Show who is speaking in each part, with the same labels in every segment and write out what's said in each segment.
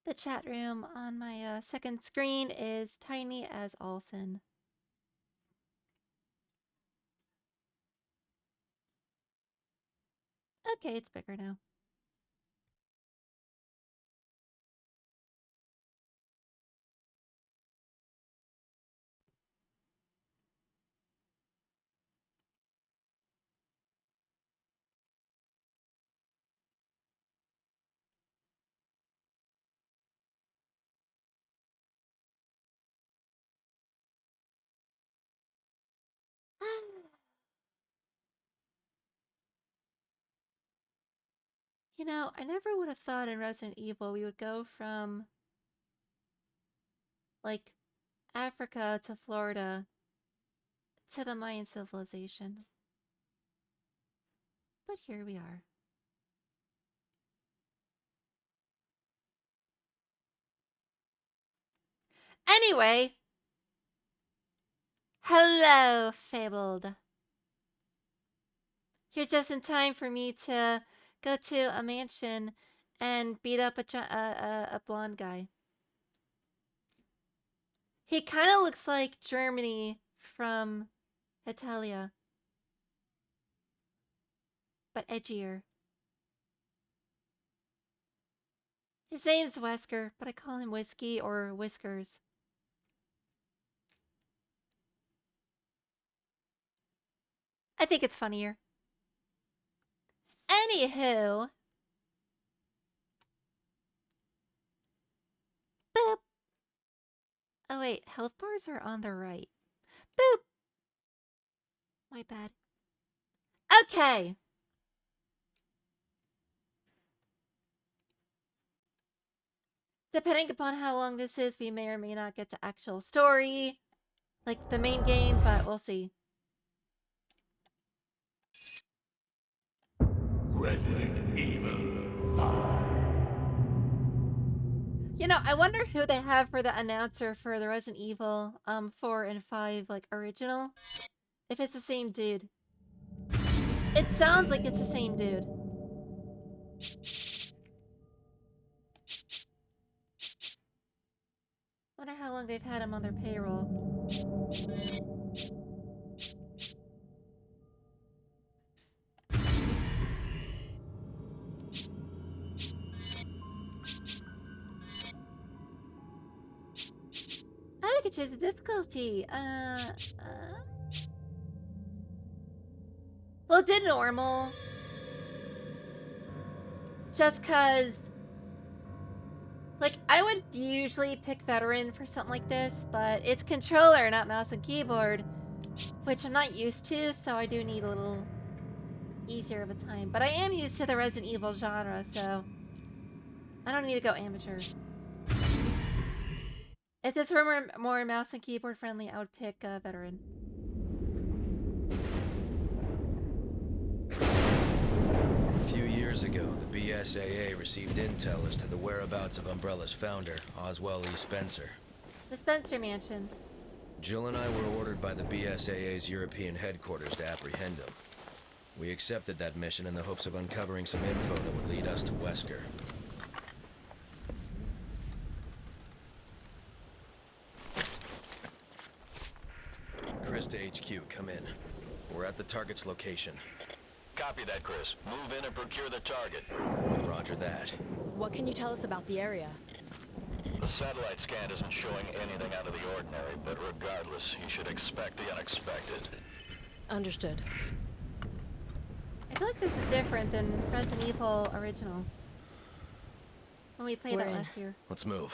Speaker 1: The chat room on my second screen is tiny as all sin. Okay, it's bigger now. You know, I never would have thought in Resident Evil we would go from, like, Africa to Florida to the Mayan civilization. But here we are. Anyway, hello, Fabled. You're just in time for me to go to a mansion and beat up a blonde guy. He kind of looks like Germany from Italia, but edgier. His name's Wesker, but I call him Whiskey or Whiskers. I think it's funnier. Anywho. Boop. Oh wait, health bars are on the right. Boop. My bad. Okay. Depending upon how long this is, we may or may not get to actual story, like the main game, but we'll see.
Speaker 2: Resident Evil 5.
Speaker 1: You know, I wonder who they have for the announcer for the Resident Evil 4 and 5 like original. If it's the same dude. It sounds like it's the same dude. Wonder how long they've had him on their payroll. Oh, we could choose the difficulty. We'll do normal. Just cause, like, I would usually pick veteran for something like this, but it's controller, not mouse and keyboard, which I'm not used to, so I do need a little easier of a time. But I am used to the Resident Evil genre, so I don't need to go amateur. If this were more mouse and keyboard friendly, I would pick veteran.
Speaker 3: A few years ago, the BSAA received intel as to the whereabouts of Umbrella's founder, Oswell E. Spencer.
Speaker 1: The Spencer Mansion.
Speaker 3: Jill and I were ordered by the BSAA's European headquarters to apprehend him. We accepted that mission in the hopes of uncovering some info that would lead us to Wesker. Chris to HQ, come in. We're at the target's location.
Speaker 4: Copy that, Chris. Move in and procure the target.
Speaker 3: Roger that.
Speaker 5: What can you tell us about the area?
Speaker 4: The satellite scan isn't showing anything out of the ordinary, but regardless, you should expect the unexpected.
Speaker 5: Understood.
Speaker 1: I feel like this is different than Resident Evil original. When we played that last year.
Speaker 3: Let's move.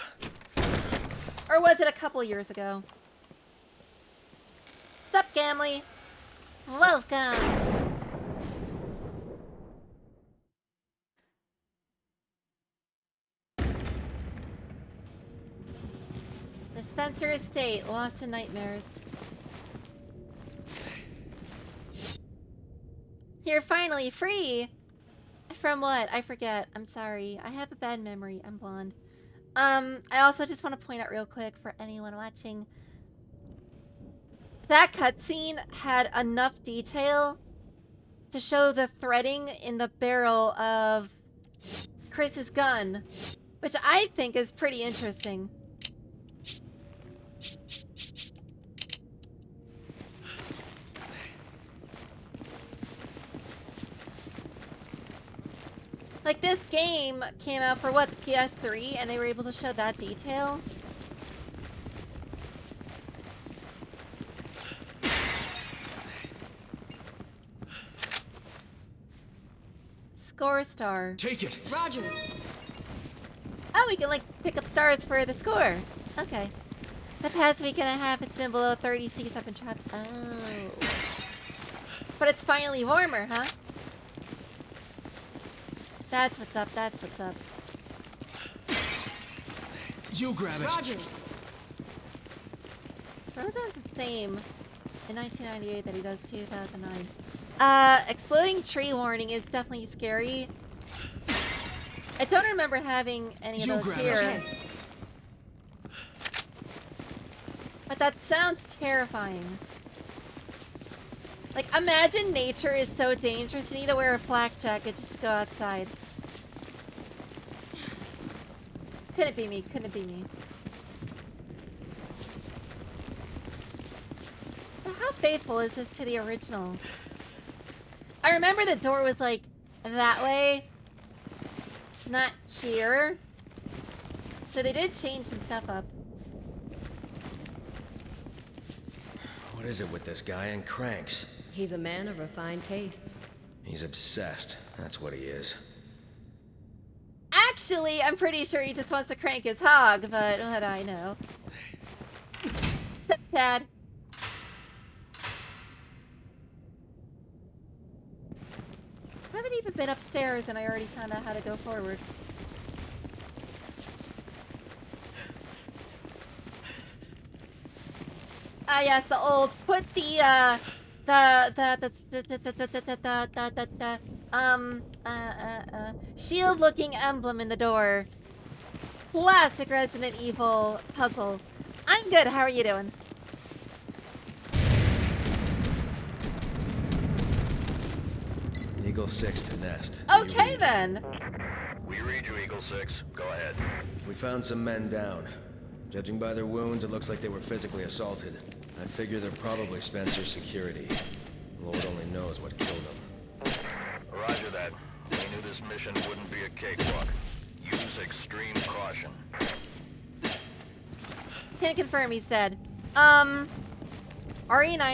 Speaker 1: Or was it a couple years ago? Sup, Gamly? Welcome! The Spencer Estate, lost in nightmares. You're finally free! From what? I forget. I'm sorry. I have a bad memory. I'm blonde. I also just want to point out real quick for anyone watching. That cutscene had enough detail to show the threading in the barrel of Chris's gun, which I think is pretty interesting. Like, this game came out for, what, the PS3, and they were able to show that detail? Score star.
Speaker 6: Take it.
Speaker 5: Roger.
Speaker 1: Oh, we can, like, pick up stars for the score. Okay. The past week and a half, it's been below 30 C's. I've been trapped. Oh. But it's finally warmer, huh? That's what's up, that's what's up.
Speaker 6: You grab it.
Speaker 5: Roger.
Speaker 1: Frozen's the same in 1998 that he does 2009. Exploding tree warning is definitely scary. I don't remember having any of those here. But that sounds terrifying. Like, imagine nature is so dangerous, you need to wear a flak jacket just to go outside. Couldn't be me, couldn't be me. So how faithful is this to the original? I remember the door was like that way, not here. So they did change some stuff up.
Speaker 3: What is it with this guy and cranks?
Speaker 5: He's a man of refined tastes.
Speaker 3: He's obsessed. That's what he is.
Speaker 1: Actually, I'm pretty sure he just wants to crank his hog, but what do I know? Dad. I haven't even been upstairs and I already found out how to go forward. Ah, yes, the old put the shield-looking emblem in the door. Classic Resident Evil puzzle. I'm good. How are you doing?
Speaker 3: Eagle 6 to nest.
Speaker 1: Okay then.
Speaker 4: We read you, Eagle 6. Go ahead.
Speaker 3: We found some men down. Judging by their wounds, it looks like they were physically assaulted. I figure they're probably Spencer's security. Lord only knows what killed them.
Speaker 4: Roger that. We knew this mission wouldn't be a cakewalk. Use extreme caution.
Speaker 1: Can't confirm he's dead. RE9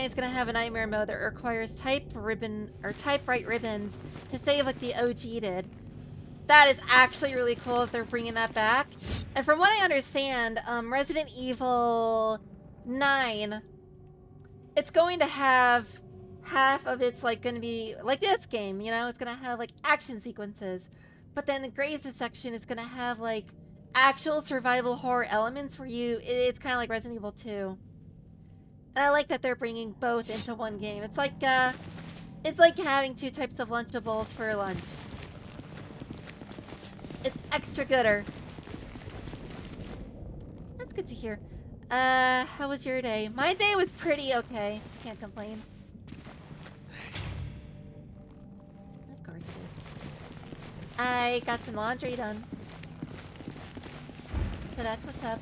Speaker 1: is gonna have a nightmare mode that requires type right ribbons to save like the OG did. That is actually really cool that they're bringing that back. And from what I understand, Resident Evil 9, it's going to have half of it's like going to be like this game, you know? It's going to have like action sequences. But then the Grace's section is going to have like actual survival horror elements where it's kind of like Resident Evil 2. And I like that they're bringing both into one game. It's like having two types of Lunchables for lunch. It's extra gooder. That's good to hear. How was your day? My day was pretty okay. Can't complain. Of course it is. I got some laundry done. So that's what's up.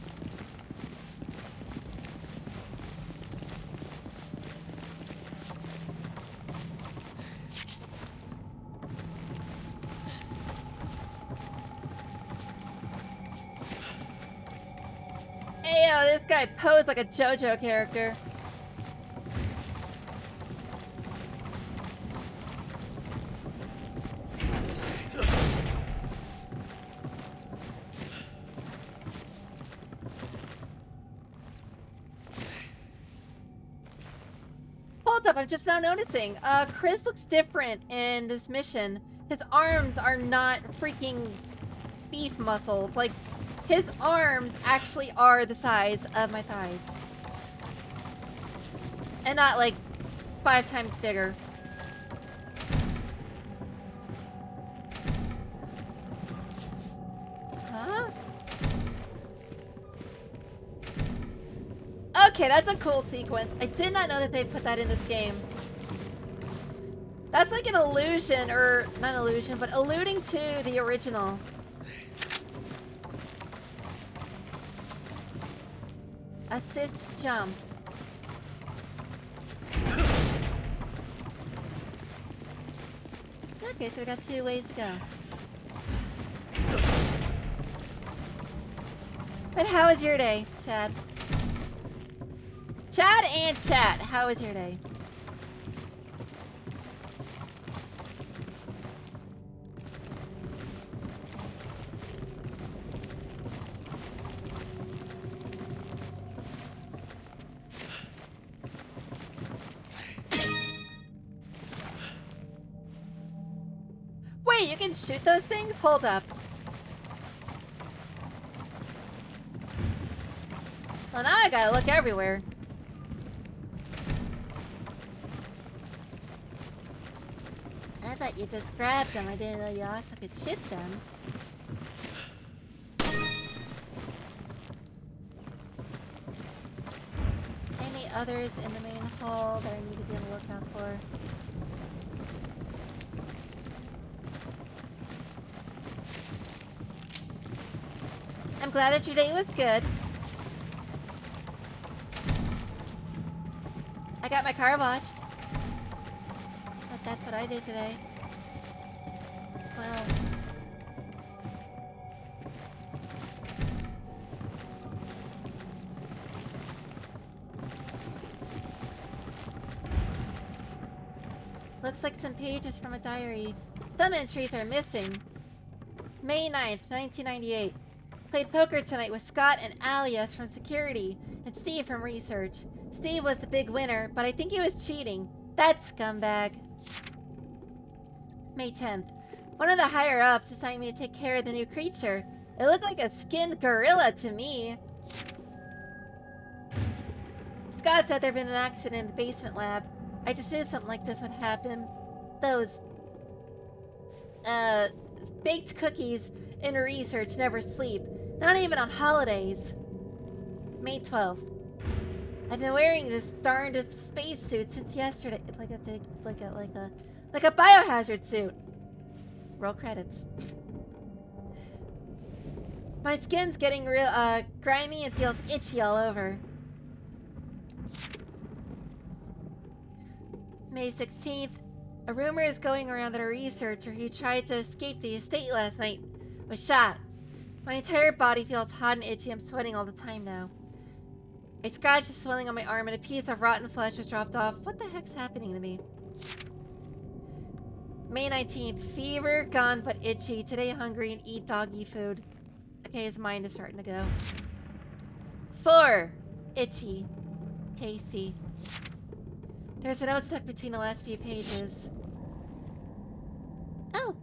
Speaker 1: Ayo, this guy posed like a JoJo character. Hold up, I'm just now noticing. Chris looks different in this mission. His arms are not freaking beef muscles. Like, his arms actually are the size of my thighs. And not like 5 times bigger. Huh? Okay, that's a cool sequence. I did not know that they put that in this game. That's like an illusion, or not illusion, but alluding to the original. Assist jump. Okay, so we got 2 ways to go. But how was your day, Chad? Chad and chat, how was your day? Wait, you can shoot those things? Hold up. Well, now I gotta look everywhere. I thought you just grabbed them. I didn't know you also could shoot them. Any others in the main hall that I need to be on the lookout for? I'm glad that your day was good. I got my car washed. But that's what I did today. Well. Looks like some pages from a diary. Some entries are missing. May 9th, 1998. Played poker tonight with Scott and Alias from security and Steve from research. Steve was the big winner, but I think he was cheating. That scumbag. May 10th. One of the higher-ups assigned me to take care of the new creature. It looked like a skinned gorilla to me. Scott said there'd been an accident in the basement lab. I just knew something like this would happen. Those, baked cookies in research never sleep. Not even on holidays. May 12th. I've been wearing this darned spacesuit since yesterday. It's like a biohazard suit. Roll credits. My skin's getting real grimy and feels itchy all over. May 16th. A rumor is going around that a researcher who tried to escape the estate last night was shot. My entire body feels hot and itchy. I'm sweating all the time now. A scratch is swelling on my arm and a piece of rotten flesh has dropped off. What the heck's happening to me? May 19th. Fever, gone but itchy. Today hungry and eat doggy food. Okay, his mind is starting to go. 4. Itchy. Tasty. There's a note stuck between the last few pages. Oh.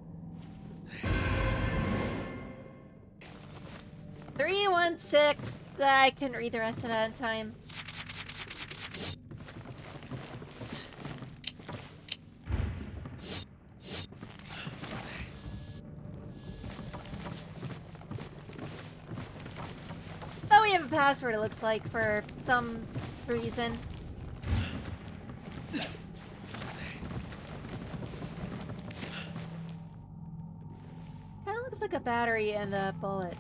Speaker 1: 316. I couldn't read the rest of that in time. Oh, we have a password, it looks like, for some reason. Kinda looks like a battery and a bullet.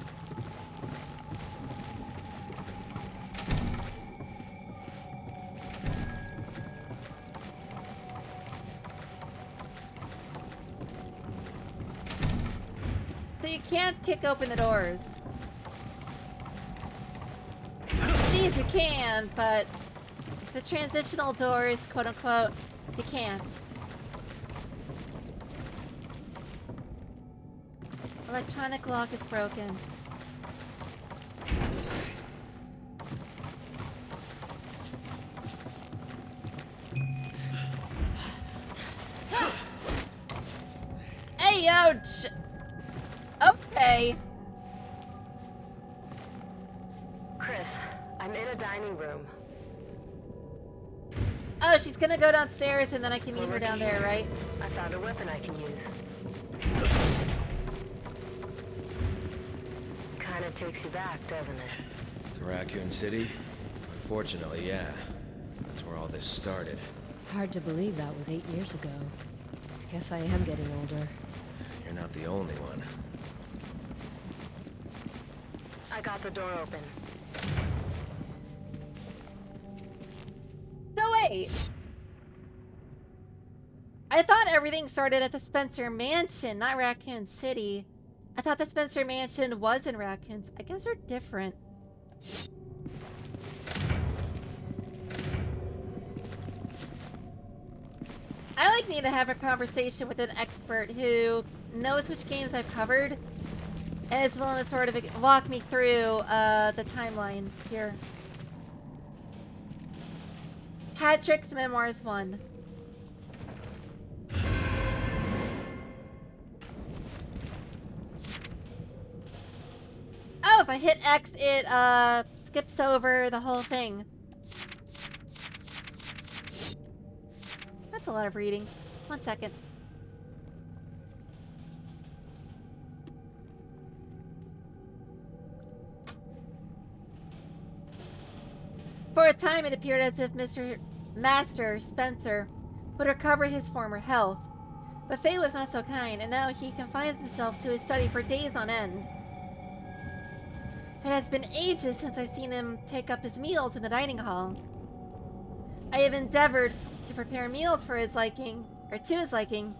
Speaker 1: So you can't kick open the doors. These you can, but the transitional doors, quote unquote, you can't. Electronic lock is broken. Hey, ouch! Okay.
Speaker 5: Chris, I'm in a dining room.
Speaker 1: Oh, she's gonna go downstairs and then I can meet her down there, right?
Speaker 5: I found a weapon I can use. Kinda takes you back, doesn't it?
Speaker 3: To Raccoon City? Unfortunately, yeah. That's where all this started.
Speaker 5: Hard to believe that was 8 years ago. Guess I am getting older.
Speaker 3: You're not the only one.
Speaker 5: I got the door open.
Speaker 1: No, wait. I thought everything started at the Spencer Mansion, not Raccoon City. I thought the Spencer Mansion was in Raccoons. I guess they're different. I need to have a conversation with an expert who knows which games I've covered and is willing to sort of walk me through the timeline here. Patrick's Memoirs 1. Oh, if I hit X, it skips over the whole thing. That's a lot of reading. 1 second. For a time, it appeared as if Master Spencer would recover his former health. But fate was not so kind, and now he confines himself to his study for days on end. It has been ages since I've seen him take up his meals in the dining hall. I have endeavored to prepare meals for his liking, or to his liking,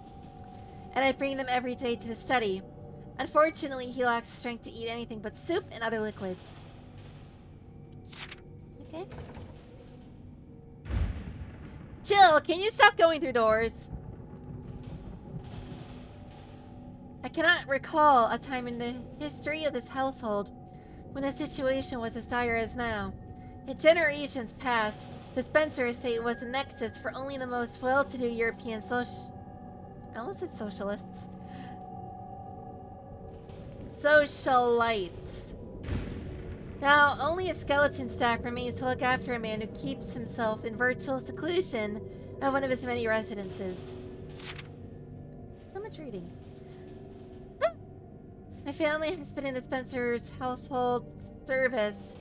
Speaker 1: and I bring them every day to the study. Unfortunately, he lacks strength to eat anything but soup and other liquids. Okay. Jill, can you stop going through doors? I cannot recall a time in the history of this household when the situation was as dire as now. In generations past, the Spencer estate was a nexus for only the most well-to-do European I almost said socialists. Socialites. Now, only a skeleton staff remains to look after a man who keeps himself in virtual seclusion at one of his many residences. So much reading. My family has been in the Spencer's household service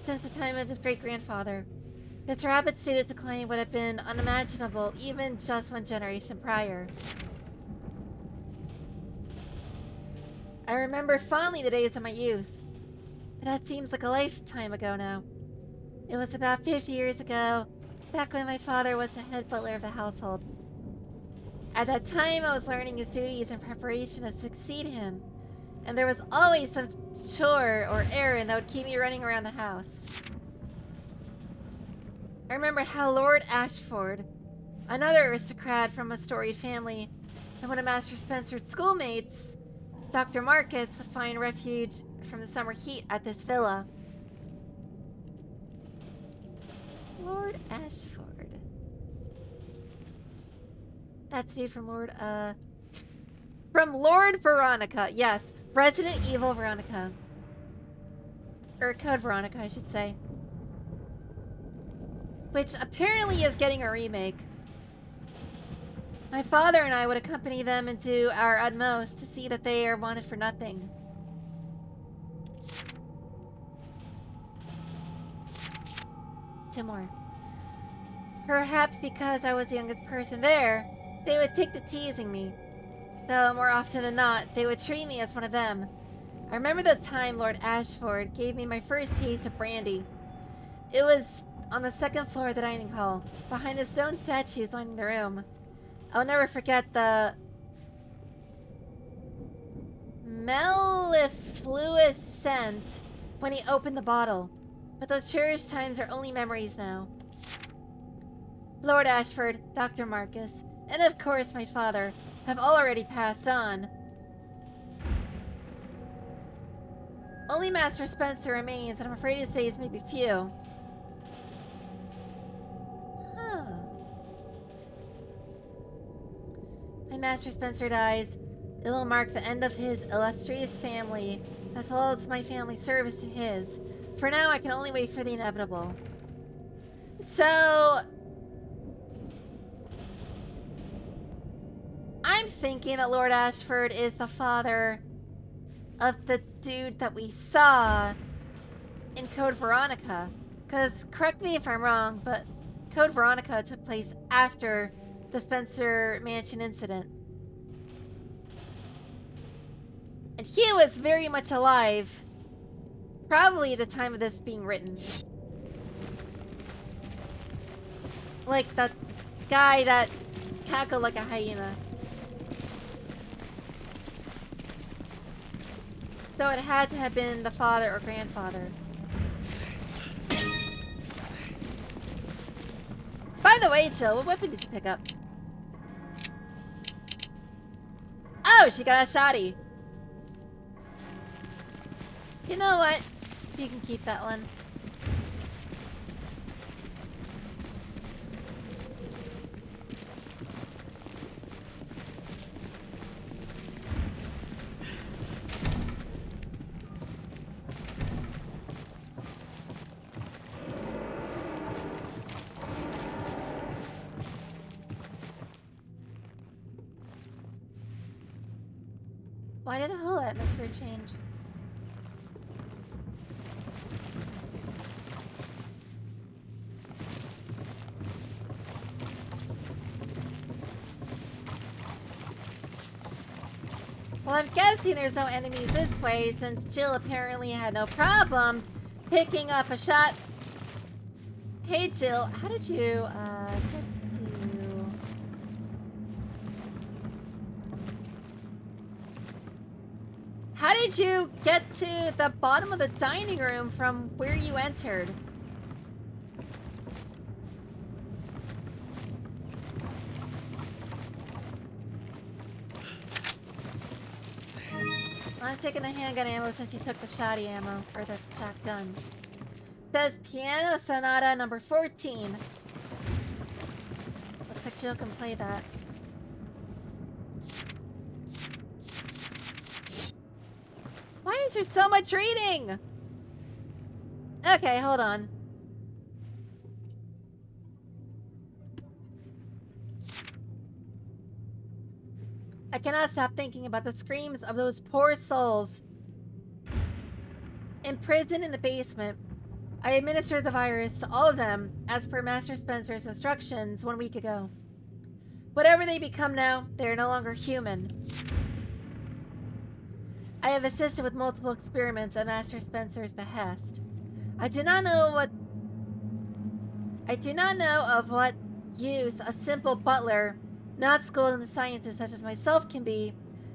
Speaker 1: since the time of his great-grandfather. Its rapid state of decline would have been unimaginable even just 1 generation prior. I remember fondly the days of my youth. But that seems like a lifetime ago now. It was about 50 years ago, back when my father was the head butler of the household. At that time, I was learning his duties in preparation to succeed him, and there was always some chore or errand that would keep me running around the house. I remember how Lord Ashford, another aristocrat from a storied family, and one of Master Spencer's schoolmates, Dr. Marcus, would find refuge from the summer heat at this villa. Lord Ashford. That's dude from Lord Veronica. Yes, Resident Evil Veronica. Or Code Veronica, I should say. Which apparently is getting a remake. My father and I would accompany them and do our utmost to see that they are wanted for nothing. 2 more. Perhaps because I was the youngest person there, they would take to teasing me. Though more often than not, they would treat me as one of them. I remember the time Lord Ashford gave me my first taste of brandy. It was on the 2nd floor of the dining hall, behind the stone statues lining the room. I'll never forget the mellifluous scent when he opened the bottle. But those cherished times are only memories now. Lord Ashford, Dr. Marcus, and of course my father have already passed on. Only Master Spencer remains, and I'm afraid his days may be few. Huh. When Master Spencer dies, it will mark the end of his illustrious family, as well as my family's service to his. For now, I can only wait for the inevitable. So I'm thinking that Lord Ashford is the father of the dude that we saw in Code Veronica. Because, correct me if I'm wrong, but Code Veronica took place after the Spencer Mansion incident. And he was very much alive. Probably the time of this being written. Like that guy that cackled like a hyena. So it had to have been the father or grandfather. By the way, Jill, what weapon did you pick up? Oh, she got a shotty. You know what? You can keep that one. Why did the whole atmosphere change? Well, I'm guessing there's no enemies this way, since Jill apparently had no problems picking up a shot. Hey, Jill, how did you, get to... How did you get to the bottom of the dining room from where you entered? I'm taking the handgun ammo since you took the shotty ammo, or the shotgun. Says Piano Sonata number 14. Looks like Jill can play that. Why is there so much reading? Okay, hold on. I cannot stop thinking about the screams of those poor souls. Imprisoned in the basement, I administered the virus to all of them as per Master Spencer's instructions 1 week ago. Whatever they become now, they are no longer human. I have assisted with multiple experiments at Master Spencer's behest. I do not know of what use a simple butler, not schooled in the sciences such as myself, can be,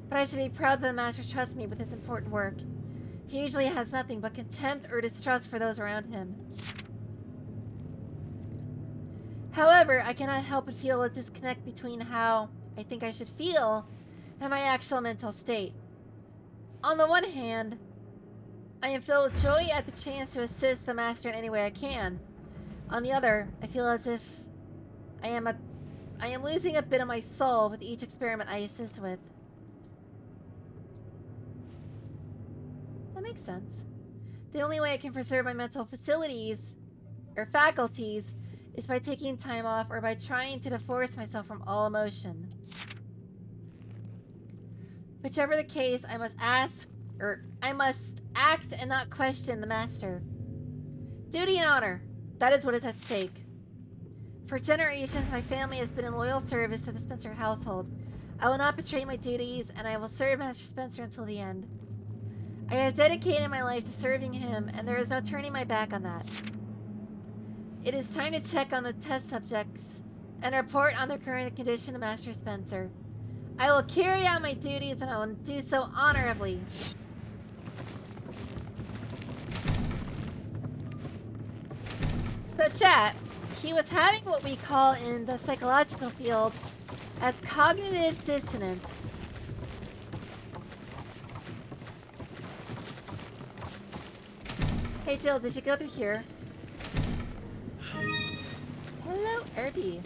Speaker 1: but I should be proud that the Master trusts me with this important work. He usually has nothing but contempt or distrust for those around him. However, I cannot help but feel a disconnect between how I think I should feel and my actual mental state. On the one hand, I am filled with joy at the chance to assist the Master in any way I can. On the other, I feel as if I am losing a bit of my soul with each experiment I assist with. That makes sense. The only way I can preserve my mental faculties is by taking time off or by trying to divorce myself from all emotion. Whichever the case, I must act and not question the Master. Duty and honor, that is what is at stake. For generations, my family has been in loyal service to the Spencer household. I will not betray my duties, and I will serve Master Spencer until the end. I have dedicated my life to serving him, and there is no turning my back on that. It is time to check on the test subjects and report on their current condition to Master Spencer. I will carry out my duties, and I will do so honorably. So chat, he was having what we call in the psychological field as cognitive dissonance. Hey Jill, did you go through here? Hello, Irby.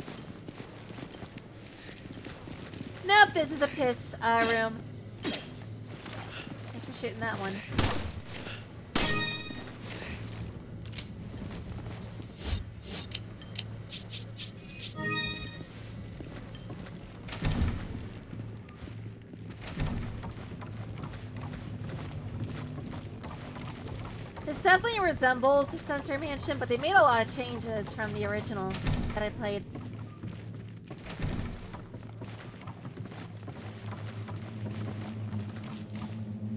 Speaker 1: Nope, this is the piss room. Thanks for shooting that one. definitely resembles the Spencer Mansion, but they made a lot of changes from the original that I played.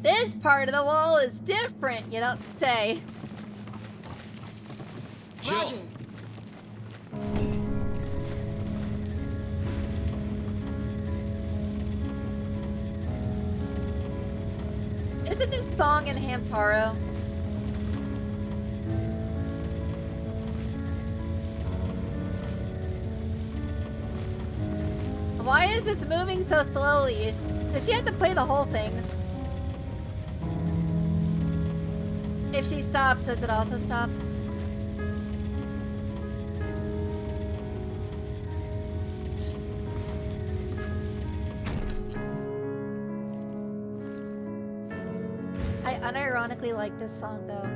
Speaker 1: This part of the wall is different, you don't say.
Speaker 6: Roger.
Speaker 1: Isn't this song in Hamtaro? Why is this moving so slowly? Does she have to play the whole thing? If she stops, does it also stop? I unironically like this song though.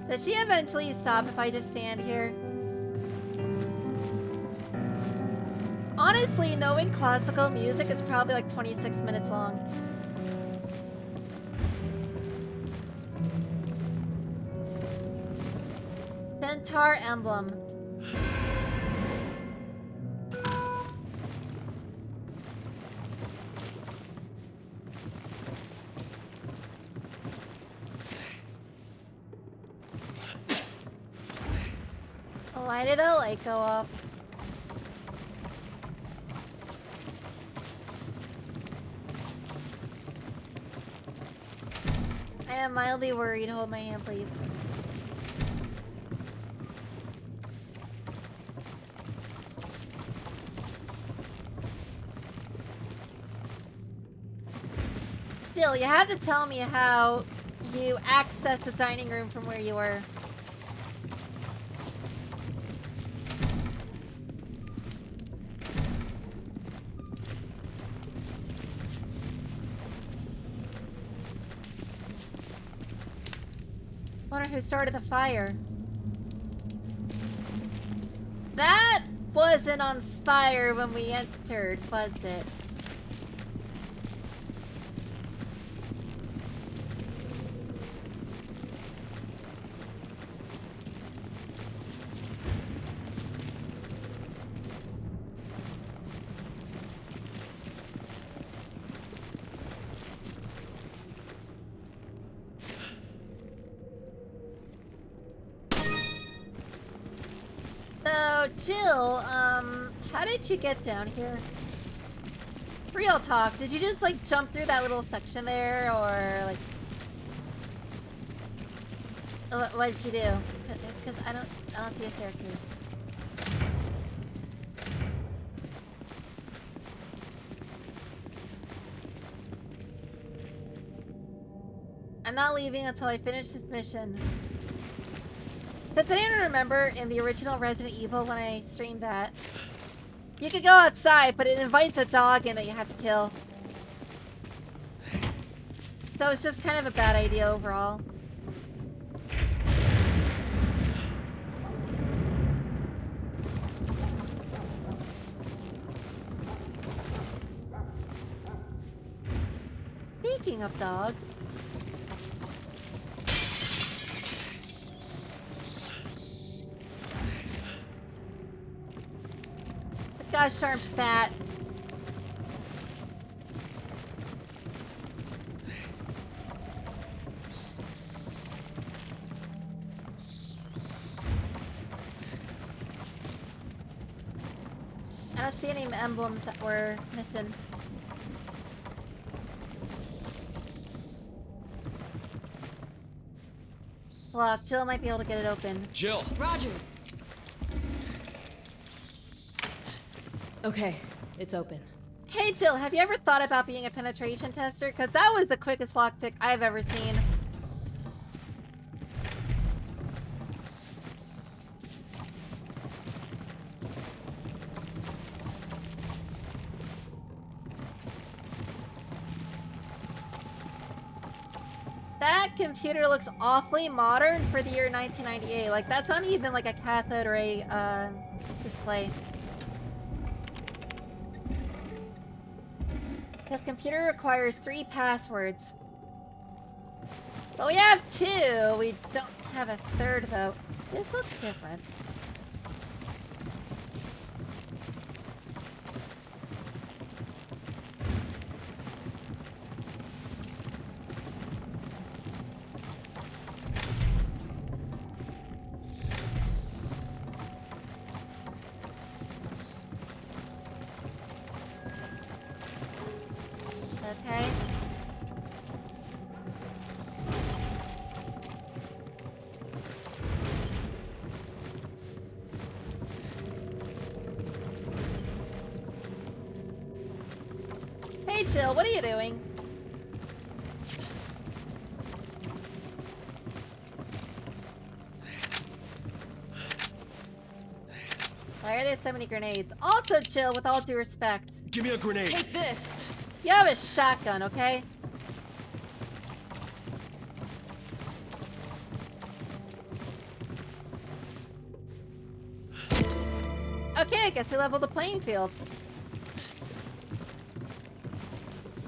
Speaker 1: Does she eventually stop if I just stand here? Honestly, knowing classical music, it's probably like 26 minutes long. Centaur emblem. Why did the light go off? I am mildly worried. Hold my hand, please. Jill, you have to tell me how you accessed the dining room from where you were. Wonder who started the fire. That wasn't on fire when we entered, was it? So, Jill, how did you get down here? Real talk, did you just, like, jump through that little section there, or, like... What did you do? Because I don't see a staircase. I'm not leaving until I finish this mission. Does anyone remember in the original Resident Evil when I streamed that? You could go outside, but it invites a dog in that you have to kill. So it's just kind of a bad idea overall. Speaking of dogs... Gosh darn bat. I don't see any emblems that we're missing. Look, Jill might be able to get it open.
Speaker 3: Jill!
Speaker 6: Roger.
Speaker 5: Okay, it's open.
Speaker 1: Hey Jill, have you ever thought about being a penetration tester? Because that was the quickest lockpick I've ever seen. that computer looks awfully modern for the year 1998. Like, that's not even like a cathode ray display. This computer requires 3 passwords. But we have 2. We don't have a 3rd, though. This looks different. Okay. Hey Jill, what are you doing? Why are there so many grenades? Also, Jill, with all due respect.
Speaker 3: Give me a grenade.
Speaker 5: Take this!
Speaker 1: You have a shotgun, okay? Okay, I guess we leveled the playing field.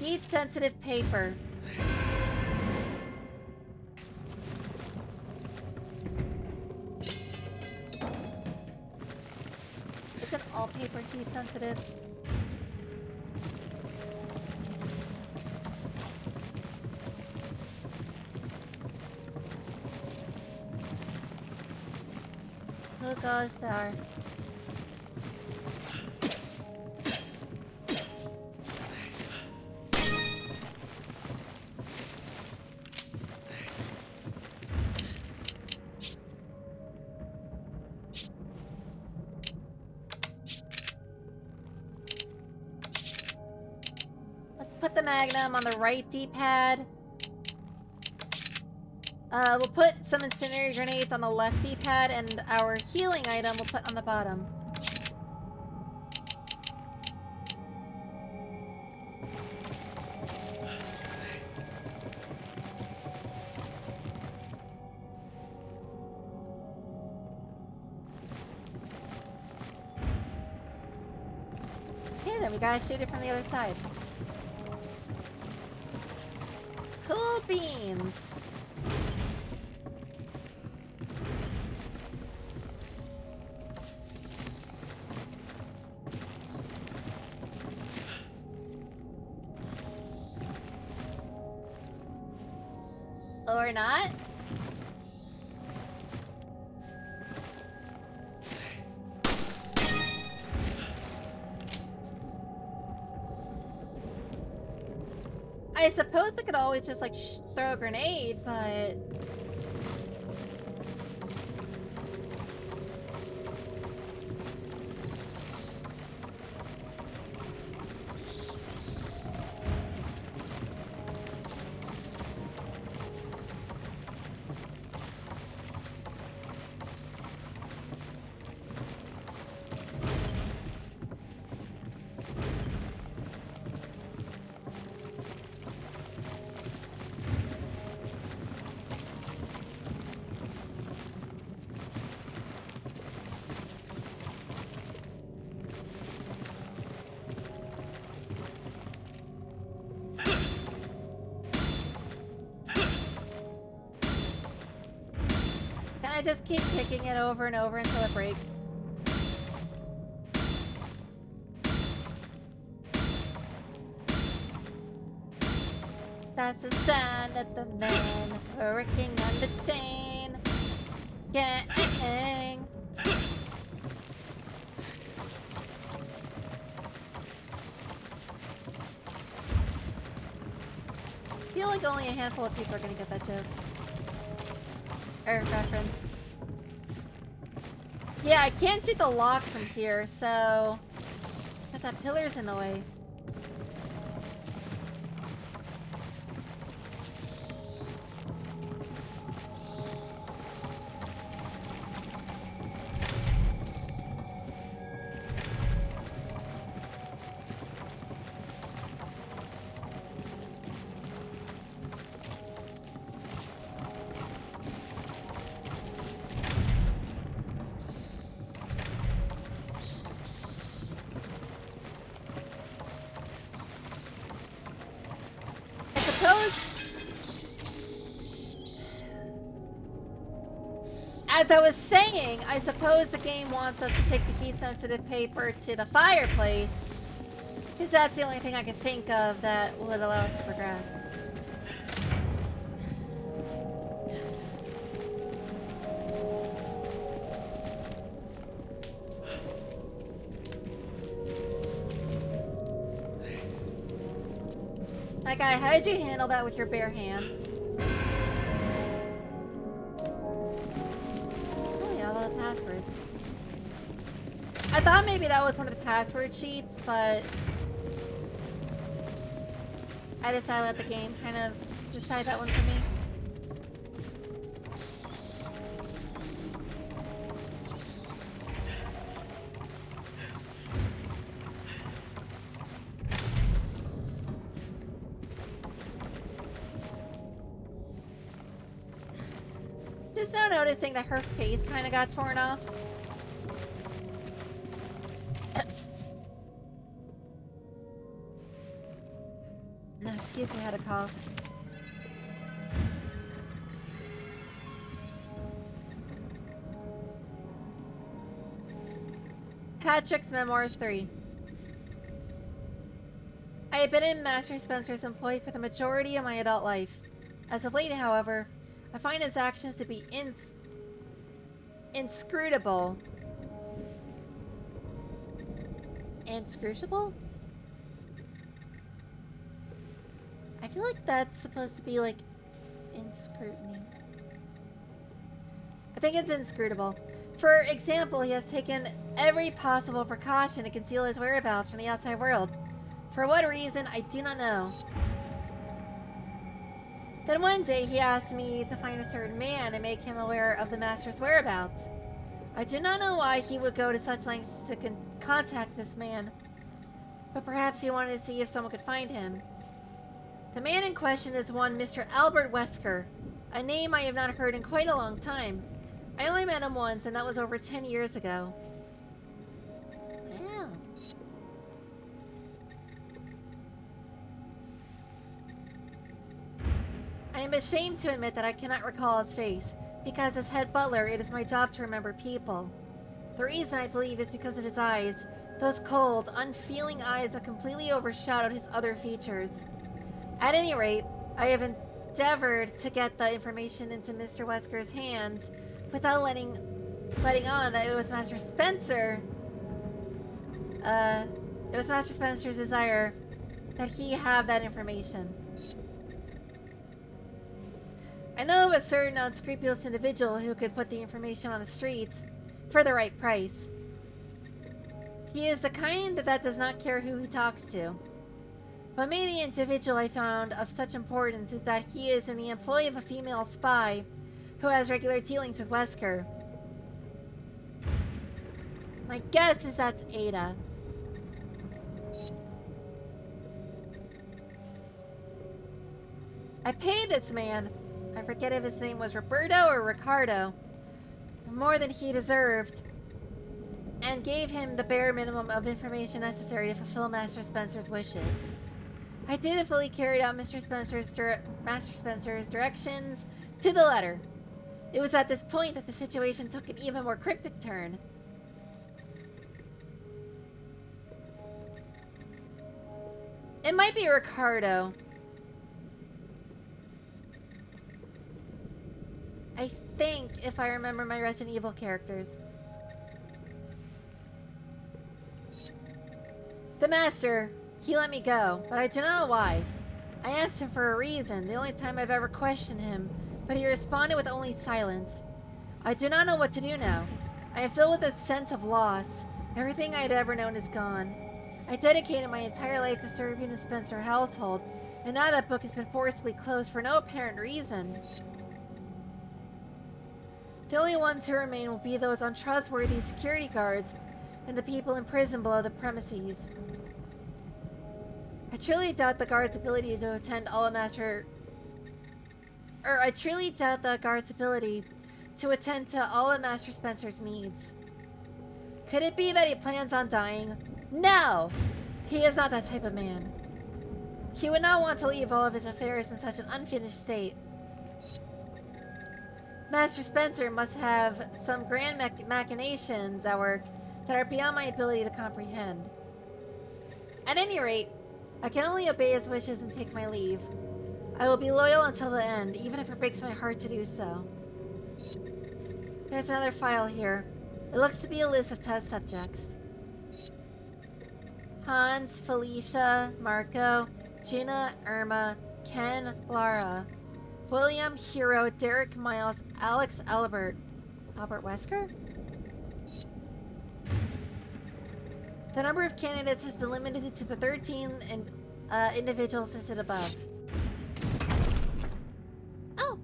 Speaker 1: Heat-sensitive paper. Isn't all paper heat-sensitive? Who goes there? Let's put the Magnum on the right D-pad. We'll put some incendiary grenades on the left D-pad, and our healing item we'll put on the bottom. Okay, then we gotta shoot it from the other side. Cool beans. Or not. I suppose I could always just like throw a grenade, but I just keep kicking it over and over until it breaks. That's the sound of the man working on the chain. Gang. I feel like only a handful of people are gonna get that joke. Or reference. Yeah, I can't shoot the lock from here, so... Because that pillar's in the way. as I was saying, I suppose the game wants us to take the heat-sensitive paper to the fireplace, because that's the only thing I can think of that would allow us to progress. My guy, how did you handle that with your bare hands? Oh yeah, all the passwords. I thought maybe that was one of the password sheets, but I decided to let the game kind of decide that one for me. Just now noticing that her face kind of got torn off. No, excuse me, I had a cough. Patrick's Memoirs 3. I have been in Master Spencer's employ for the majority of my adult life. As of late, however, I find his actions to be inscrutable. Inscrutable? I feel like that's supposed to be like in scrutiny. I think it's inscrutable. For example, he has taken every possible precaution to conceal his whereabouts from the outside world. For what reason, I do not know. Then one day he asked me to find a certain man and make him aware of the master's whereabouts. I do not know why he would go to such lengths to contact this man, but perhaps he wanted to see if someone could find him. The man in question is one Mr. Albert Wesker, a name I have not heard in quite a long time. I only met him once, and that was over 10 years ago. Yeah. I am ashamed to admit that I cannot recall his face, because as head butler, it is my job to remember people. The reason, I believe, is because of his eyes. Those cold, unfeeling eyes have completely overshadowed his other features. At any rate, I have endeavored to get the information into Mr. Wesker's hands without letting on that it was Master Spencer. It was Master Spencer's desire that he have that information. I know of a certain unscrupulous individual who could put the information on the streets for the right price. He is the kind that does not care who he talks to. What made the individual I found of such importance is that he is in the employ of a female spy who has regular dealings with Wesker. My guess is that's Ada. I paid this man, I forget if his name was Roberto or Ricardo, more than he deserved, and gave him the bare minimum of information necessary to fulfill Master Spencer's wishes. I dutifully carried out Master Spencer's directions to the letter. It was at this point that the situation took an even more cryptic turn. It might be Ricardo. I think, if I remember my Resident Evil characters. The Master, he let me go, but I do not know why. I asked him for a reason, the only time I've ever questioned him, but he responded with only silence. I do not know what to do now. I am filled with a sense of loss. Everything I had ever known is gone. I dedicated my entire life to serving the Spencer household, and now that book has been forcibly closed for no apparent reason. The only ones who remain will be those untrustworthy security guards and the people in prison below the premises. I truly doubt the guard's ability to attend all of Master Spencer's needs. Could it be that he plans on dying? No! He is not that type of man. He would not want to leave all of his affairs in such an unfinished state. Master Spencer must have some grand machinations at work that are beyond my ability to comprehend. At any rate, I can only obey his wishes and take my leave. I will be loyal until the end, even if it breaks my heart to do so. There's another file here. It looks to be a list of test subjects. Hans, Felicia, Marco, Gina, Irma, Ken, Lara, William, Hero, Derek, Miles, Alex, Albert Wesker? The number of candidates has been limited to the 13 individuals listed above. Oh!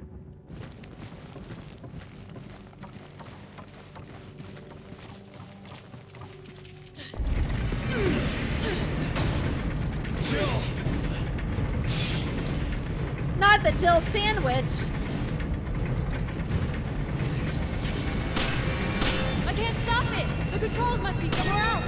Speaker 3: Jill!
Speaker 1: Not the Jill sandwich!
Speaker 6: I can't stop it! The controls must be somewhere else!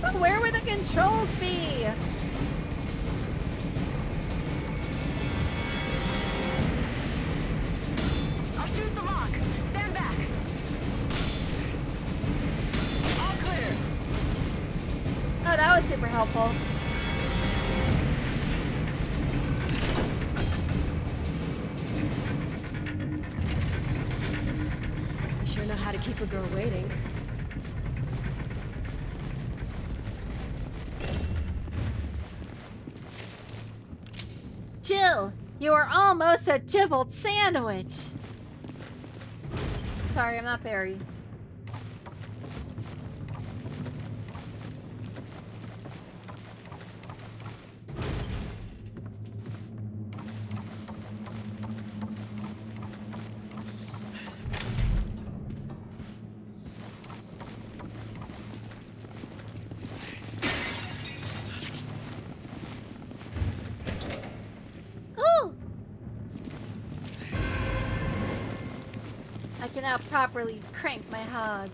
Speaker 1: But where would the controls be?
Speaker 6: I'll shoot the lock! Stand back! All clear!
Speaker 1: Oh, that was super helpful.
Speaker 5: You sure know how to keep a girl waiting.
Speaker 1: Jill, you are almost a gibbled sandwich. Sorry, I'm not Barry. Ooh! I can now properly crank my hog.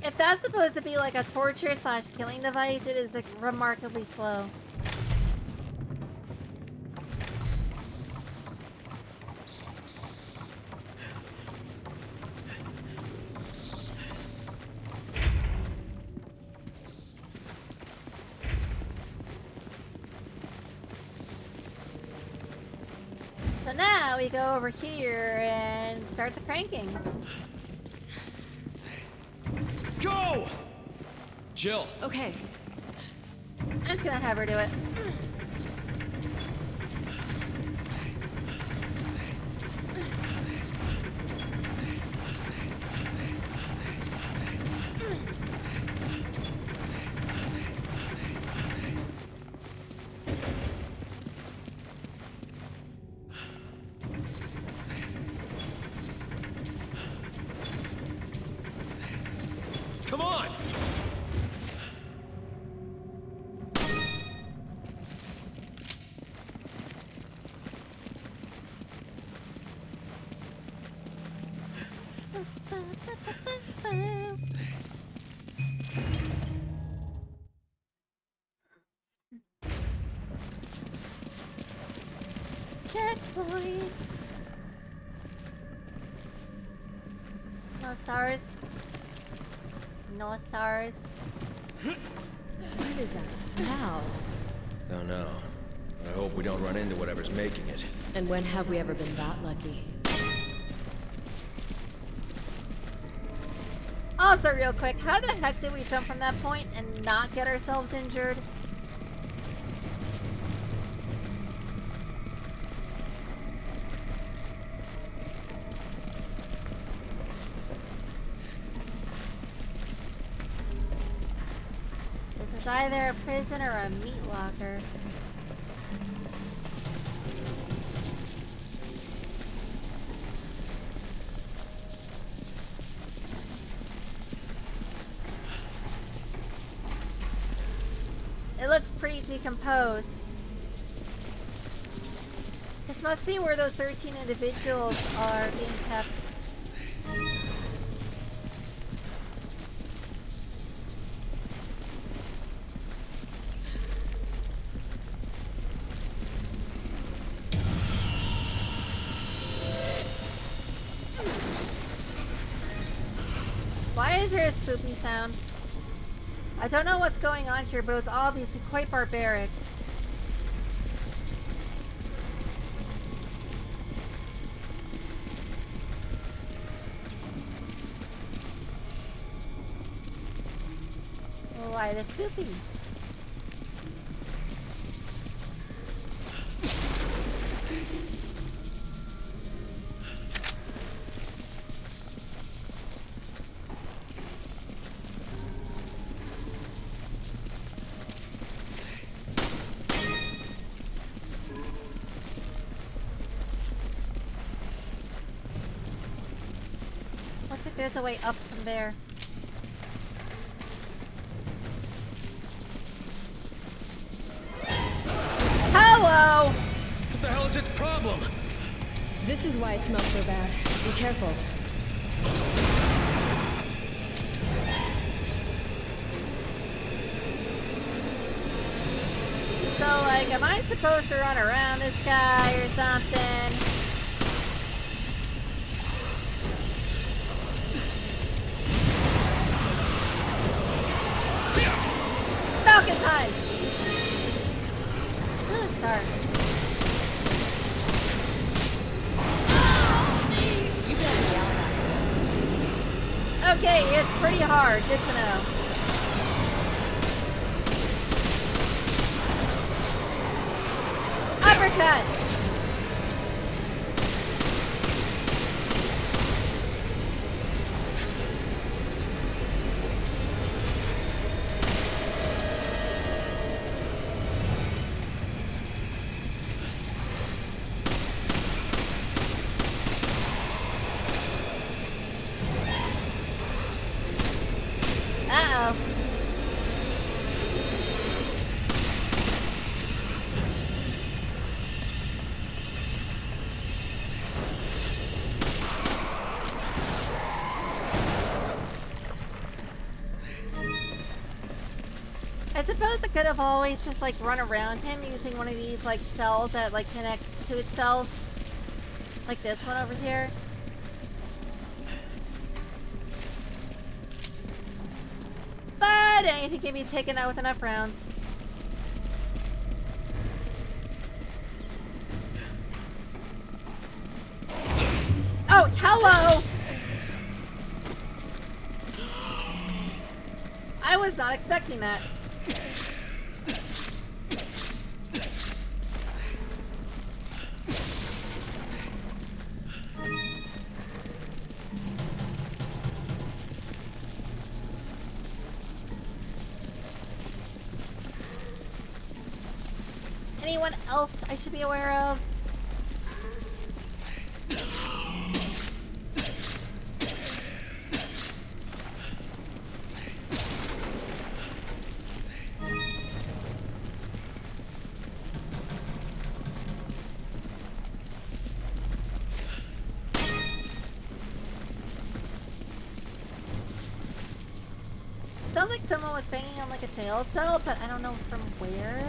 Speaker 1: If that's supposed to be like a torture / killing device, it is like remarkably slow. So now we go over here and start the cranking.
Speaker 3: Go! Jill!
Speaker 5: Okay.
Speaker 1: I'm just gonna have her do it.
Speaker 3: Come on!
Speaker 1: Checkpoint. No stars. No stars.
Speaker 5: What is that smell?
Speaker 3: Don't know. I hope we don't run into whatever's making it.
Speaker 5: And when have we ever been that lucky?
Speaker 1: Also, real quick, how the heck did we jump from that point and not get ourselves injured? This is either a prison or a meat locker. It looks pretty decomposed. This must be where those 13 individuals are being kept. Why is there a spoopy sound? I don't know what's going on here, but it's obviously quite barbaric. Why the spoopy? Looks like there's a way up from there. Hello!
Speaker 3: What the hell is its problem?
Speaker 5: This is why it smells so bad. Be careful.
Speaker 1: So, like, am I supposed to run around this guy or something? Falcon punch! Ooh, star. Okay, it's pretty hard. Good to know. Uppercut! Uh-oh. I suppose it could have always just like run around him using one of these like cells that like connects to itself. Like this one over here. But anything can be taken out with enough rounds. Oh, hello! I was not expecting that. Anyone else I should be aware of? Sounds like someone was banging on like a jail cell, but I don't know from where.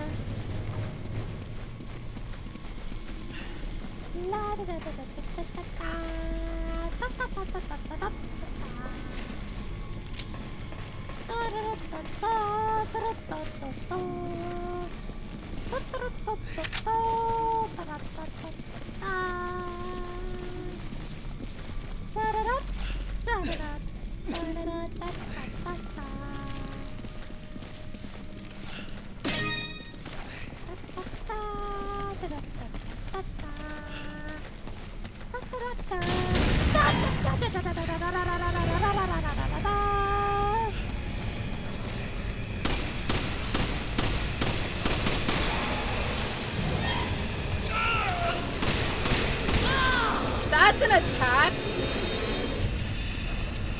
Speaker 1: That's an attack?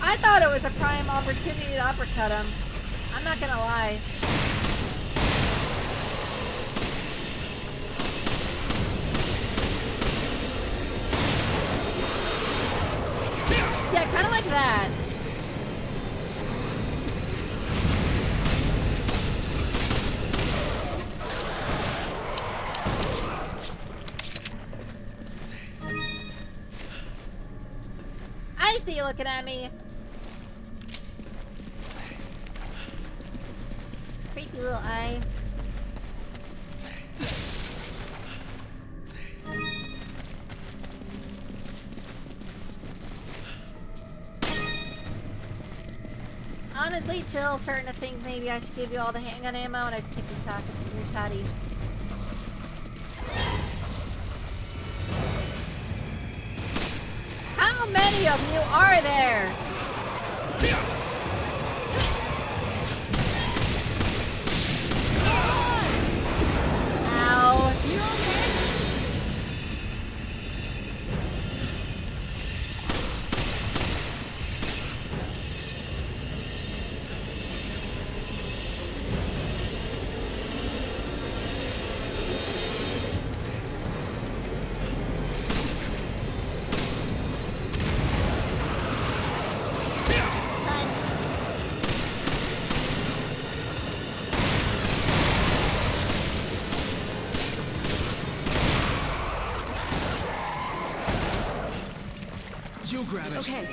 Speaker 1: I thought it was a prime opportunity to uppercut him. I'm not gonna lie. that. I see you looking at me. Creepy little eye. Honestly, Jill, starting to think maybe I should give you all the handgun ammo and I just take your shotty. How many of you are there? Ow. You okay?
Speaker 3: You grab it.
Speaker 6: Okay.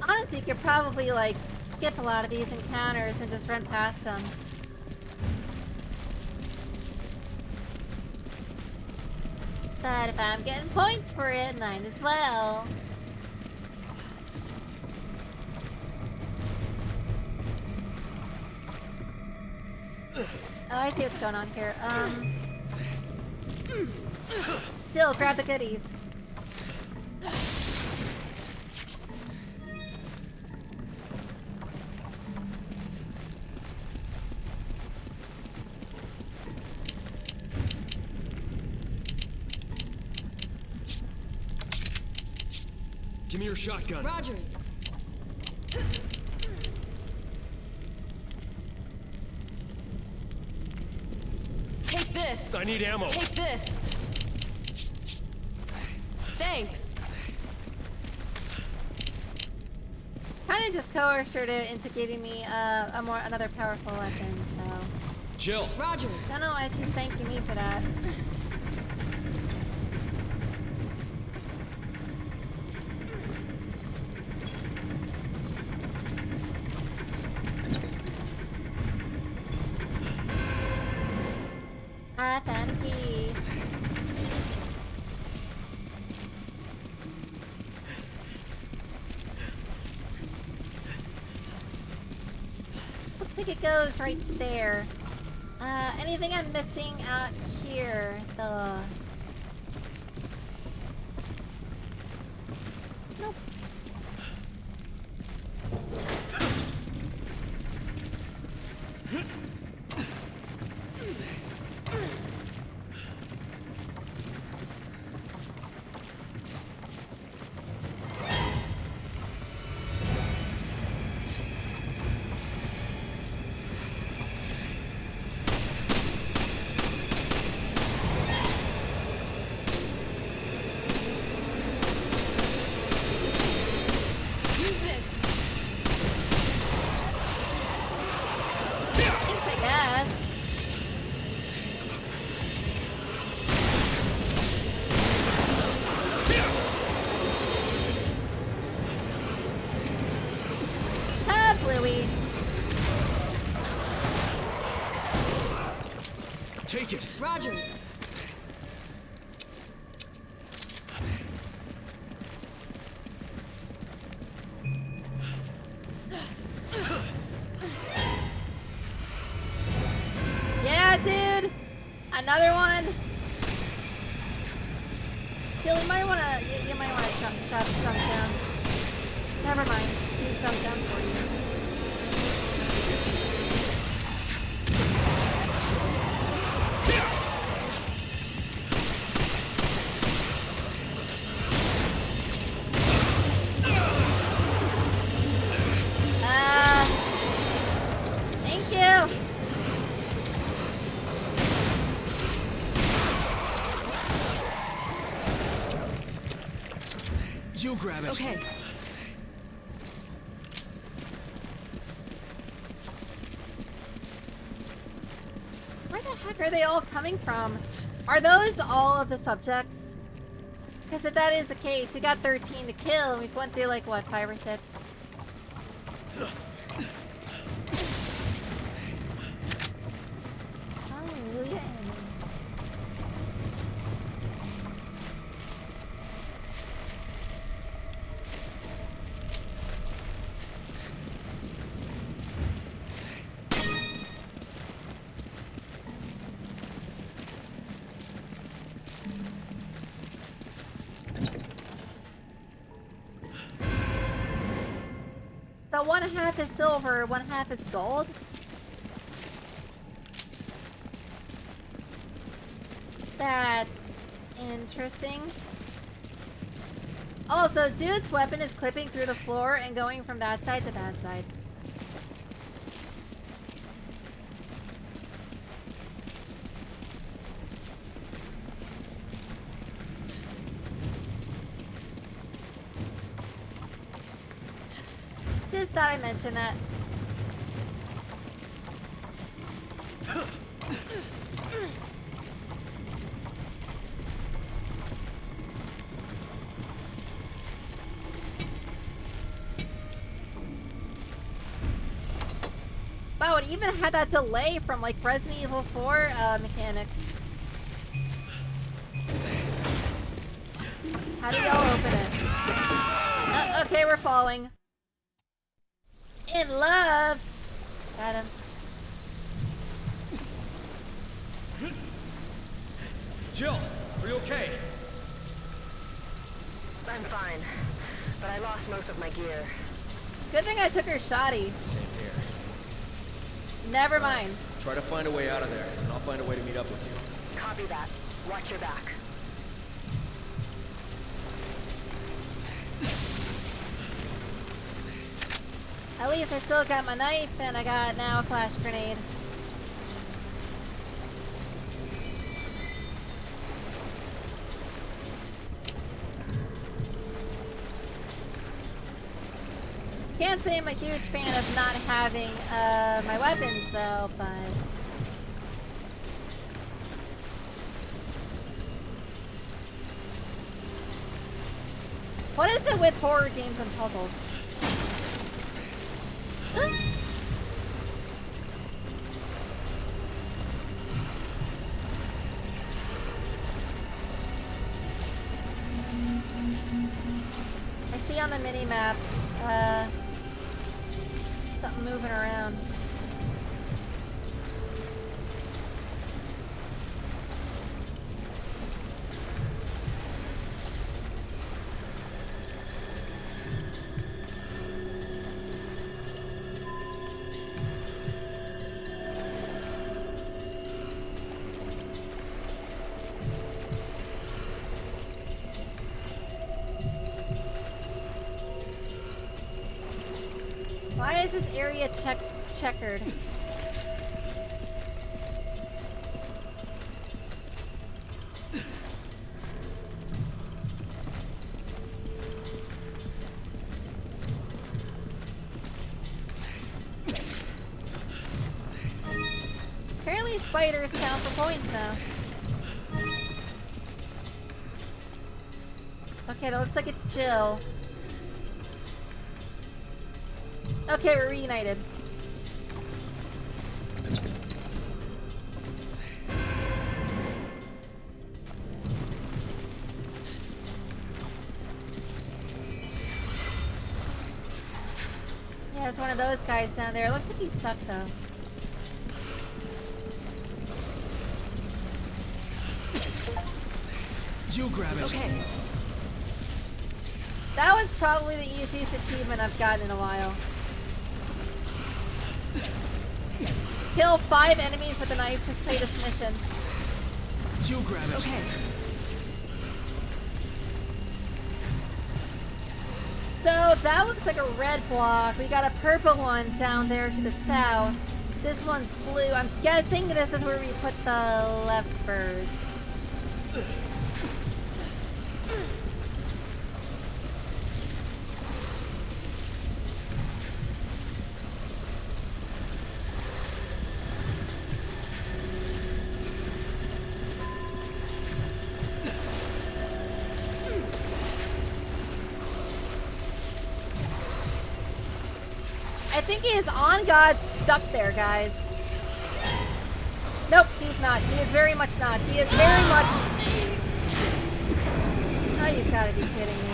Speaker 1: Honestly, you could probably, like, skip a lot of these encounters and just run past them. But if I'm getting points for it, might as well. Oh, I see what's going on here. Still, grab the goodies.
Speaker 3: Give me your shotgun.
Speaker 6: Roger. Take this.
Speaker 3: I need ammo.
Speaker 6: Take this. Thanks.
Speaker 1: Kinda just coerced her into giving me another powerful weapon, so.
Speaker 3: Jill.
Speaker 6: Roger.
Speaker 1: Don't know why she's thanking me for that. Ah, thank you. Looks like it goes right there. Anything I'm missing out here? Nope.
Speaker 6: Use this.
Speaker 1: Thanks, I guess. Ah, Bluey.
Speaker 3: Take it.
Speaker 6: Roger.
Speaker 1: Yeah, dude. Another one. Jill, you might wanna jump down. Never mind. You jump down for you. Thank you.
Speaker 3: grab it.
Speaker 5: Okay.
Speaker 1: Where the heck are they all coming from? Are those all of the subjects? Because if that is the case, we got 13 to kill, and we've went through like, what, 5 or 6? Hallelujah. So 1/2 is silver, 1/2 is gold? That's interesting. Also, dude's weapon is clipping through the floor and going from that side to that side. Just thought I'd mention that. Wow, it even had that delay from like Resident Evil 4 mechanics. How do y'all open it? Okay, we're falling. In love! Got him.
Speaker 3: Jill, are you okay?
Speaker 7: I'm fine, but I lost most of my gear.
Speaker 1: Good thing I took her shoddy.
Speaker 3: Same here.
Speaker 1: Never mind.
Speaker 3: Try to find a way out of there, and I'll find a way to meet up with you.
Speaker 7: Copy that. Watch your back.
Speaker 1: At least I still got my knife, and I got now a flash grenade. Can't say I'm a huge fan of not having my weapons though, but what is it with horror games and puzzles? I see on the mini-map, something moving around. Why is this area checkered? Apparently spiders count for points now. Okay, it looks like it's Jill. Okay, we're reunited. Yeah, it's one of those guys down there. It looks like he's stuck though.
Speaker 3: You grab it.
Speaker 5: Okay.
Speaker 1: That was probably the easiest achievement I've gotten in a while. Kill 5 enemies with a knife, just play this mission.
Speaker 3: You grab it.
Speaker 5: Okay.
Speaker 1: So that looks like a red block. We got a purple one down there to the south. This one's blue. I'm guessing this is where we put the levers. I think he is on God stuck there, guys. Nope, he's not. He is very much not. He is very much... Oh, you've got to be kidding me.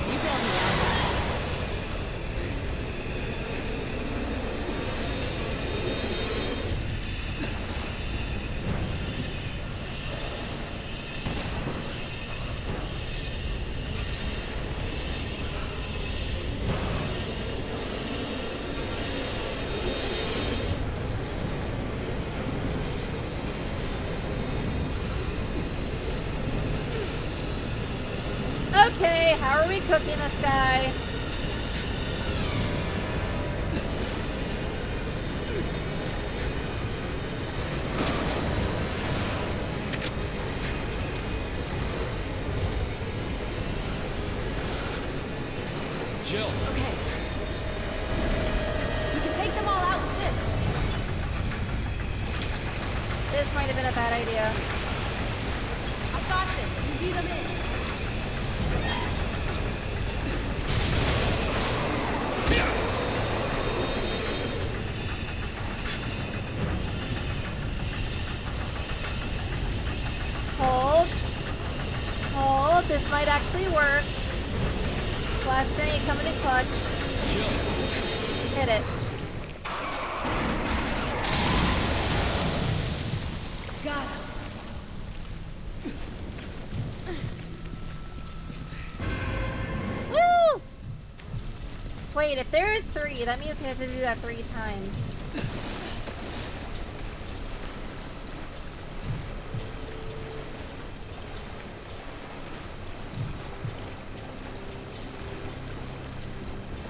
Speaker 6: You bailed me out.
Speaker 1: Okay, how are we cooking this guy?
Speaker 3: Jill!
Speaker 6: Okay. We can take them all out with this.
Speaker 1: This might have been a bad idea.
Speaker 6: I got this. You beat them in.
Speaker 1: Hold. Hold. This might actually work. Flash grenade coming in clutch.
Speaker 3: Jill!
Speaker 1: Hit it.
Speaker 6: Got it.
Speaker 1: Woo! Wait, if there is 3, that means we have to do that 3 times.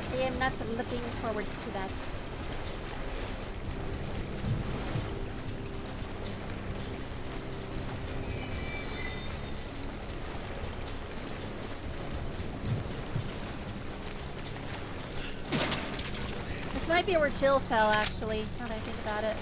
Speaker 1: I am not looking forward to that. This might be where Jill fell, actually, now that I think about it.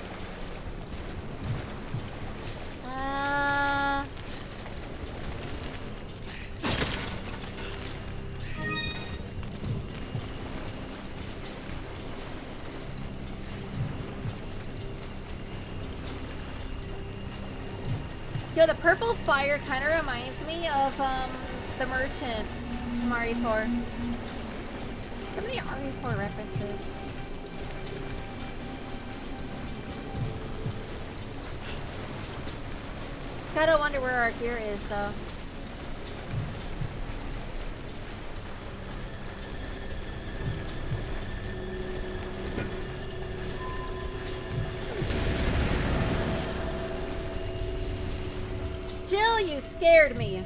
Speaker 1: Yo, the purple fire kind of reminds me of the merchant from RE4. So many RE4 references. Gotta wonder where our gear is, though. Jill, you scared me.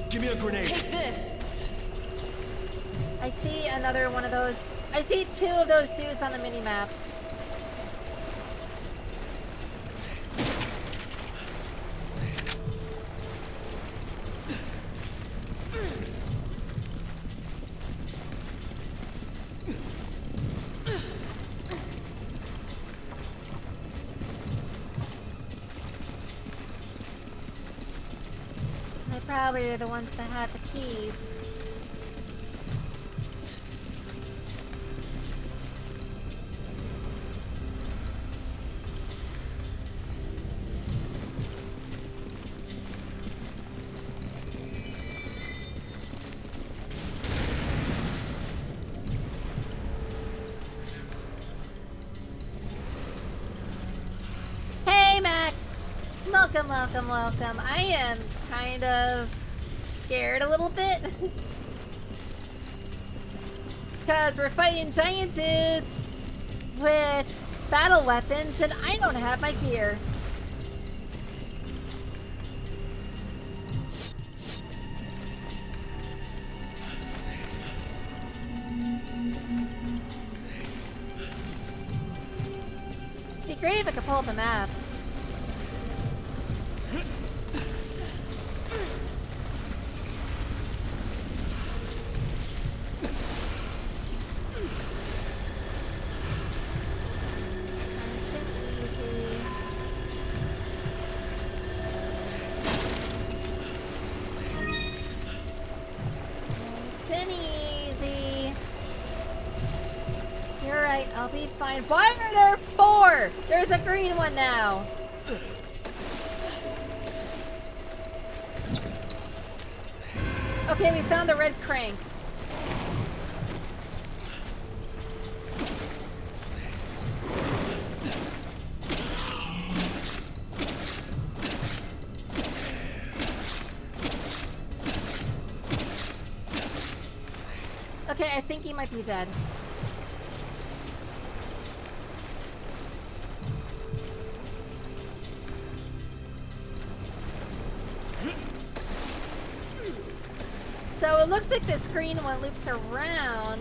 Speaker 3: Give me a grenade!
Speaker 6: Take this.
Speaker 1: I see another one of those. I see 2 of those dudes on the mini-map. They probably are the ones that have the keys. Hey, Max! Welcome, welcome, welcome. I am kind of scared a little bit. Because we're fighting giant dudes with battle weapons and I don't have my gear. It'd be great if I could pull up a map. Nice and easy. and easy. You're right, I'll be fine. Why are there 4? There's a green one now. Okay, we found the red crank. Okay, I think he might be dead. So it looks like this green one loops around.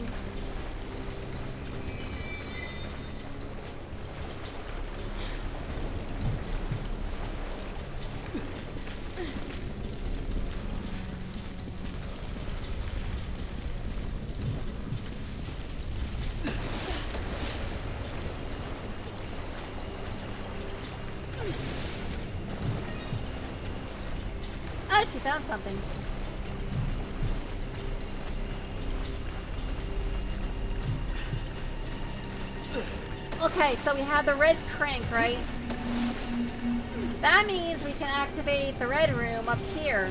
Speaker 1: Oh, she found something. Okay, so we have the red crank, right? That means we can activate the red room up here.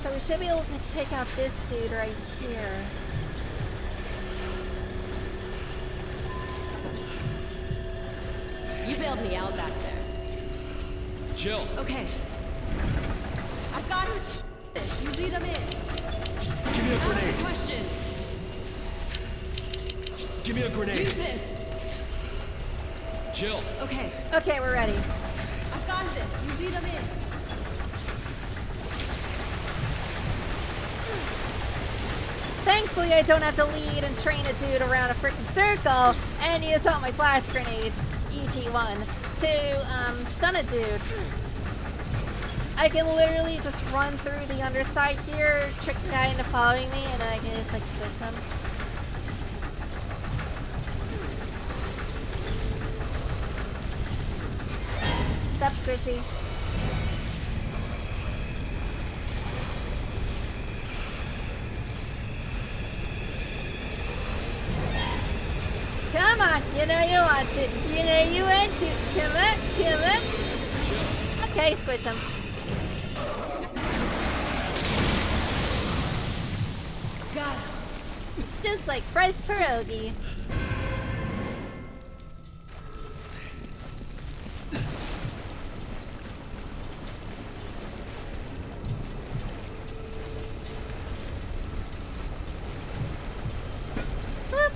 Speaker 1: So we should be able to take out this dude right here.
Speaker 6: You bailed me out back there.
Speaker 8: Jill.
Speaker 6: Okay. I've got his. You lead him in.
Speaker 8: Give me a
Speaker 6: Ask the
Speaker 8: grenade.
Speaker 6: question.
Speaker 8: Give me a grenade.
Speaker 6: Use this.
Speaker 8: Jill.
Speaker 6: Okay.
Speaker 1: Okay, we're ready.
Speaker 6: I've got this. You lead him in.
Speaker 1: Thankfully, I don't have to lead and train a dude around a freaking circle and use all my flash grenades, e.g. one, to stun a dude. I can literally just run through the underside here, trick the guy into following me, and then I can just like switch him. What's up, Squishy? Come on, you know you want to. You know you want to. Come on, come on. Okay, squish him.
Speaker 6: Got it.
Speaker 1: Just like fresh pierogi. Whoop.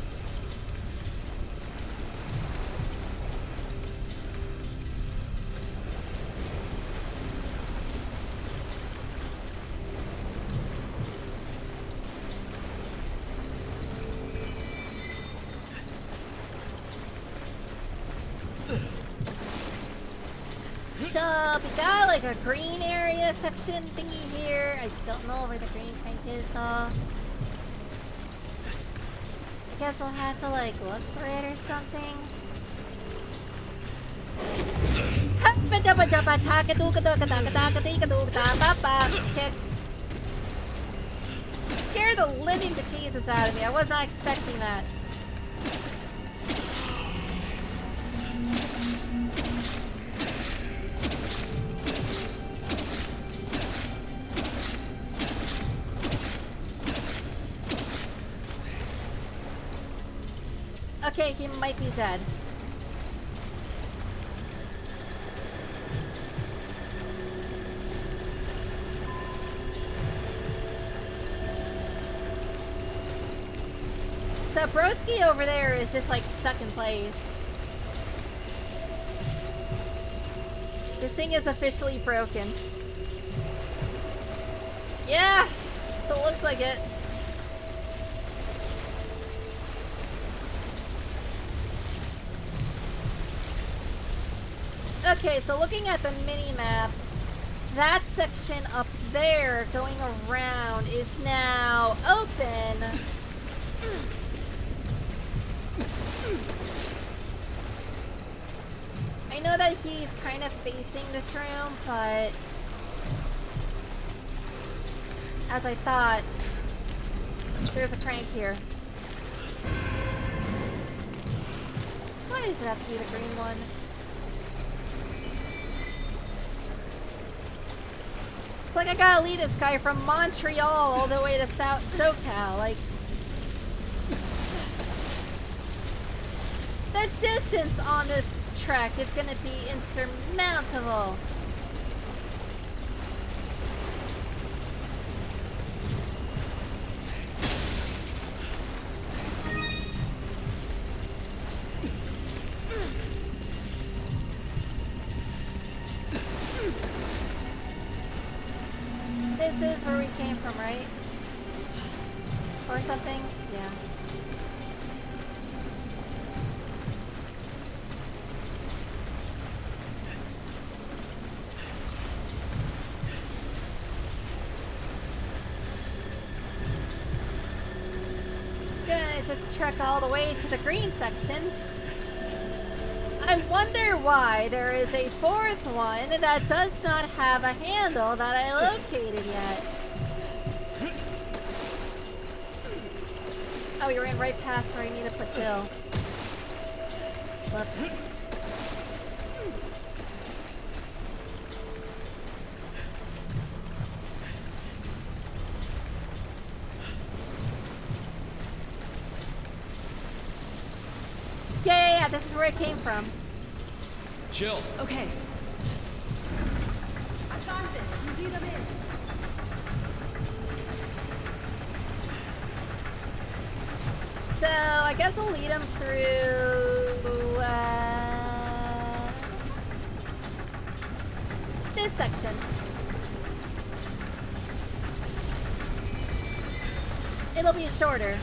Speaker 1: So we got like a green area section thingy here. I don't know where the green crank is though. I guess I'll have to like look for it or something. Kick. Scare the living bejesus out of me. I was not expecting that. Okay, he might be dead. So Broski over there is just like stuck in place. This thing is officially broken. Yeah, it looks like it. Okay, so looking at the mini-map, that section up there going around is now open. that he's kind of facing this room, but as I thought, there's a crank here. Why does it have to be the green one? Like I gotta lead this guy from Montreal all the way to SoCal. Like, the distance on this trek is gonna be insurmountable. This is where we came from, right? Or something? Yeah. Gonna just trek all the way to the green section. I wonder why there is a fourth one that does not have a handle that I located yet. Oh, we ran right past where I need to put Jill. Whoops. Yeah, this is where it came from.
Speaker 8: Jill.
Speaker 6: Okay. I got this. You lead them in.
Speaker 1: So, I guess I'll lead him through, this section. It'll be shorter.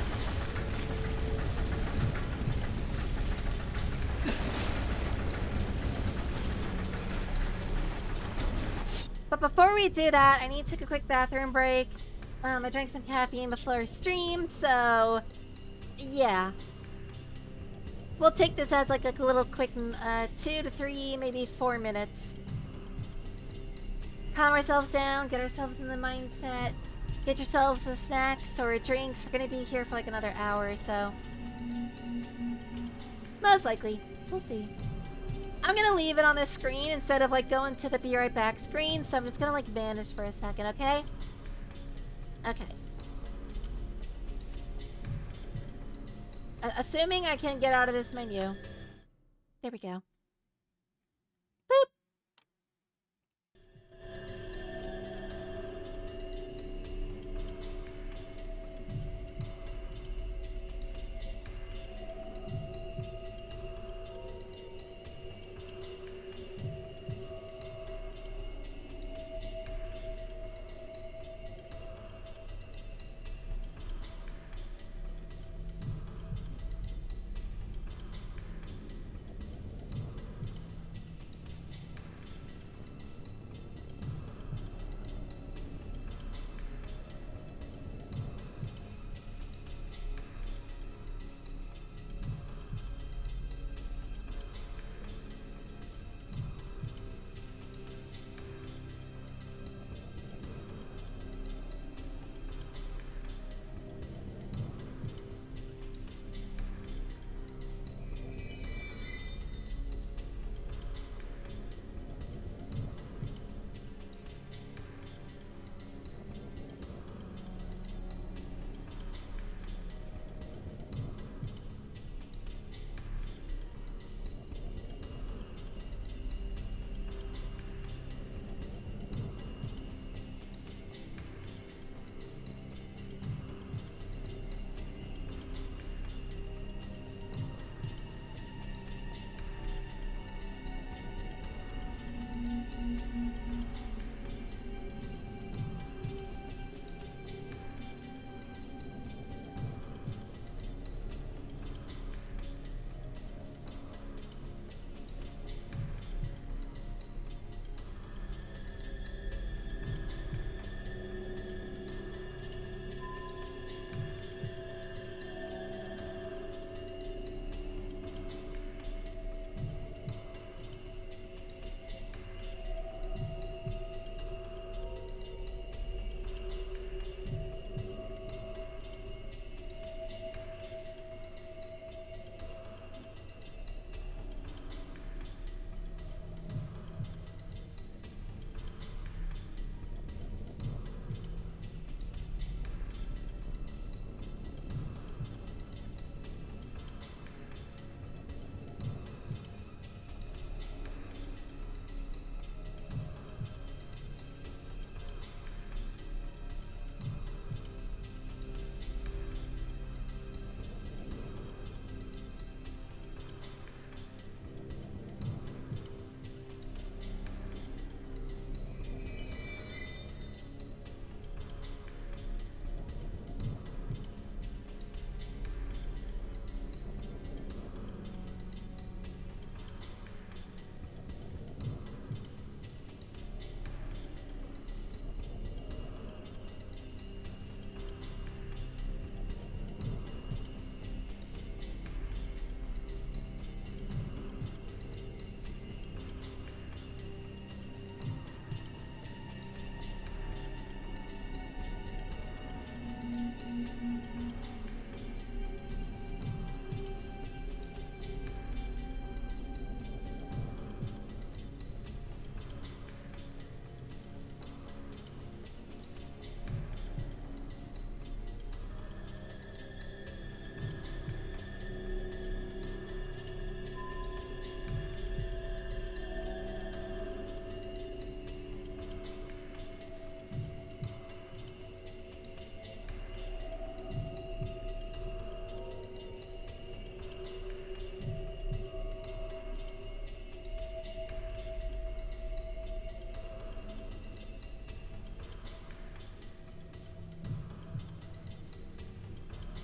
Speaker 1: But before we do that, I need to take a quick bathroom break. I drank some caffeine before I streamed, so yeah. We'll take this as like a little quick 2 to 3, maybe 4 minutes. Calm ourselves down, get ourselves in the mindset, get yourselves a snacks or drinks. We're gonna be here for like another hour or so. Most likely. We'll see. I'm gonna leave it on this screen instead of like going to the be right back screen, so I'm just gonna like vanish for a second, okay? Okay. Assuming I can get out of this menu. There we go. Boop!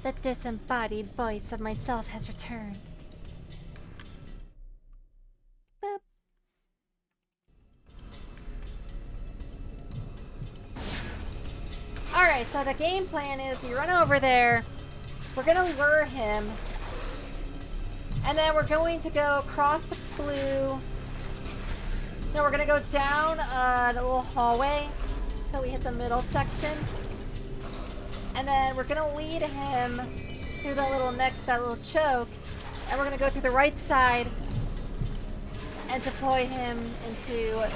Speaker 1: The disembodied voice of myself has returned. Boop. Alright, so the game plan is we run over there, we're gonna lure him, and then we're going to go across the blue. No, we're gonna go down the little hallway so we hit the middle section. And then we're gonna lead him through that little choke, and we're gonna go through the right side and deploy him into.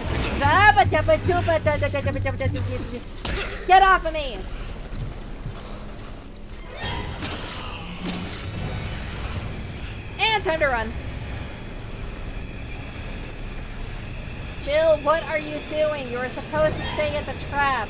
Speaker 1: Get off of me! And time to run. Jill, what are you doing? You were supposed to stay at the trap.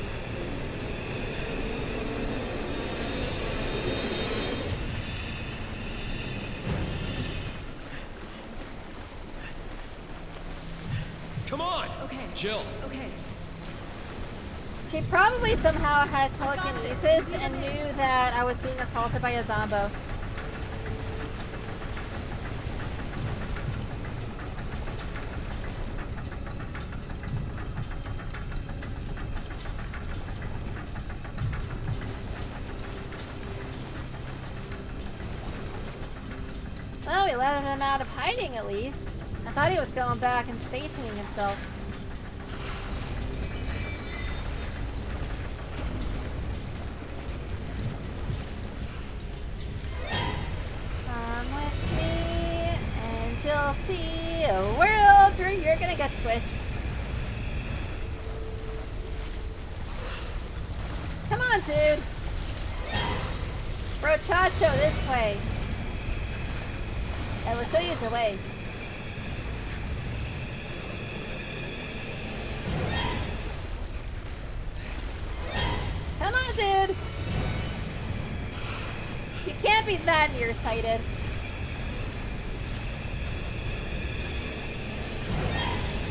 Speaker 8: Come on!
Speaker 6: Okay.
Speaker 8: Jill.
Speaker 6: Okay.
Speaker 1: She probably somehow had telekinesis and knew that I was being assaulted by a zombo. Well, we let him out of hiding at least. I thought he was going back and stationing himself. Come with me, and you'll see a world where you're gonna get squished. Come on, dude. Brochacho, this way. I will show you the way. Come on, dude! You can't be that nearsighted.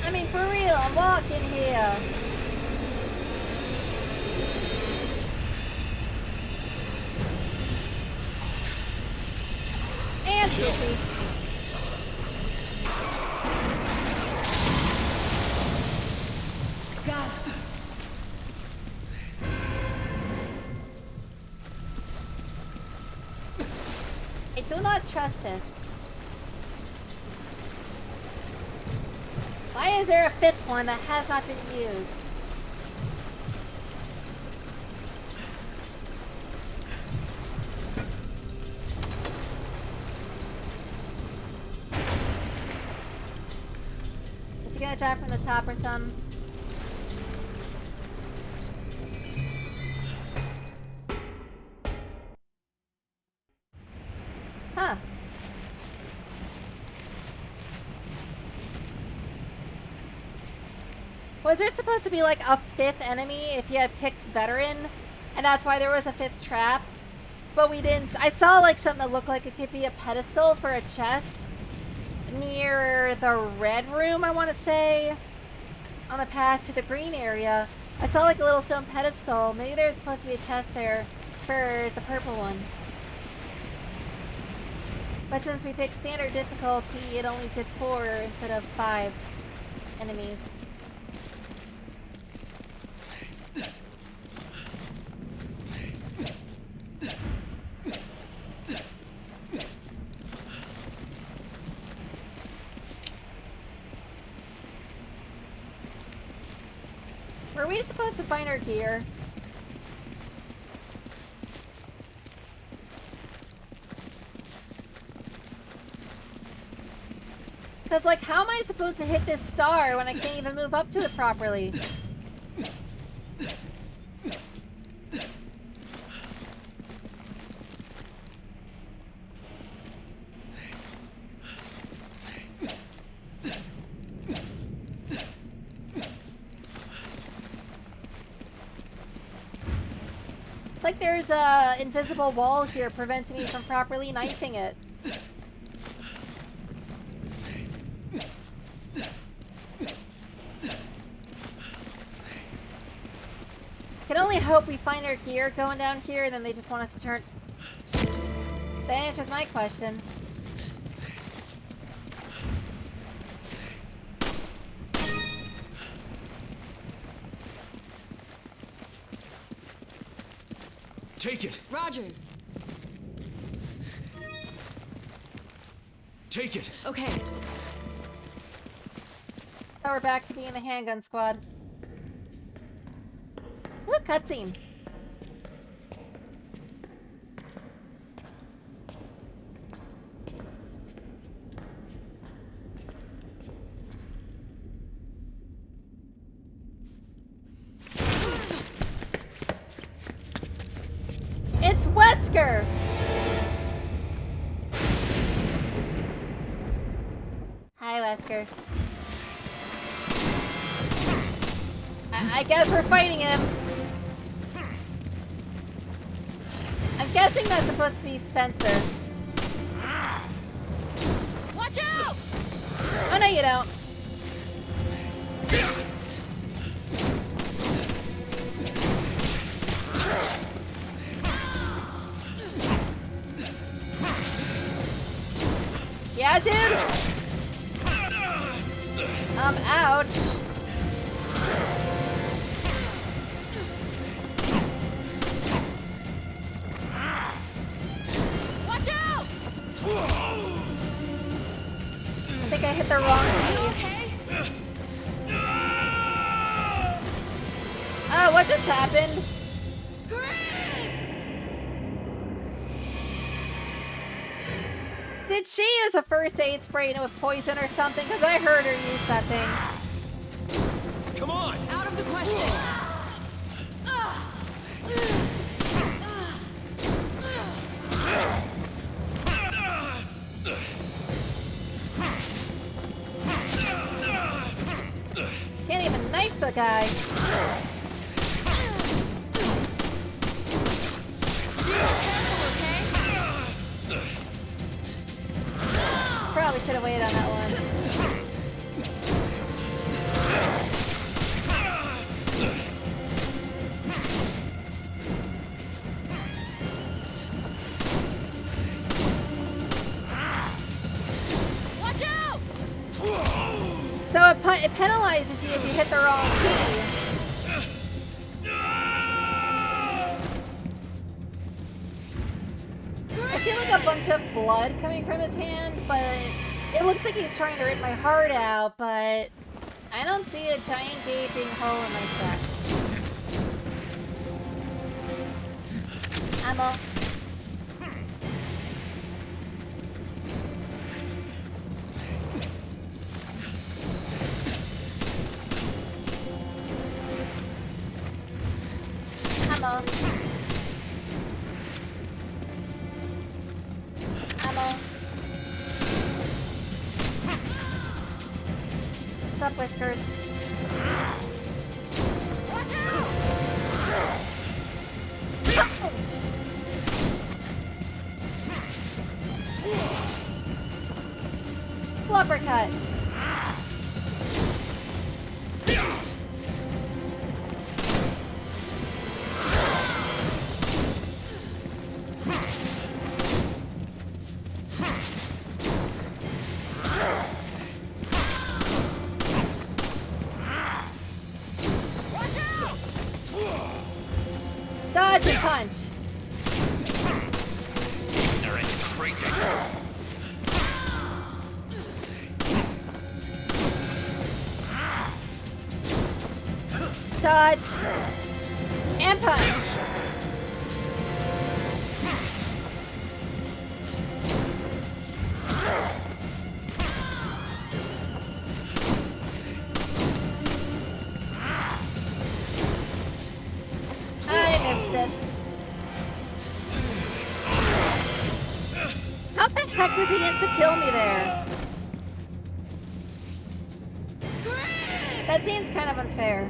Speaker 1: I mean, for real, I'm walking here. And
Speaker 8: Jill.
Speaker 1: squishy.
Speaker 6: God.
Speaker 1: I do not trust this. Why is there a fifth one that has not been used? Is he gonna drop from the top or something? Huh. Was there supposed to be like a fifth enemy if you had picked veteran? And that's why there was a fifth trap? But we didn't. I saw like something that looked like it could be a pedestal for a chest near the red room, I want to say. On the path to the green area. I saw like a little stone pedestal. Maybe there's supposed to be a chest there for the purple one. But since we picked standard difficulty, it only did 4 instead of 5 enemies. Were we supposed to find our gear? Because, like, how am I supposed to hit this star when I can't even move up to it properly? It's like there's a invisible wall here preventing me from properly knifing it. Can only hope we find our gear going down here, and then they just want us to turn. That answers my question.
Speaker 8: Take it!
Speaker 6: Roger.
Speaker 8: Take it!
Speaker 6: Okay.
Speaker 1: So we're back to being the handgun squad. Ooh, cutscene. It's Wesker! Hi, Wesker. I guess we're fighting him. I'm guessing that's supposed to be Spencer.
Speaker 6: Watch out!
Speaker 1: Oh, no, you don't. Yeah, dude? Ouch.
Speaker 6: Watch out!
Speaker 1: I think I hit the wrong key.
Speaker 6: Okay.
Speaker 1: Oh, what just happened? Did she use a first aid spray and it was poison or something? Because I heard her use that thing.
Speaker 8: Come on!
Speaker 6: Out of the question.
Speaker 1: Can't even knife the guy. Probably should have waited on that one.
Speaker 6: Watch out!
Speaker 1: So it penalizes you if you hit the wrong key. I feel like a bunch of blood coming from his hand, but it looks like he's trying to rip my heart out, but I don't see a giant gaping hole in my chest. Ammo. Ammo. Ammo. What's up, Whiskers? Ouch! Flubber cut. Dodge and punch.
Speaker 2: Ignorant creature.
Speaker 1: Dodge. And punch. I missed it. How the heck does he insta-kill me there? That seems kind of unfair.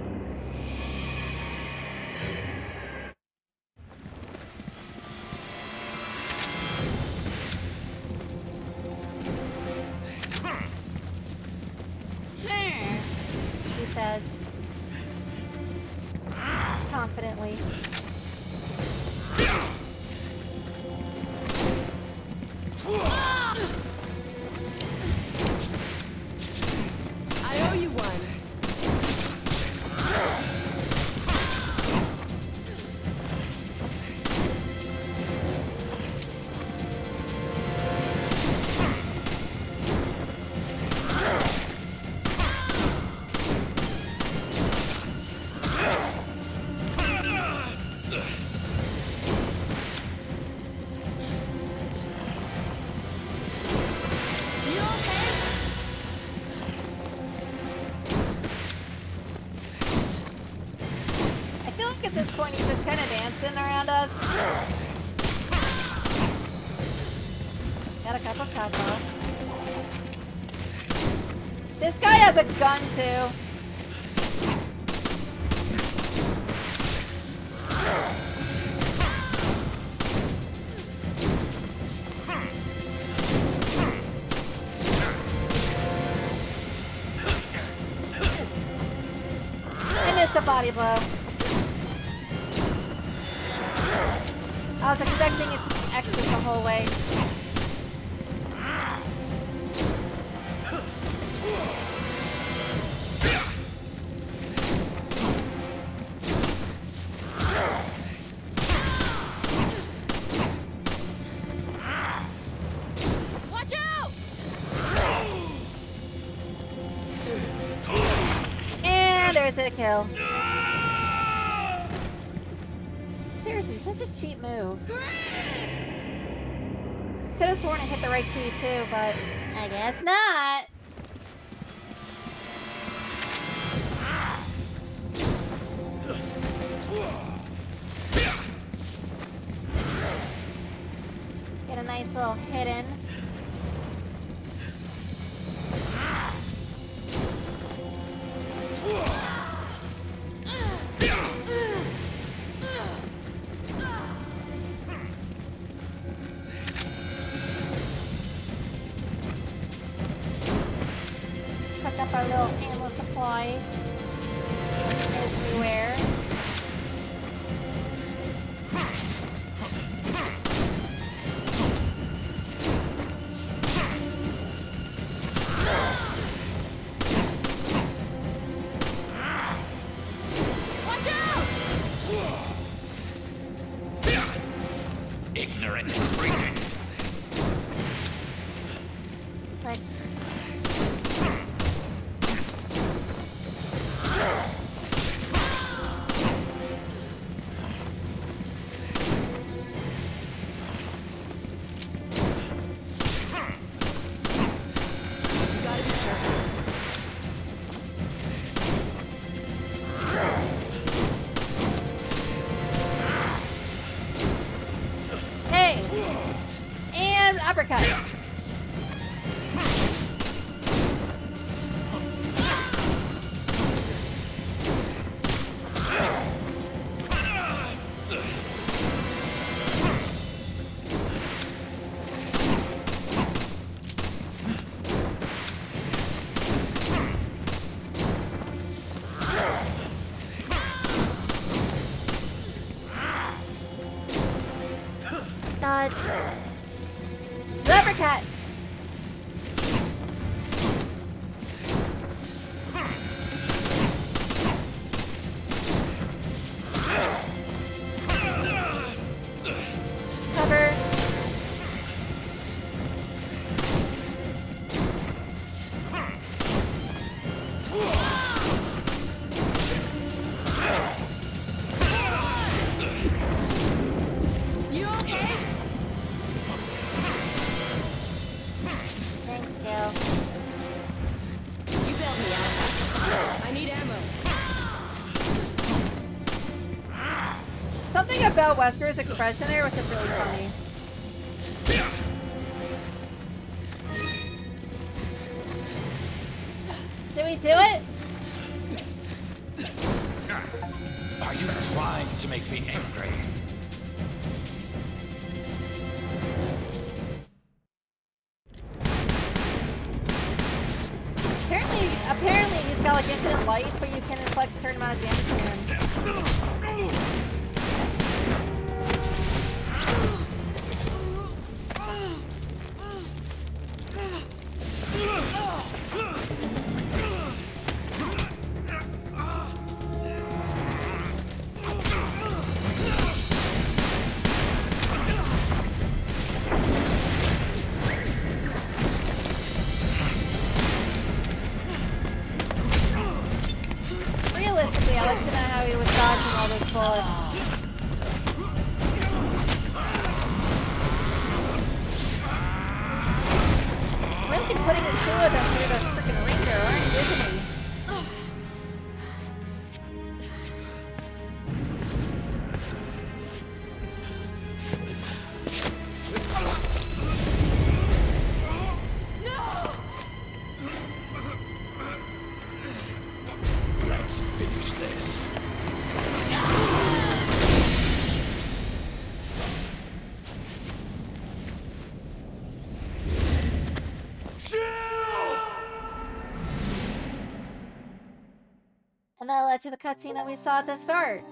Speaker 1: He says. Confidently. this point he's just kind of dancing around us. Got a couple shots off. This guy has a gun too. The body blow. I was expecting it to exit the whole way.
Speaker 6: Watch out!
Speaker 1: And there's a kill. Seriously, such a cheap move. Could have sworn it hit the right key too, but I guess not. Get a nice little hit in. Pick up our little ammo supply everywhere.
Speaker 6: Watch out!
Speaker 2: Ignorant creature.
Speaker 1: Like, hey! And uppercut. Dodge. Uppercut. Cover.
Speaker 6: You okay?
Speaker 1: Thanks, Gil.
Speaker 6: You bailed me out. I need ammo.
Speaker 1: Something about Wesker's expression there was just really funny. Did we do it?
Speaker 2: Are you trying to make me angry?
Speaker 1: Apparently he's got like infinite life, but you can inflict a certain amount of damage to him. Realistically, I like to know how he was dodging all those bullets. Really putting the two of them through the freaking ringer, aren't you, isn't he? And that led to the cutscene that we saw at the start.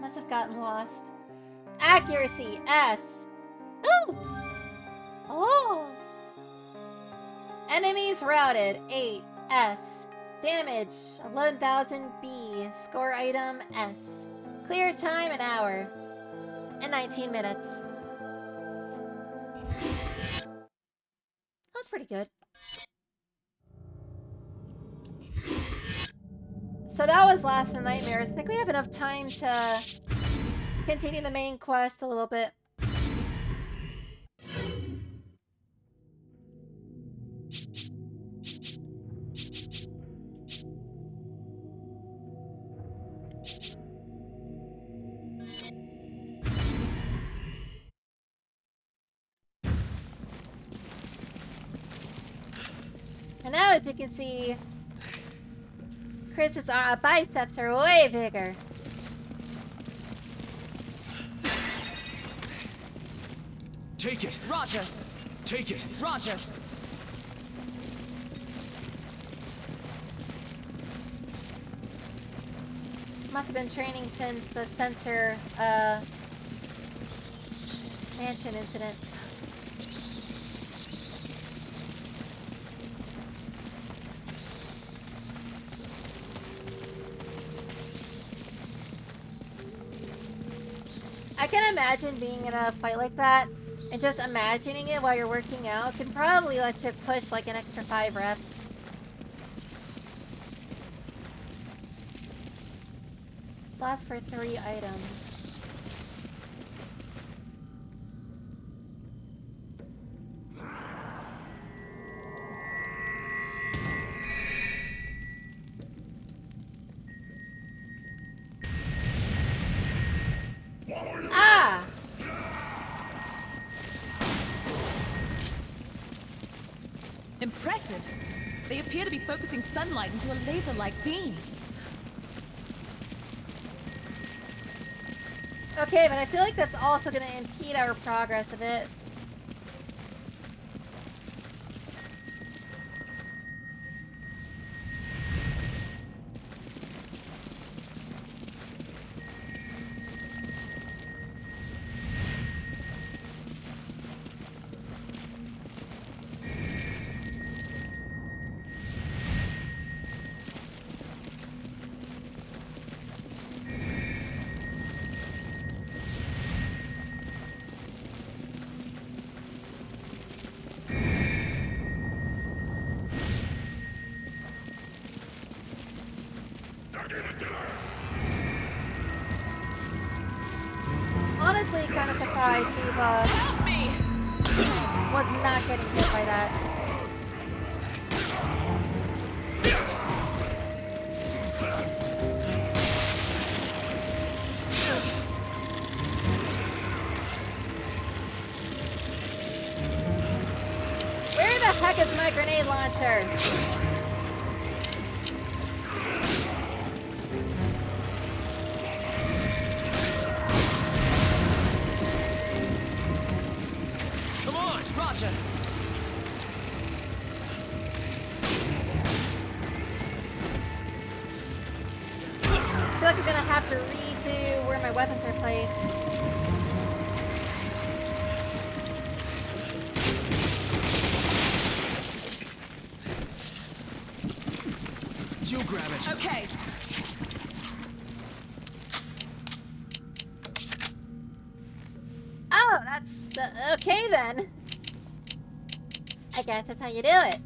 Speaker 1: Must have gotten lost. Accuracy, S. Ooh! Oh! Enemies routed, 8, S. Damage, 11,000, B. Score item, S. Clear time, an hour. And 19 minutes. That's pretty good. So that was Last of Nightmares. I think we have enough time to continue the main quest a little bit. And now, as you can see, Chris's biceps are way bigger.
Speaker 8: Take it!
Speaker 6: Roger.
Speaker 8: Take it!
Speaker 6: Roger.
Speaker 1: Must have been training since the Spencer mansion incident. I can imagine being in a fight like that, and just imagining it while you're working out can probably let you push like an extra 5 reps. So that's for 3 items. Ah!
Speaker 6: Impressive. They appear to be focusing sunlight into a laser-like beam.
Speaker 1: Okay, but I feel like that's also going to impede our progress a bit. Honestly, kind of surprised she
Speaker 6: Help me!
Speaker 1: was not getting hit by that. Where the heck is my grenade launcher?
Speaker 8: Come on!
Speaker 6: Roger.
Speaker 1: I feel like I'm gonna have to redo where my weapons are placed.
Speaker 8: You grab it!
Speaker 6: Okay.
Speaker 1: Oh, that's okay then. I guess that's how you do it.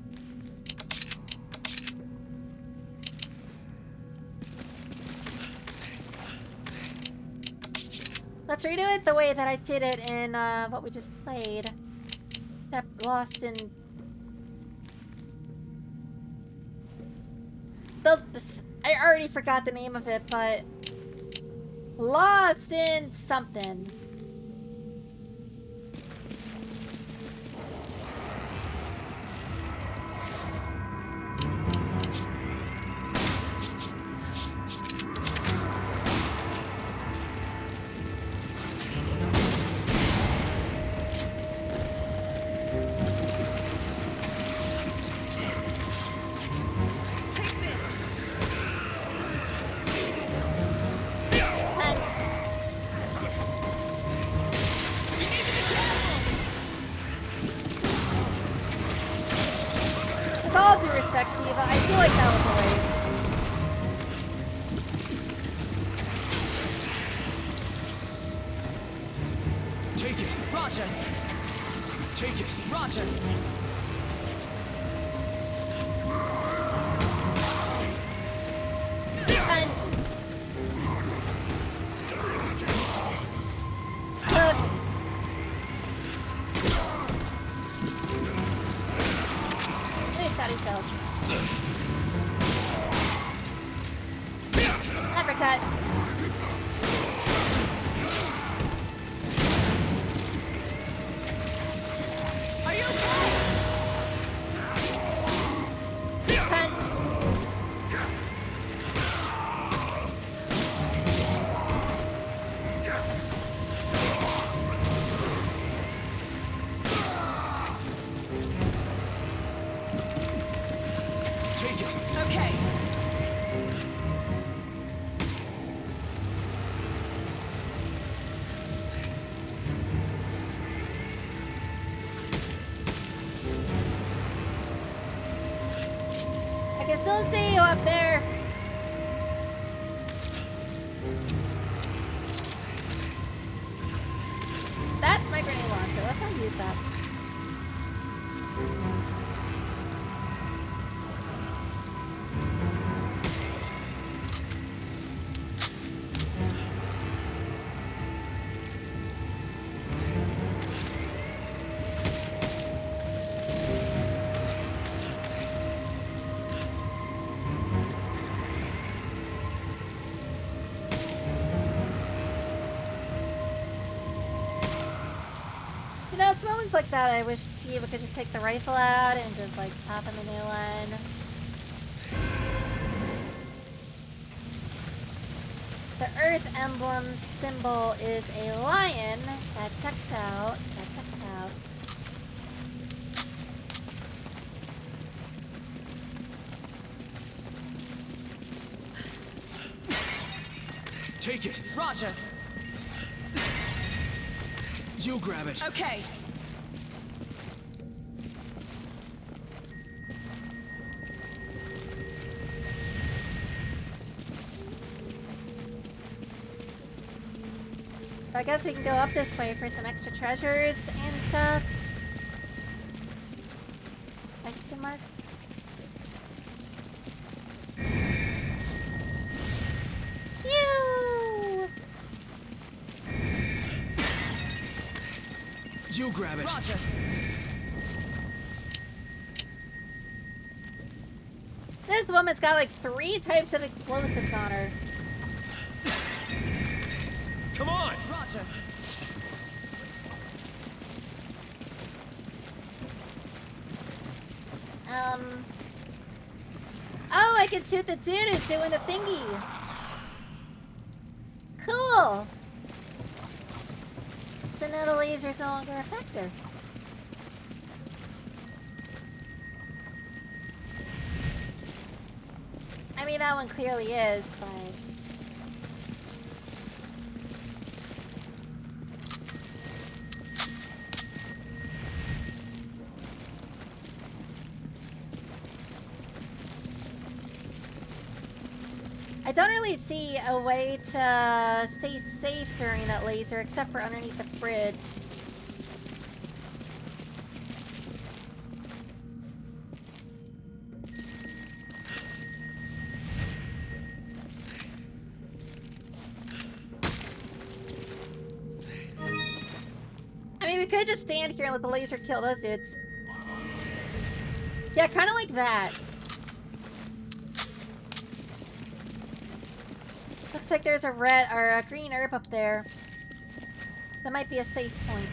Speaker 1: Let's redo it the way that I did it in what we just played. That Lost in... I already forgot the name of it, but... Lost in something. all due respect, Shiva, I feel like that was a waste.
Speaker 8: Take it.
Speaker 6: Roger.
Speaker 8: Take it.
Speaker 6: Roger.
Speaker 1: Punch. Hook. Ooh, shotty shells. Uppercut.
Speaker 6: Are you okay?
Speaker 1: Punch.
Speaker 8: Take it.
Speaker 6: Okay.
Speaker 1: I can still see you up there. That's my grenade launcher. Let's not use that. You know, it's moments like that I wish Shiva could just take the rifle out and just like pop him a new one. The Earth emblem symbol is a lion. That checks out. That checks out.
Speaker 8: Take it.
Speaker 6: Roger.
Speaker 8: You grab it.
Speaker 6: Okay.
Speaker 1: So I guess we can go up this way for some extra treasures and stuff. Question mark? Phew!
Speaker 8: You grab it.
Speaker 6: Roger.
Speaker 1: This woman's got like 3 types of explosives on her.
Speaker 8: Come on.
Speaker 6: Roger.
Speaker 1: Oh, I can shoot the dude who's doing the thingy. Cool. So now the laser's no longer a factor. I mean, that one clearly is, but... I don't really see a way to stay safe during that laser except for underneath the fridge. I mean, we could just stand here and let the laser kill those dudes. Yeah, kind of like that. Looks like there's a red or a green herb up there. That might be a safe point.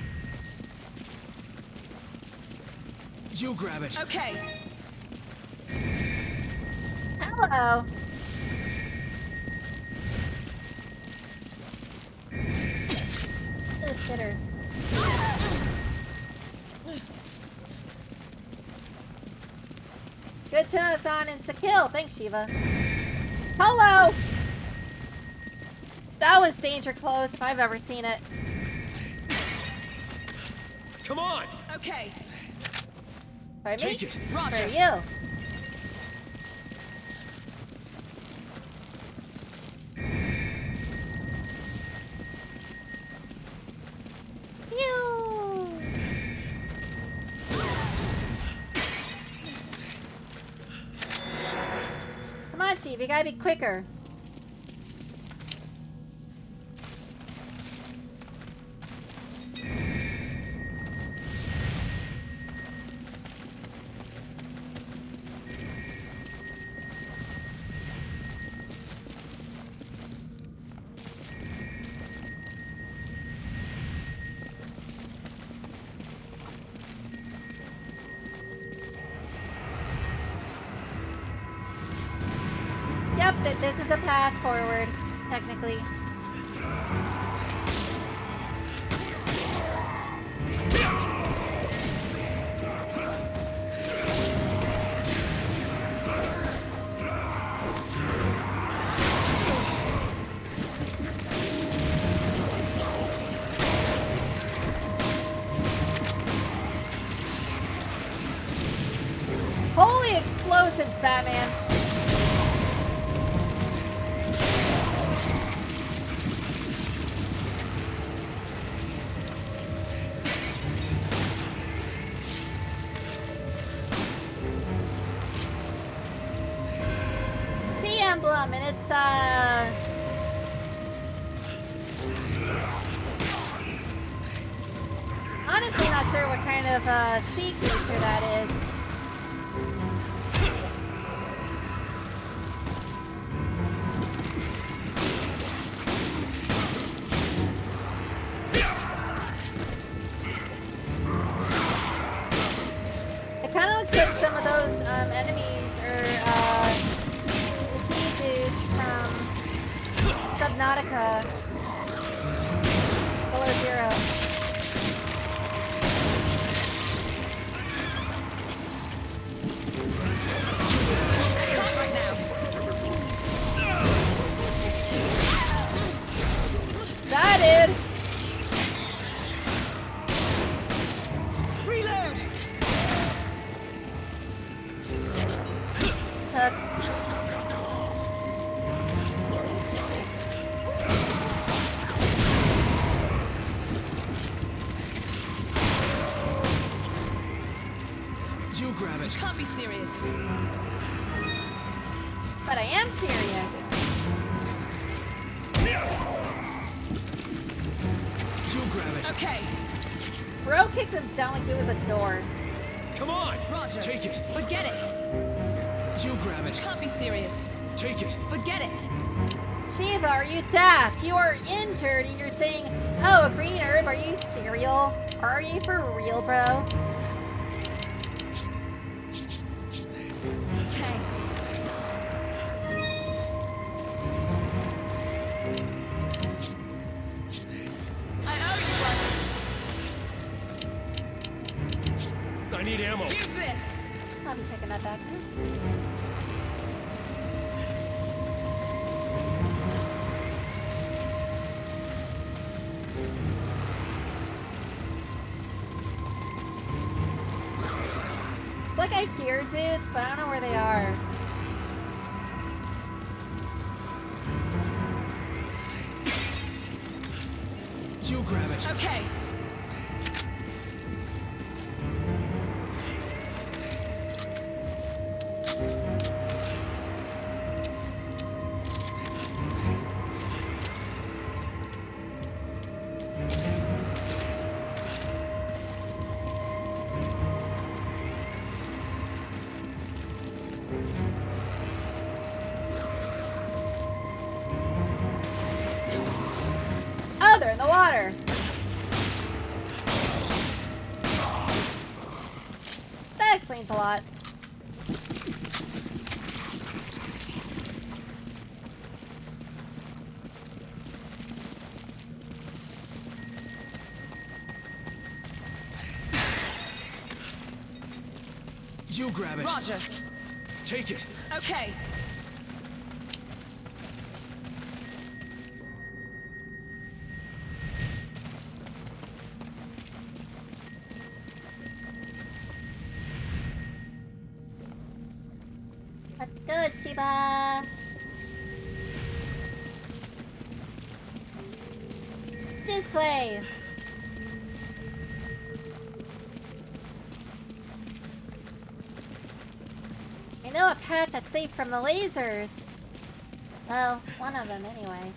Speaker 8: You grab it.
Speaker 6: Okay.
Speaker 1: Hello. Those hitters. Good to know it's not an insta-kill. Thanks, Shiva. Hello! That was danger close if I've ever seen it.
Speaker 8: Come on.
Speaker 6: Okay.
Speaker 1: For me?
Speaker 8: Take it.
Speaker 1: For
Speaker 6: Roger.
Speaker 1: you. on, Chief. You gotta be quicker. Yep, this is the path forward, technically. Holy explosives, Batman! The emblem, and it's honestly not sure what kind of sea creature that is. It kind of looks like some of those enemies or the sea dudes from Subnautica Below Zero. Excited!
Speaker 8: Reload!
Speaker 1: Took.
Speaker 8: You grab it.
Speaker 6: Can't be serious.
Speaker 1: But I am serious.
Speaker 8: You grab it.
Speaker 6: Okay.
Speaker 1: Bro kicked him down like it was a door.
Speaker 8: Come on.
Speaker 6: Roger.
Speaker 8: Take it.
Speaker 6: Forget it.
Speaker 8: You grab it.
Speaker 6: Can't be serious.
Speaker 8: Take it.
Speaker 6: Forget it.
Speaker 1: Shiva, are you daft? You are injured and you're saying, oh, a green herb, are you cereal? Or are you for real, bro?
Speaker 6: Thanks. I owe you one.
Speaker 8: I need ammo.
Speaker 6: Use this.
Speaker 1: I'll be taking that back. Like I hear dudes, but I don't know where they are.
Speaker 8: You grab it.
Speaker 6: Okay.
Speaker 1: Oh, they're in the water. That explains a lot.
Speaker 8: You grab it.
Speaker 6: Roger.
Speaker 8: Take it.
Speaker 6: Okay.
Speaker 1: Let's go, Shiba. This way. know a path that's safe from the lasers. Well, one of them anyway.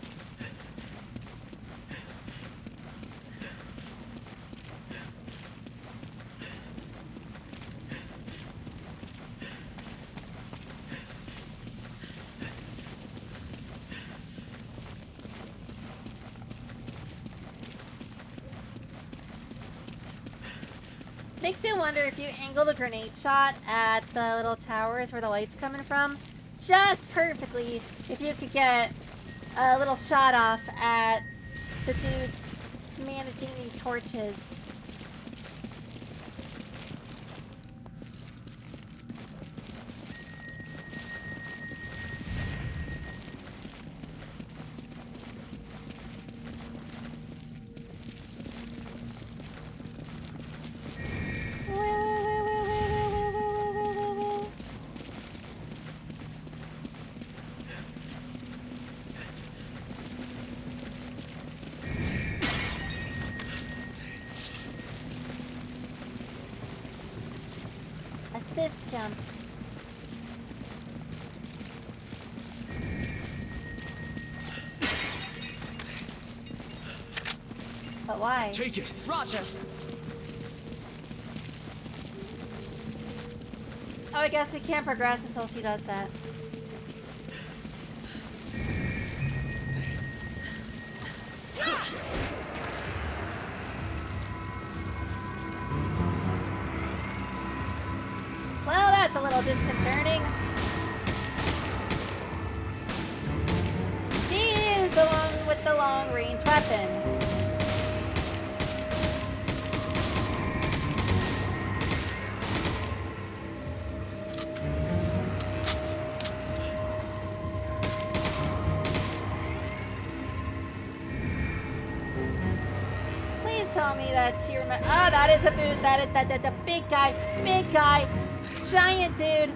Speaker 1: Makes you wonder if you angled a grenade shot at the little towers where the light's coming from, just perfectly, if you could get a little shot off at the dudes managing these torches. Assist jump. But why?
Speaker 8: Take it.
Speaker 6: Roger.
Speaker 1: Oh, I guess we can't progress until she does that. Well, that's a little disconcerting. She is the one with the long-range weapon. Please tell me that she remembers. Oh, that is a boot. That is the big guy, giant dude.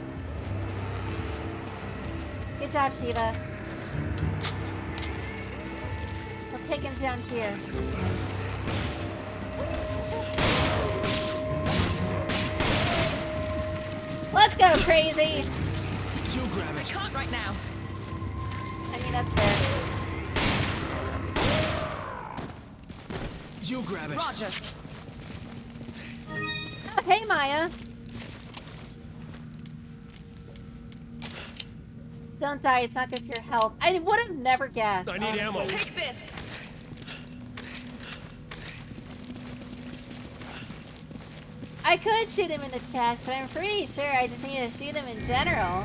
Speaker 1: Good job, Shiva. We'll take him down here. Let's go, crazy.
Speaker 8: You grab
Speaker 6: I
Speaker 8: it.
Speaker 6: can't right now.
Speaker 1: I mean, that's fair.
Speaker 8: You grab it.
Speaker 6: Roger.
Speaker 1: Oh, hey, Maya. Don't die. It's not good for your health. I would have never guessed.
Speaker 8: I need ammo.
Speaker 1: honestly.
Speaker 6: Take this.
Speaker 1: I could shoot him in the chest, but I'm pretty sure I just need to shoot him in general.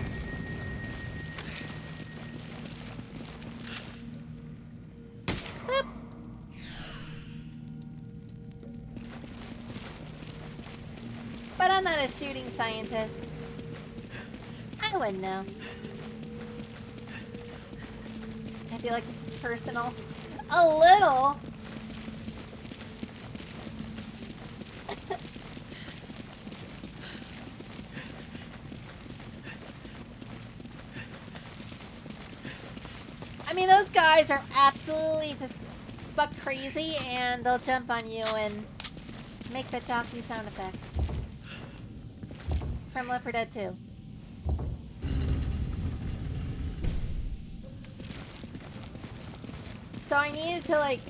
Speaker 1: Boop. But I'm not a shooting scientist. I wouldn't know. I feel like this is personal. A little. I mean, those guys are absolutely just buck crazy, and they'll jump on you and make that jockey sound effect. From Left 4 Dead 2. So I needed to, like,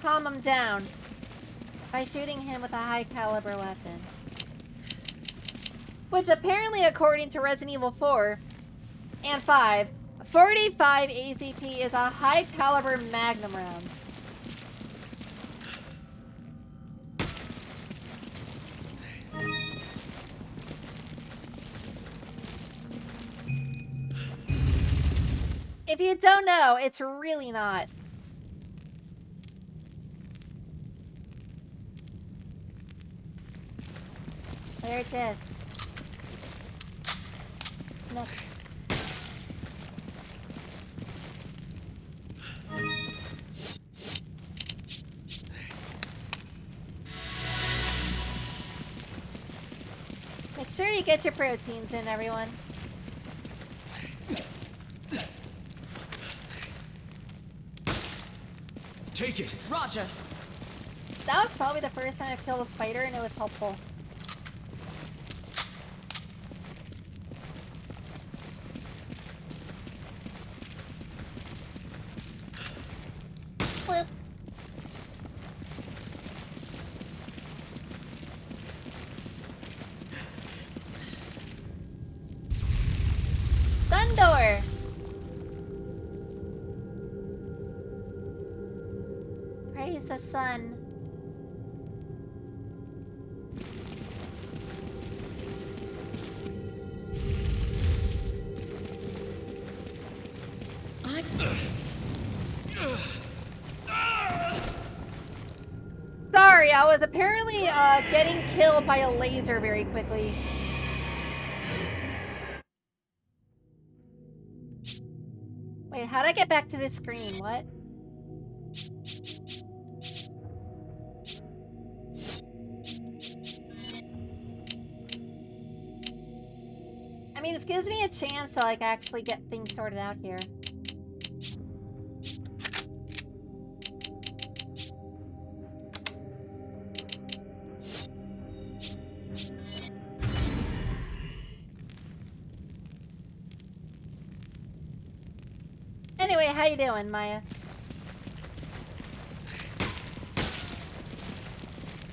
Speaker 1: calm him down by shooting him with a high caliber weapon. Which apparently, according to Resident Evil 4 and 5, 45 ACP is a high caliber magnum round. If you don't know, it's really not. There it is. No. Make sure you get your proteins in, everyone.
Speaker 8: Take it.
Speaker 6: Roger.
Speaker 1: That was probably the first time I've killed a spider, and it was helpful. sun. Sorry, I was apparently getting killed by a laser very quickly. Wait, how'd I get back to this screen? What? I mean, this gives me a chance to, like, actually get things sorted out here. Anyway, how you doing, Maya?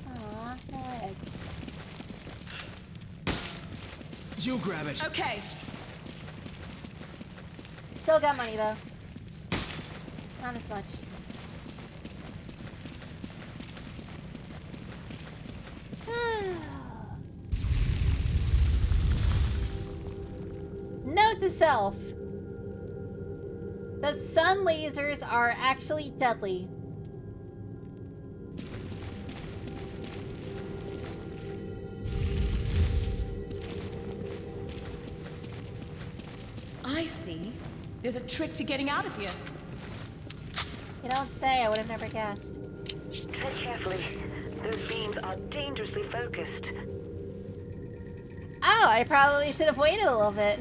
Speaker 1: Aw, no egg.
Speaker 8: You grab it.
Speaker 6: Okay.
Speaker 1: Still got money, though. Not as much. Note to self. The sun lasers are actually deadly.
Speaker 6: I see. There's a trick to getting out of here.
Speaker 1: You don't say, I would have never guessed.
Speaker 7: Tread carefully. Those beams are dangerously focused.
Speaker 1: Oh, I probably should have waited a little bit.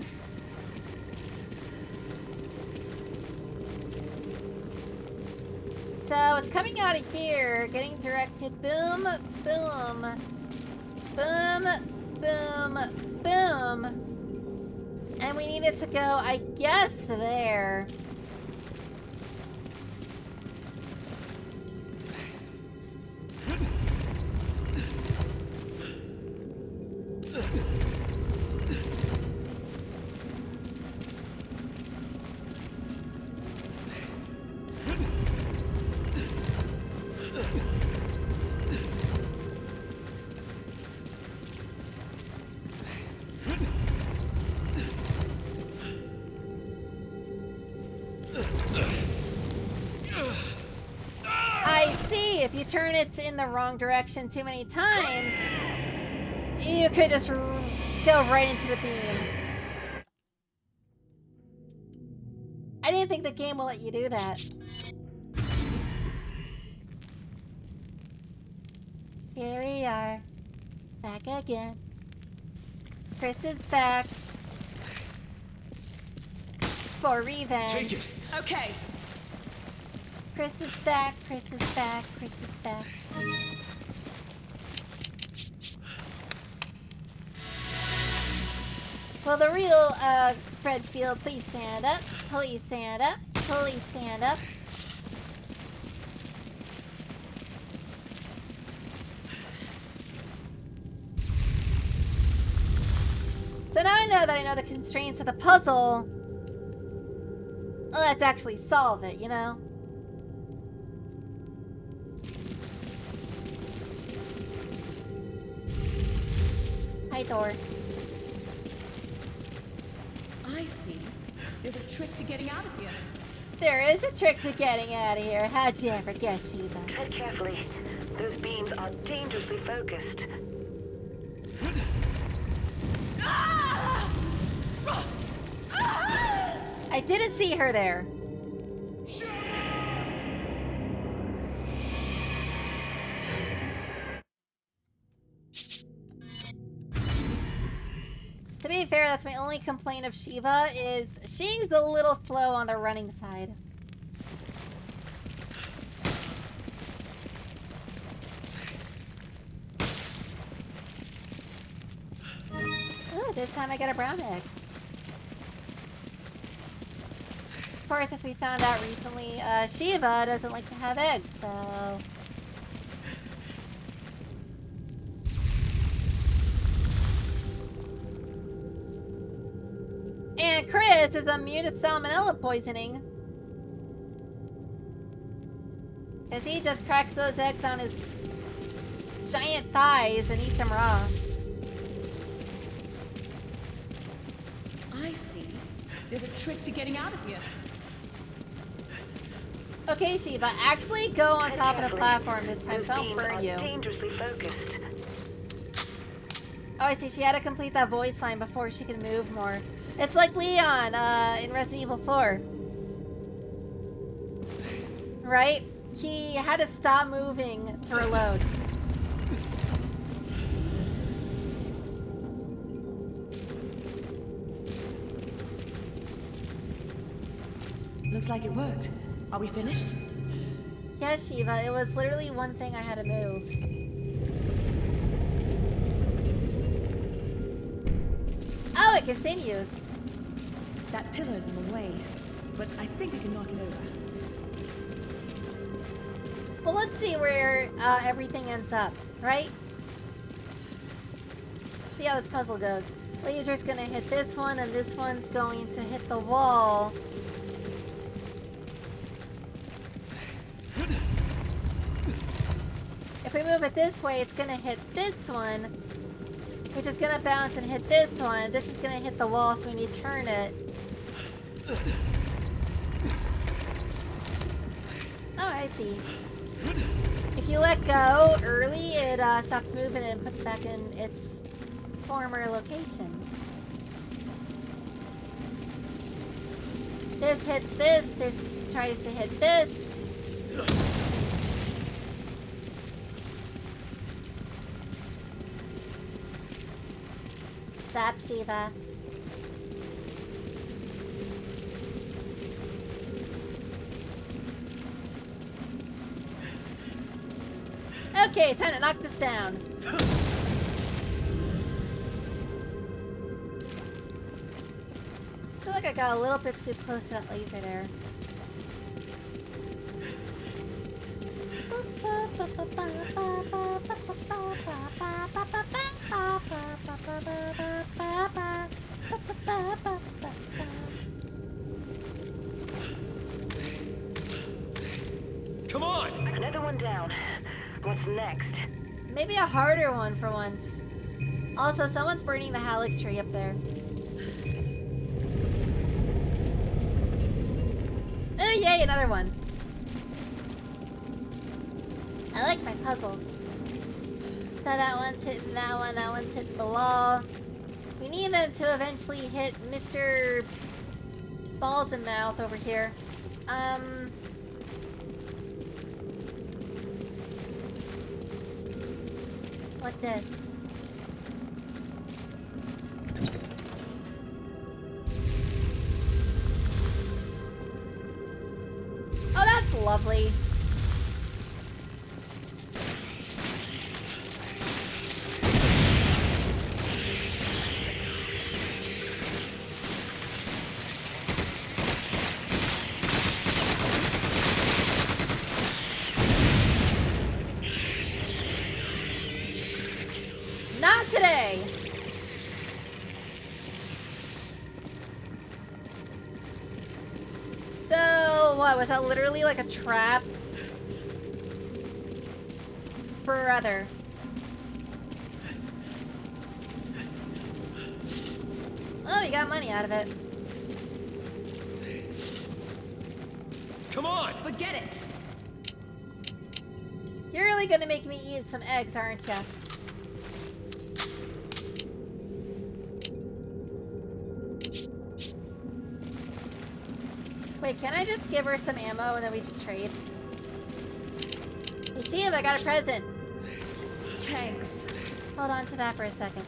Speaker 1: So it's coming out of here, getting directed boom, boom, boom, boom, boom. And we need it to go, I guess, there. I see, if you turn it in the wrong direction too many times, you could just go right into the beam. I didn't think the game will let you do that. Here we are. Back again. Chris is back. For revenge.
Speaker 8: Take it.
Speaker 6: Okay.
Speaker 1: Chris is back, Chris is back, Chris is back. Will the real, Redfield please stand up? Please stand up. Please stand up. So now I know that I know the constraints of the puzzle. Let's actually solve it, you know? Hi, Thor.
Speaker 6: I see. There's a trick to getting out of here.
Speaker 1: There is a trick to getting out of here. How'd you ever guess, Shiva?
Speaker 7: Tread carefully. Those beams are dangerously focused.
Speaker 1: I didn't see her there. To be fair, that's my only complaint of Shiva, is she's a little slow on the running side. Ooh, this time I get a brown egg. Of course, as we found out recently, Shiva doesn't like to have eggs, so... And Chris is immune to salmonella poisoning. Because he just cracks those eggs on his giant thighs and eats them raw.
Speaker 6: I see. There's a trick to getting out of here.
Speaker 1: Okay, Shiva, actually go on top of the platform this time,
Speaker 7: Those
Speaker 1: so I don't
Speaker 7: beams
Speaker 1: burn
Speaker 7: are
Speaker 1: you.
Speaker 7: dangerously focused.
Speaker 1: Oh, I see. She had to complete that voice line before she could move more. It's like Leon in Resident Evil 4. Right? He had to stop moving to reload.
Speaker 6: Looks like it worked. Are we finished?
Speaker 1: Yeah, Shiva, it was literally one thing I had to move. Oh, it continues.
Speaker 6: That pillar's in the way, but I think we can knock it over.
Speaker 1: Well, let's see where everything ends up, right? See how this puzzle goes. Laser's gonna hit this one, and this one's going to hit the wall. If we move it this way, it's gonna hit this one, which is gonna bounce and hit this one. This is gonna hit the wall, so we need to turn it. Oh, I see. If you let go early, it stops moving and puts it back in its former location. This hits this, this tries to hit this. Stop, Shiva. Okay, time to knock this down. I feel like I got a little bit too close to that laser there.
Speaker 2: Come on!
Speaker 7: Another one down. What's next?
Speaker 1: Maybe a harder one for once. Also, someone's burning the halic tree up there. Oh, yay, another one. I like my puzzles. So that one's hitting that one's hitting the wall. We need them to eventually hit Mr. Balls in Mouth over here. Like this. Oh, that's lovely. Not today! So, what, was that literally like a trap? Brother. Oh, we got money out of it.
Speaker 2: Come on!
Speaker 6: Forget it!
Speaker 1: You're really gonna make me eat some eggs, aren't ya? Wait, can I just give her some ammo and then we just trade? Hey, Shiva, I got a present.
Speaker 6: Thanks.
Speaker 1: Hold on to that for a second.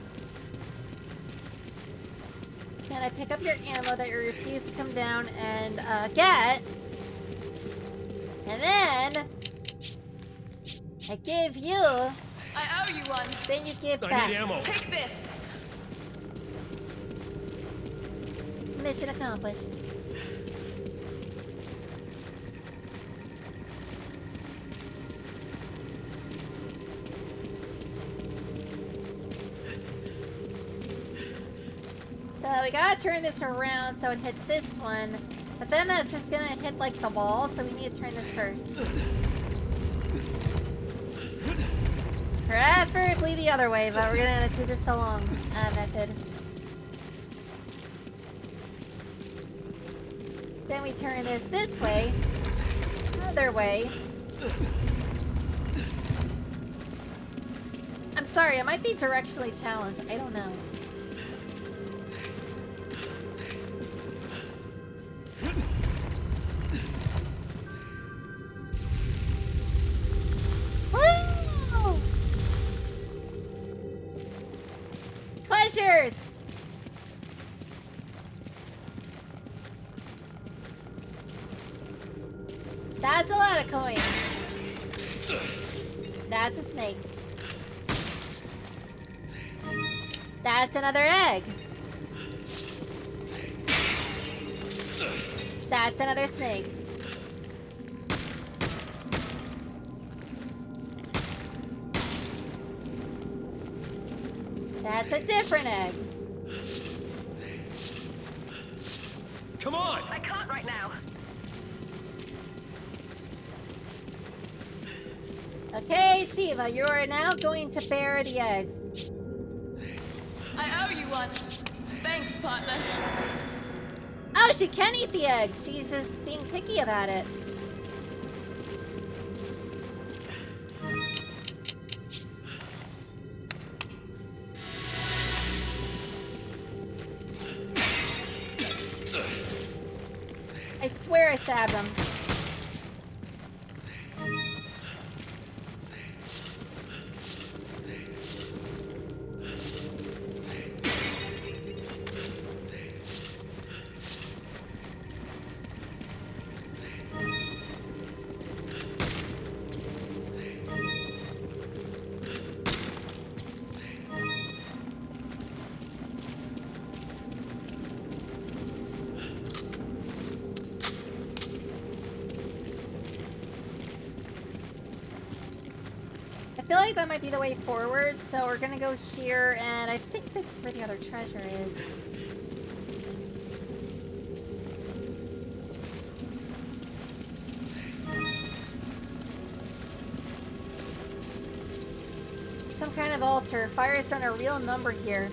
Speaker 1: Can I pick up your ammo that you refuse to come down and get? And then I give you,
Speaker 6: I owe you one.
Speaker 1: then you give
Speaker 2: I
Speaker 1: back.
Speaker 2: need ammo.
Speaker 6: Take this.
Speaker 1: Mission accomplished. So we gotta turn this around so it hits this one. But then that's just gonna hit like the wall, so we need to turn this first. Preferably the other way, but we're gonna do this along method. Then we turn this way. Other way. I'm sorry, I might be directionally challenged. I don't know. Woo! Pleasures! That's a lot of coins. That's a snake. That's another egg. That's another snake. That's a different egg.
Speaker 8: Come on!
Speaker 7: I can't right now.
Speaker 1: Okay, Shiva, you are now going to bear the eggs.
Speaker 6: I owe you one. Thanks, partner.
Speaker 1: Oh, she can eat the eggs. She's just being picky about it. I swear I stabbed him. I feel like that might be the way forward, so we're gonna go here, and I think this is where the other treasure is. Some kind of altar. Fire's on a real number here.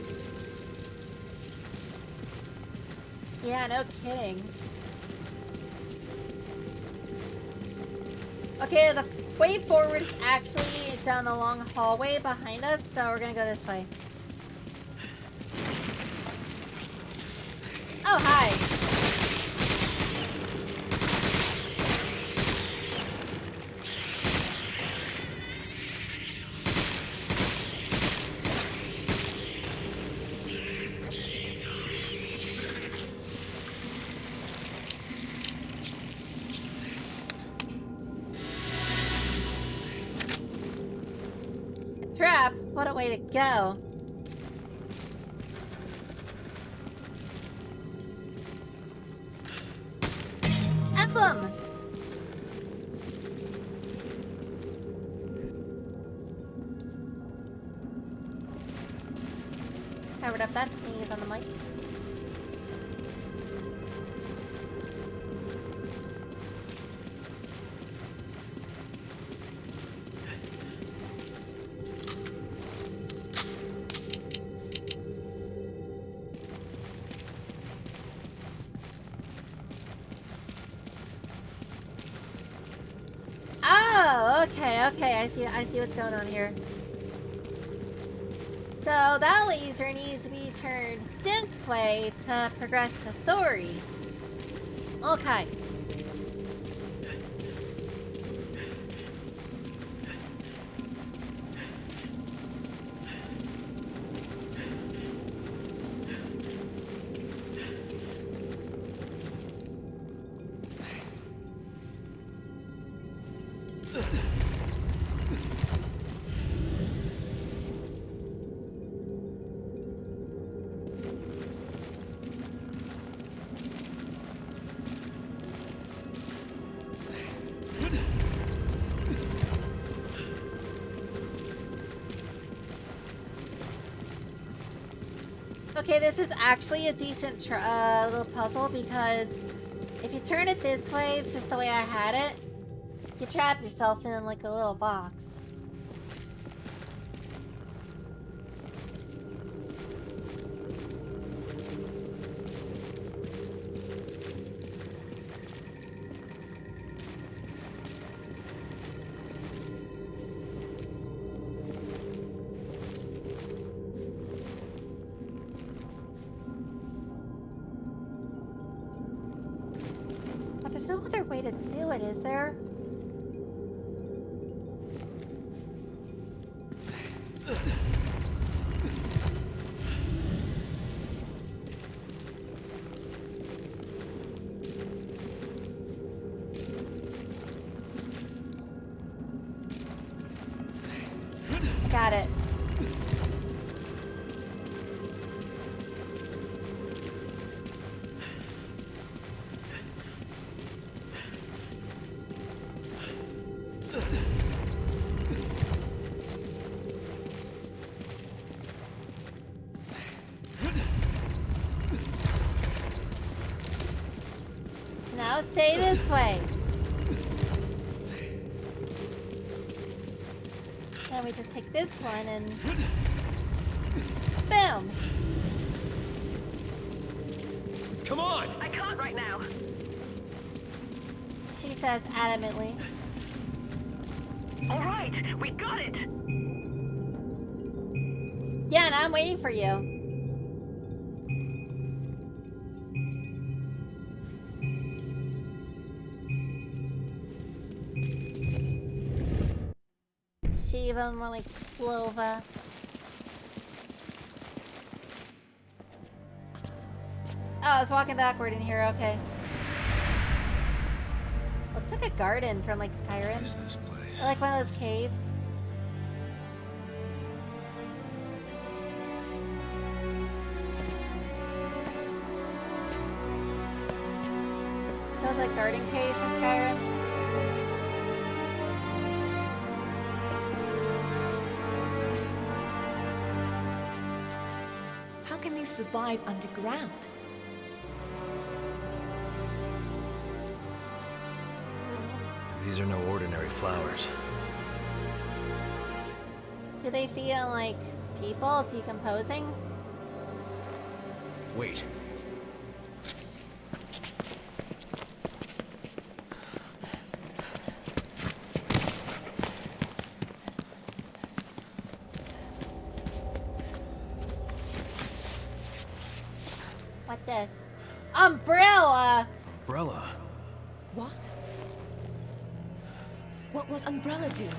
Speaker 1: Yeah, no kidding. Okay, the way forward is actually down the long hallway behind us, so we're gonna go this way. Oh, hi. Trap, what a way to go. Emblem! Covered up that sneeze on the mic. Oh, okay, I see what's going on here. So that laser needs to be turned this way to progress the story. Okay. Okay, this is actually a decent little puzzle because if you turn it this way, just the way I had it, you trap yourself in like a little box. There's no other way to do it, is there? Got it. Now stay this way. Then we just take this one and boom.
Speaker 8: Come on!
Speaker 7: I can't right now.
Speaker 1: She says adamantly.
Speaker 7: All right, we got it.
Speaker 1: Yeah, and I'm waiting for you. Shiva, more like Slova. Oh, I was walking backward in here, okay. Looks like a garden from like Skyrim.
Speaker 3: What is this place?
Speaker 1: Or like one of those caves. Those like garden caves from Skyrim.
Speaker 7: How can they survive underground?
Speaker 3: These are no ordinary flowers.
Speaker 1: Do they feed on like people decomposing?
Speaker 3: Wait.
Speaker 1: What this? Umbrella!
Speaker 3: Umbrella.
Speaker 7: What? What was Umbrella doing?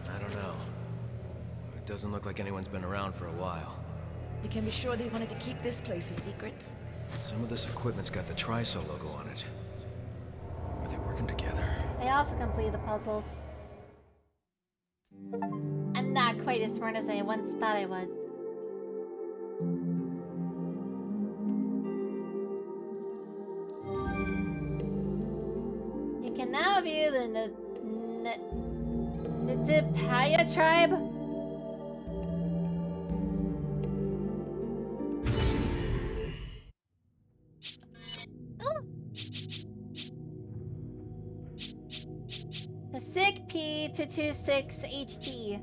Speaker 3: I don't know. It doesn't look like anyone's been around for a while.
Speaker 7: You can be sure they wanted to keep this place a secret.
Speaker 3: Some of this equipment's got the Triso logo on it. Are they working together?
Speaker 1: They also complete the puzzles. I'm not quite as smart as I once thought I was. You can now view the Nitipaya tribe. The SIG P226HT.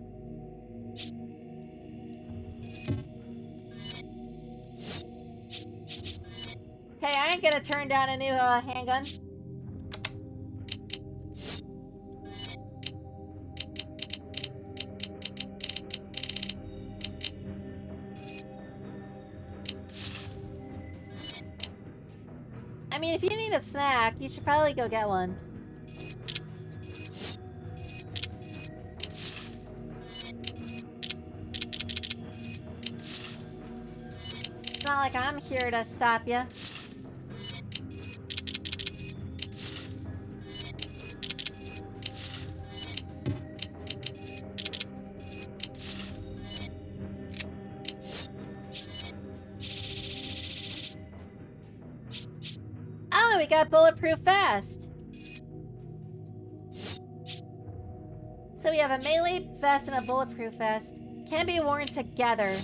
Speaker 1: Hey, I ain't gonna turn down a new handgun. I mean, if you need a snack, you should probably go get one. It's not like I'm here to stop you. Oh, we got bulletproof vest. So we have a melee vest and a bulletproof vest. Can be worn together.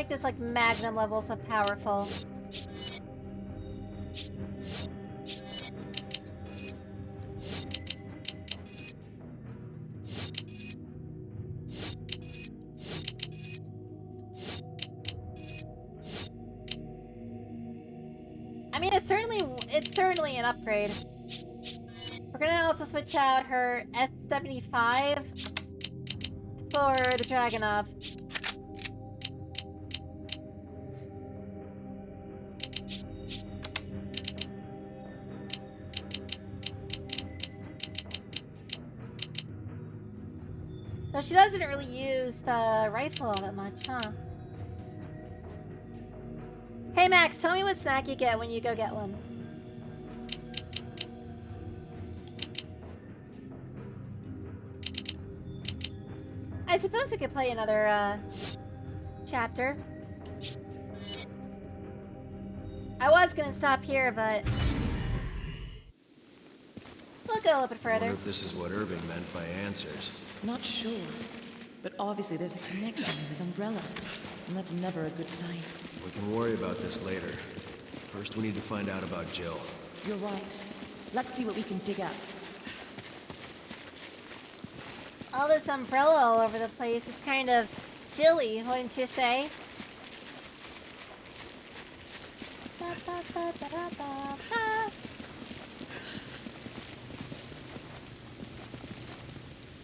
Speaker 1: make this like magnum levels of powerful. I mean, it's certainly an upgrade. We're gonna also switch out her S75 for the Dragunov. Though she doesn't really use the rifle all that much, huh? Hey Max, tell me what snack you get when you go get one. I suppose we could play another, chapter. I was gonna stop here, but we'll go a little bit
Speaker 3: I wonder
Speaker 1: further.
Speaker 3: if this is what Irving meant by answers.
Speaker 9: Not sure. But obviously there's a connection with Umbrella. And that's never a good sign.
Speaker 3: We can worry about this later. First, we need to find out about Jill.
Speaker 9: You're right. Let's see what we can dig up.
Speaker 1: All this umbrella all over the place. It's kind of chilly, wouldn't you say?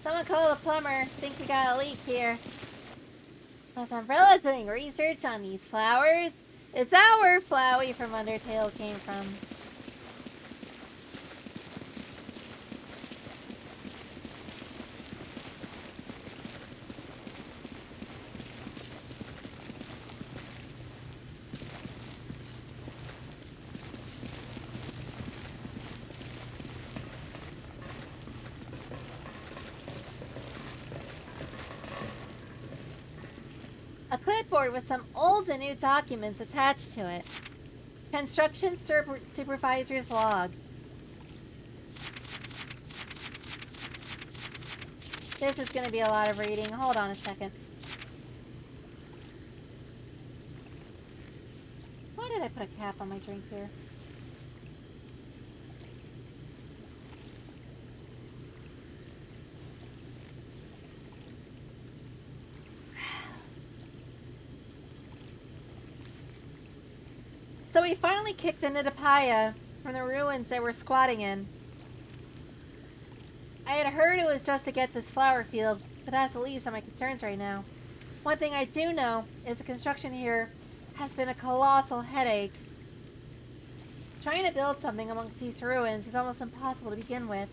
Speaker 1: Someone call the plumber. Think we got a leak here. Was Umbrella doing research on these flowers? Is that where Flowey from Undertale came from? A clipboard with some old and new documents attached to it. Construction supervisor's log. This is going to be a lot of reading. Hold on a second. Why did I put a cap on my drink here? So we finally kicked the Nidapaya from the ruins they were squatting in. I had heard it was just to get this flower field, but that's the least of my concerns right now. One thing I do know is the construction here has been a colossal headache. Trying to build something amongst these ruins is almost impossible to begin with.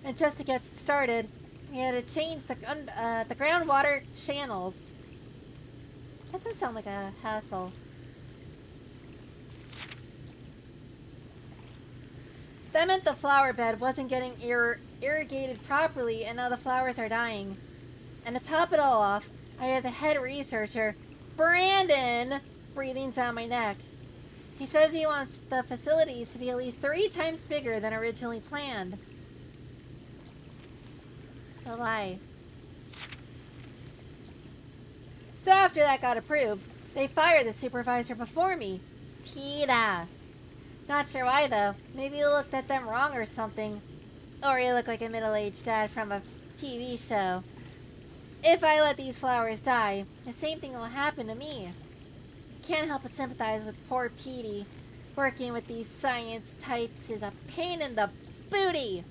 Speaker 1: And just to get started, we had to change the groundwater channels. That does sound like a hassle. That meant the flower bed wasn't getting irrigated properly, and now the flowers are dying. And to top it all off, I have the head researcher, Brandon, breathing down my neck. He says he wants the facilities to be at least 3 times bigger than originally planned. Oh my. So after that got approved, they fired the supervisor before me. Peter. Not sure why though. Maybe he looked at them wrong or something. Or he looked like a middle-aged dad from a TV show. If I let these flowers die, the same thing will happen to me. Can't help but sympathize with poor Petey. Working with these science types is a pain in the booty.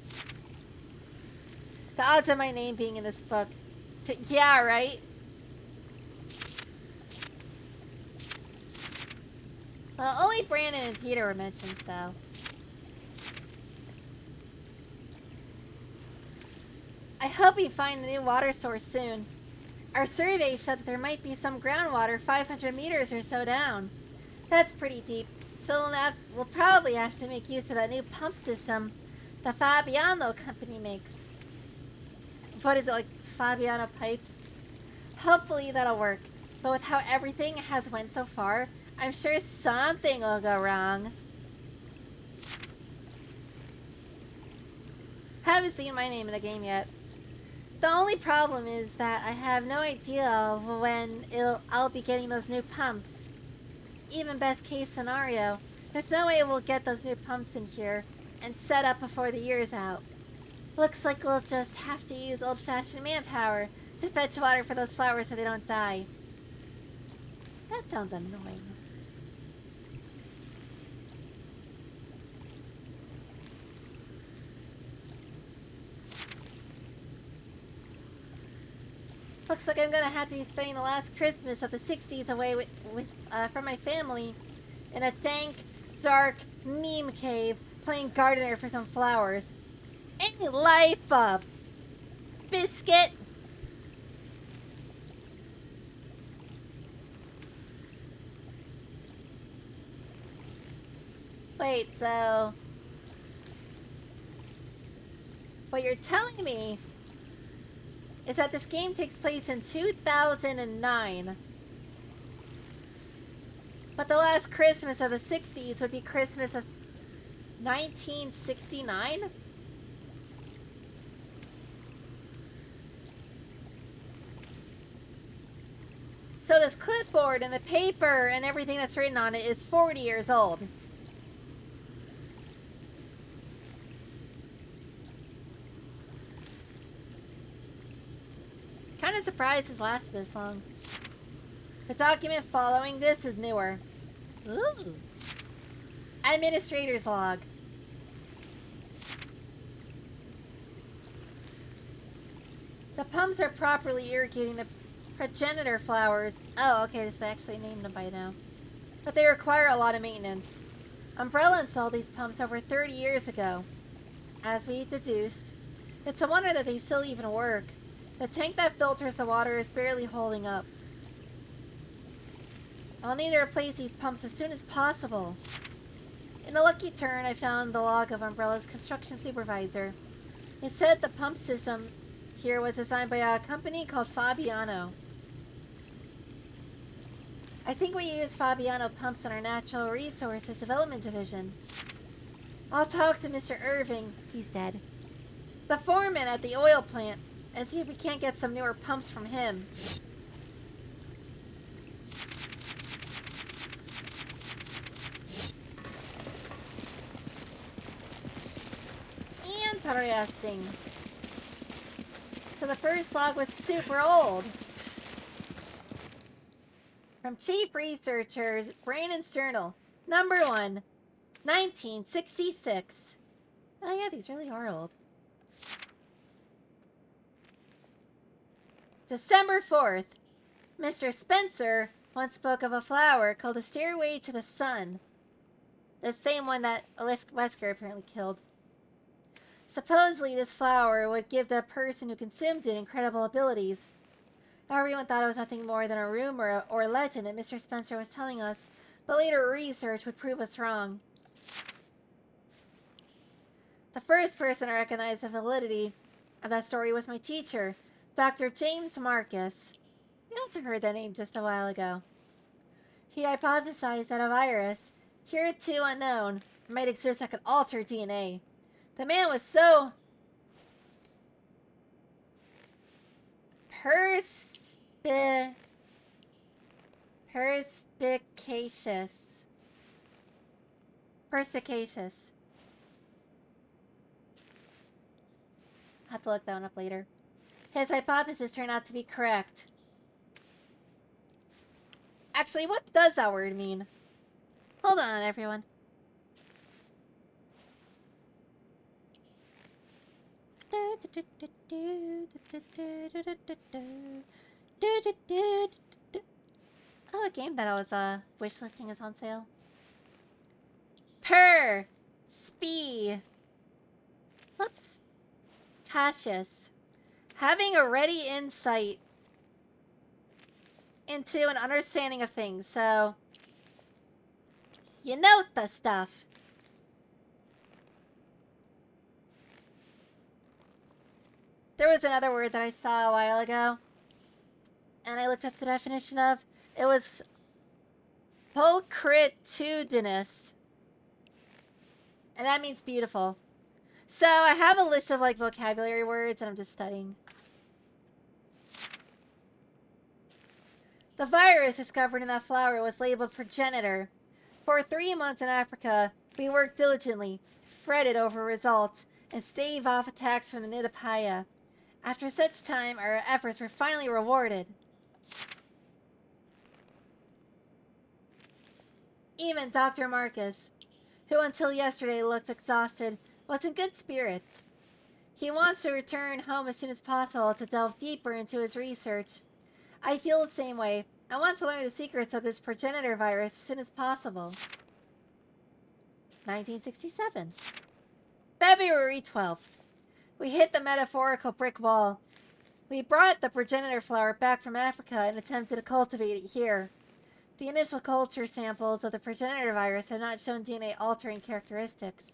Speaker 1: The odds of my name being in this book. Yeah, right? Well, only Brandon and Peter were mentioned, so. I hope we find a new water source soon. Our survey showed that there might be some groundwater 500 meters or so down. That's pretty deep, so we'll probably have to make use of that new pump system the Fabiano company makes. What is it, like Fabiano pipes? Hopefully that'll work, but with how everything has went so far, I'm sure something will go wrong. Haven't seen my name in a game yet. The only problem is that I have no idea of when I'll be getting those new pumps. Even best case scenario, there's no way we'll get those new pumps in here and set up before the year's out. Looks like we'll just have to use old-fashioned manpower to fetch water for those flowers so they don't die. That sounds annoying. Looks like I'm gonna have to be spending the last Christmas of the 60s away from my family in a dank, dark meme cave playing gardener for some flowers. Ain't life a biscuit? Wait, so... what you're telling me is that this game takes place in 2009. But the last Christmas of the 60s would be Christmas of 1969? So this clipboard and the paper and everything that's written on it is 40 years old. Kind of surprised this lasted this long. The document following this is newer. Ooh. Administrator's log. The pumps are properly irrigating the progenitor flowers. Oh, okay, so they actually named them by now. But they require a lot of maintenance. Umbrella installed these pumps over 30 years ago. As we deduced, it's a wonder that they still even work. The tank that filters the water is barely holding up. I'll need to replace these pumps as soon as possible. In a lucky turn, I found the log of Umbrella's construction supervisor. It said the pump system here was designed by a company called Fabiano. I think we use Fabiano pumps in our Natural Resources Development Division. I'll talk to Mr. Irving, he's dead, the foreman at the oil plant, and see if we can't get some newer pumps from him. And interesting. So the first log was super old. From Chief Researchers, Brandon's Journal, number 1, 1966. Oh yeah, these really are old. December 4th. Mr. Spencer once spoke of a flower called a stairway to the sun. The same one that Wesker apparently killed. Supposedly this flower would give the person who consumed it incredible abilities. Everyone thought it was nothing more than a rumor or legend that Mr. Spencer was telling us, but later research would prove us wrong. The first person to recognize the validity of that story was my teacher, Dr. James Marcus. We also heard that name just a while ago. He hypothesized that a virus, hereto unknown, might exist that could alter DNA. The man was so perspicacious. I'll have to look that one up later. His hypothesis turned out to be correct. Actually, what does that word mean? Hold on, everyone. Oh, a game that I was wish listing is on sale. Whoops. Cautious. Having a ready insight into an understanding of things, so you note the stuff. There was another word that I saw a while ago, and I looked up the definition of. It was pulchritudinous, and that means beautiful. So I have a list of like vocabulary words, and I'm just studying. The virus discovered in that flower was labeled progenitor. For 3 months in Africa, we worked diligently, fretted over results, and staved off attacks from the Nidapaya. After such time, our efforts were finally rewarded. Even Dr. Marcus, who until yesterday looked exhausted, was in good spirits. He wants to return home as soon as possible to delve deeper into his research. I feel the same way. I want to learn the secrets of this progenitor virus as soon as possible. 1967. February 12th. We hit the metaphorical brick wall. We brought the progenitor flower back from Africa and attempted to cultivate it here. The initial culture samples of the progenitor virus have not shown DNA-altering characteristics.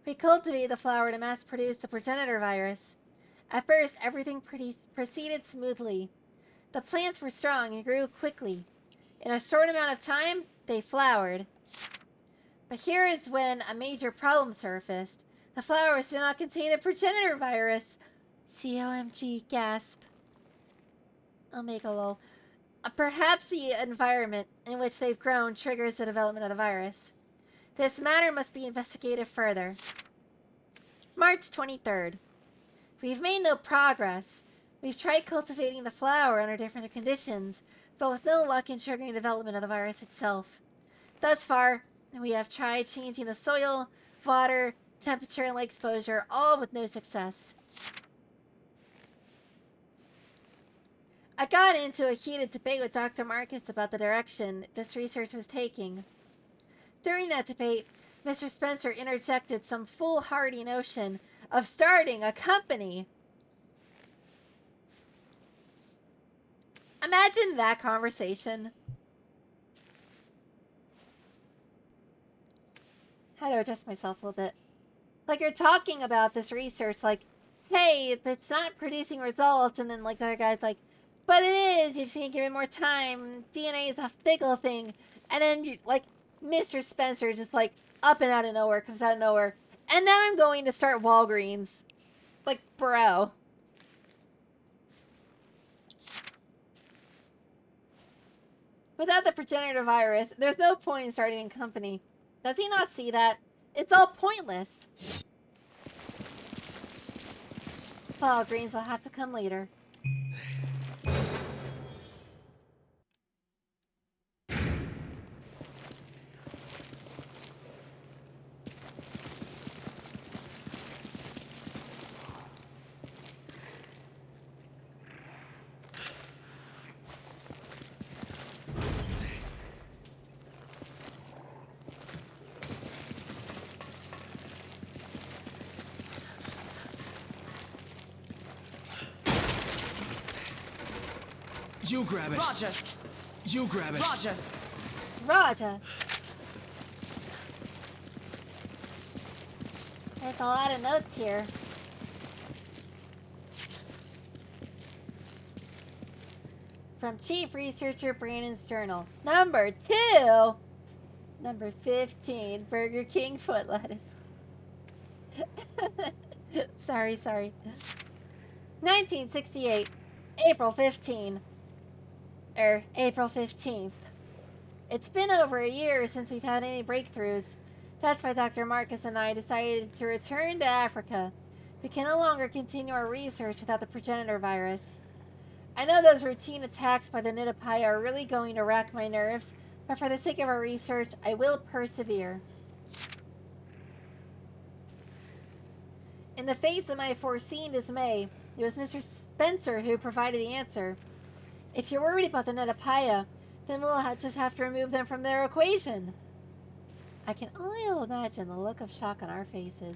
Speaker 1: We cultivated the flower to mass-produce the progenitor virus. At first, everything proceeded smoothly. The plants were strong and grew quickly. In a short amount of time, they flowered. But here is when a major problem surfaced. The flowers do not contain the progenitor virus. COMG, gasp. Omega lol. Perhaps the environment in which they've grown triggers the development of the virus. This matter must be investigated further. March 23rd. We've made no progress. We've tried cultivating the flower under different conditions, but with no luck in triggering development of the virus itself. Thus far, we have tried changing the soil, water, temperature, and light exposure, all with no success. I got into a heated debate with Dr. Marcus about the direction this research was taking. During that debate, Mr. Spencer interjected some foolhardy notion of starting a company. Imagine that conversation. How to adjust myself a little bit. Like, you're talking about this research, like, hey, it's not producing results, and then, like, the other guy's like, but it is, you just need to give it more time, DNA is a fickle thing, and then, you, like, Mr. Spencer just, like, up and out of nowhere, comes out of nowhere, and now I'm going to start Walgreens. Like, bro. Without the progenitor virus, there's no point in starting a company. Does he not see that? It's all pointless. Walgreens will have to come later.
Speaker 8: You grab it.
Speaker 6: Roger.
Speaker 8: You grab it.
Speaker 6: Roger.
Speaker 1: Roger. There's a lot of notes here. From Chief Researcher Brandon's journal. Number 2. Number 15. Burger King foot lettuce. Sorry. 1968. April 15. April 15th. It's been over a year since we've had any breakthroughs. That's why Dr. Marcus and I decided to return to Africa. We can no longer continue our research without the progenitor virus. I know those routine attacks by the Nidapaya are really going to rack my nerves, but for the sake of our research, I will persevere. In the face of my foreseen dismay, it was Mr. Spencer who provided the answer. If you're worried about the Nidapaya, then we'll just have to remove them from their equation. I can only imagine the look of shock on our faces.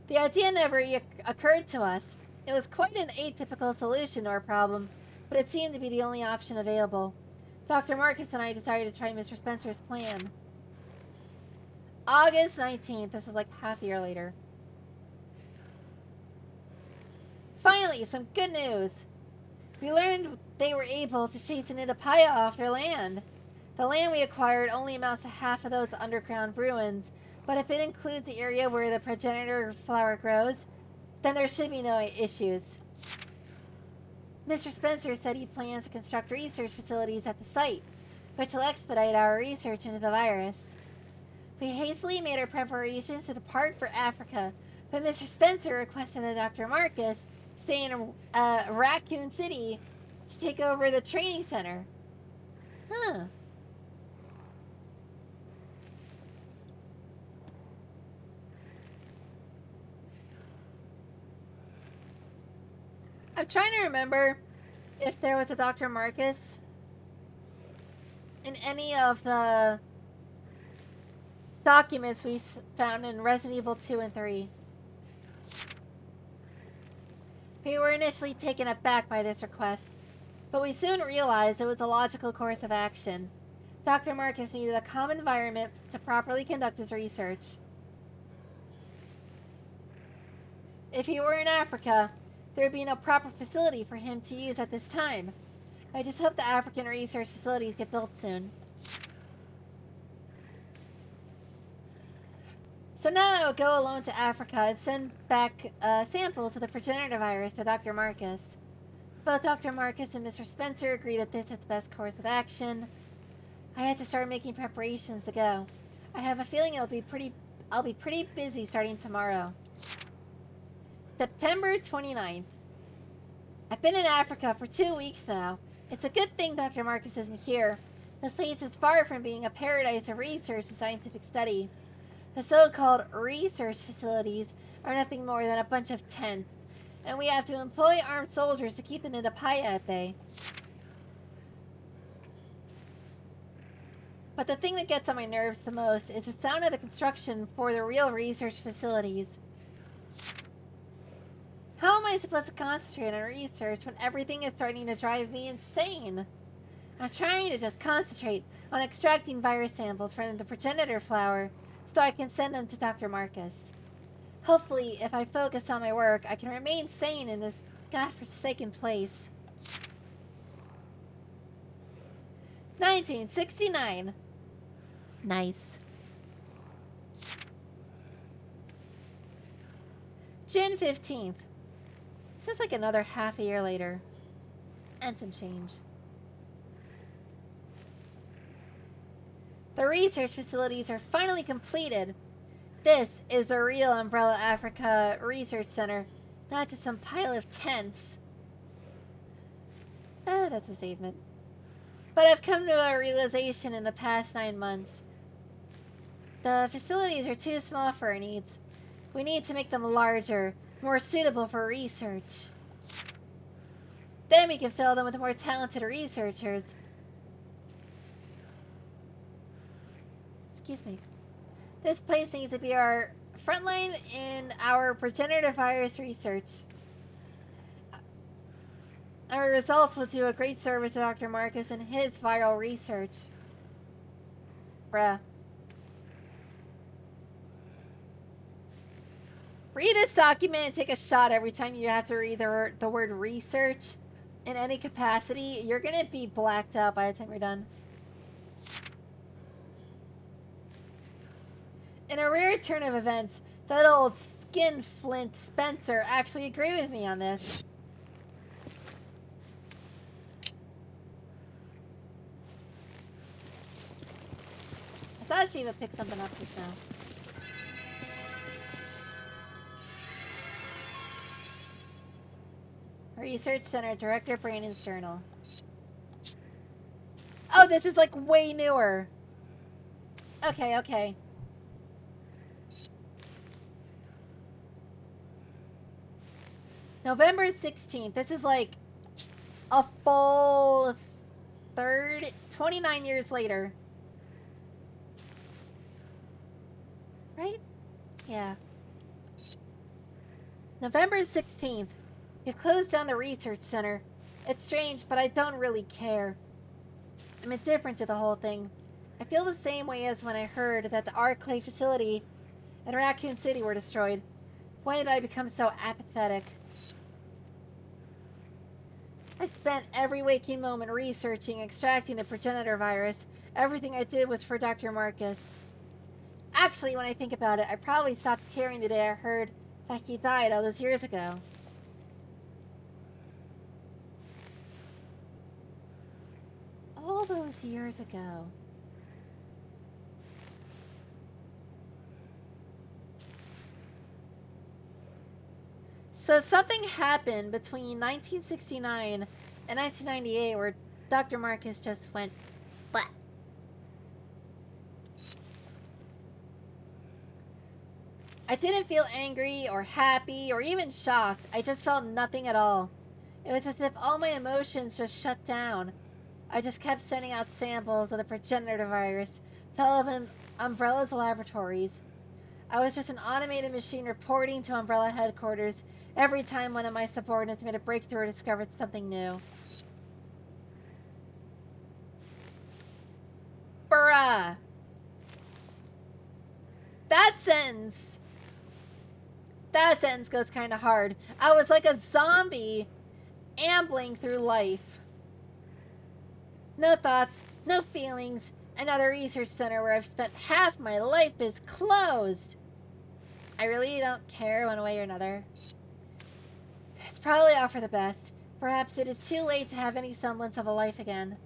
Speaker 1: The idea never occurred to us. It was quite an atypical solution to our problem, but it seemed to be the only option available. Dr. Marcus and I decided to try Mr. Spencer's plan. August 19th. This is like half a year later. Finally, some good news. We learned they were able to chase an Nidapaya off their land. The land we acquired only amounts to half of those underground ruins, But if it includes the area where the progenitor flower grows, then there should be no issues. Mr. Spencer said he plans to construct research facilities at the site, which will expedite our research into the virus. We hastily made our preparations to depart for Africa, but Mr. Spencer requested that Dr. Marcus stay in Raccoon City to take over the training center. Huh. I'm trying to remember if there was a Dr. Marcus in any of the documents we found in Resident Evil 2 and 3. We were initially taken aback by this request, but we soon realized it was a logical course of action. Dr. Marcus needed a calm environment to properly conduct his research. If he were in Africa, there would be no proper facility for him to use at this time. I just hope the African research facilities get built soon. So now I will go alone to Africa and send back samples of the progenitor virus to Dr. Marcus. Both Dr. Marcus and Mr. Spencer agree that this is the best course of action. I have to start making preparations to go. I have a feeling I'll be pretty busy starting tomorrow. September 29th. I've been in Africa for 2 weeks now. It's a good thing Dr. Marcus isn't here. This place is far from being a paradise of research and scientific study. The so-called research facilities are nothing more than a bunch of tents, and we have to employ armed soldiers to keep the Nidapaya at bay. But the thing that gets on my nerves the most is the sound of the construction for the real research facilities. How am I supposed to concentrate on research when everything is starting to drive me insane? I'm trying to just concentrate on extracting virus samples from the progenitor flower so I can send them to Dr. Marcus. Hopefully, if I focus on my work, I can remain sane in this godforsaken place. 1969. Nice. June 15th. This is like another half a year later. And some change. The research facilities are finally completed. This is the real Umbrella Africa Research Center, not just some pile of tents. That's a statement. But I've come to a realization in the past 9 months. The facilities are too small for our needs. We need to make them larger, more suitable for research. Then we can fill them with more talented researchers. Excuse me. This place needs to be our frontline in our progenitor virus research. Our results will do a great service to Dr. Marcus and his viral research. Bruh. Read this document and take a shot every time you have to read the word research in any capacity. You're gonna be blacked out by the time you're done. In a rare turn of events, that old skinflint Spencer actually agreed with me on this. I saw Shiva pick something up just now. Research Center Director Brandon's Journal. Oh, this is like way newer. Okay, okay. November 16th. This is like a full 29 years later. Right? Yeah. November 16th. You've closed down the research center. It's strange, but I don't really care. I'm indifferent to the whole thing. I feel the same way as when I heard that the Arclay facility and Raccoon City were destroyed. Why did I become so apathetic? I spent every waking moment researching, extracting the progenitor virus. Everything I did was for Dr. Marcus. Actually, when I think about it, I probably stopped caring the day I heard that he died all those years ago. All those years ago. So something happened between 1969 and 1998 where Dr. Marcus just went, but. I didn't feel angry or happy or even shocked. I just felt nothing at all. It was as if all my emotions just shut down. I just kept sending out samples of the progenitor virus to all of Umbrella's laboratories. I was just an automated machine reporting to Umbrella headquarters every time one of my subordinates made a breakthrough or discovered something new. Bruh. That sentence goes kind of hard. I was like a zombie ambling through life. No thoughts, no feelings. Another research center where I've spent half my life is closed. I really don't care one way or another. It's probably all for the best. Perhaps it is too late to have any semblance of a life again.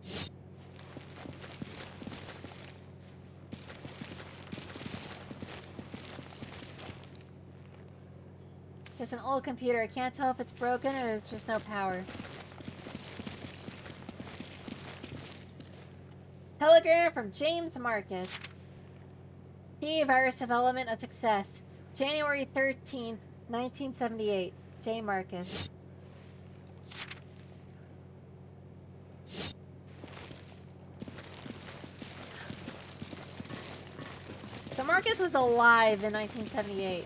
Speaker 1: Just an old computer. I can't tell if it's broken or there's just no power. Telegram from James Marcus. T-virus development a success. January 13th, 1978. J. Marcus. So Marcus was alive in 1978.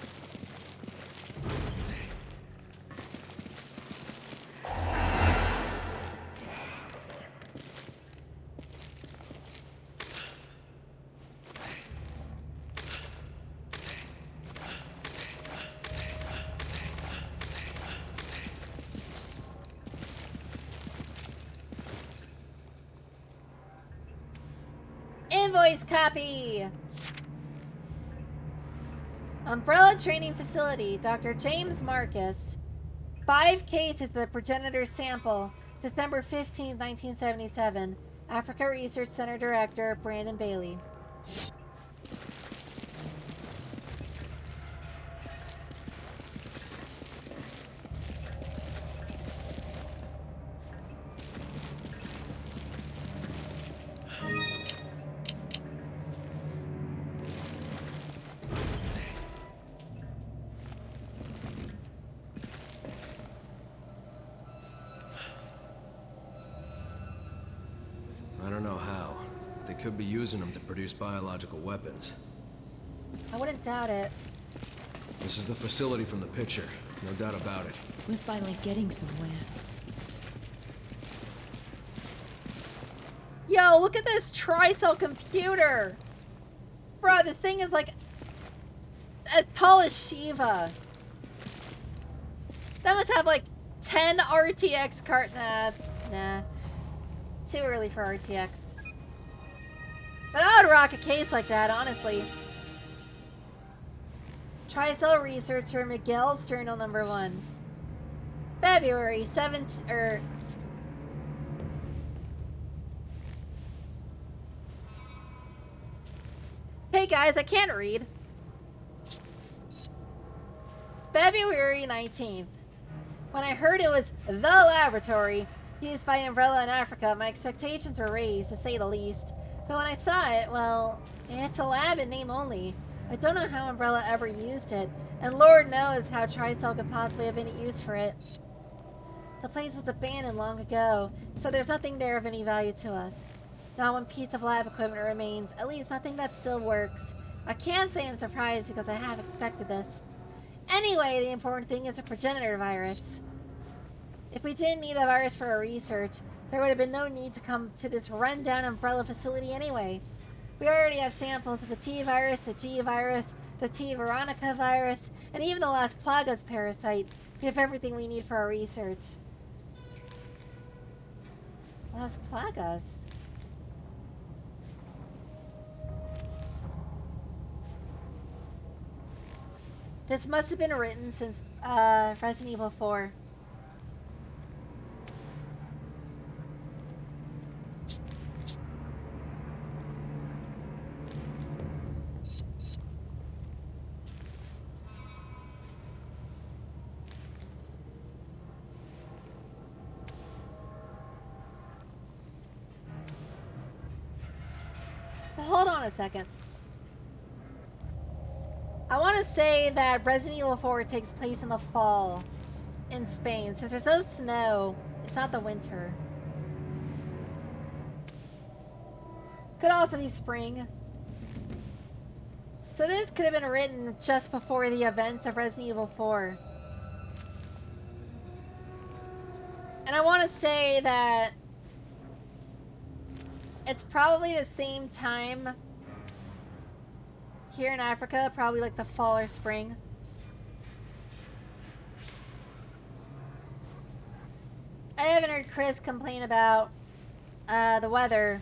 Speaker 1: Invoice copy! Umbrella Training Facility, Dr. James Marcus. 5 cases of the progenitor sample, December 15, 1977. Africa Research Center Director, Brandon Bailey.
Speaker 3: I don't know how. They could be using them to produce biological weapons.
Speaker 1: I wouldn't doubt it.
Speaker 3: This is the facility from the picture. No doubt about it.
Speaker 9: We're finally getting somewhere.
Speaker 1: Yo, look at this tri-cell computer! Bruh, this thing is like as tall as Shiva. That must have like 10 RTX card. Nah. Too early for RTX. But I would rock a case like that, honestly. Tri-cell researcher Miguel's journal number 1. February 7th, Hey guys, I can't read. February 19th. When I heard it was the laboratory used by Umbrella in Africa, my expectations were raised, to say the least. But when I saw it, well, it's a lab in name only. I don't know how Umbrella ever used it, and Lord knows how Tricell could possibly have any use for it. The place was abandoned long ago, so there's nothing there of any value to us. Not one piece of lab equipment remains, at least nothing that still works. I can't say I'm surprised because I have expected this. Anyway, the important thing is a progenitor virus. If we didn't need a virus for our research, there would have been no need to come to this rundown Umbrella facility anyway. We already have samples of the T virus, the G virus, the T Veronica virus, and even the Las Plagas parasite. We have everything we need for our research. Las Plagas? This must have been written since Resident Evil 4. Hold on a second. I want to say that Resident Evil 4 takes place in the fall in Spain. Since there's no snow, it's not the winter. Could also be spring. So this could have been written just before the events of Resident Evil 4. And I want to say that it's probably the same time here in Africa, probably like the fall or spring. I haven't heard Chris complain about the weather,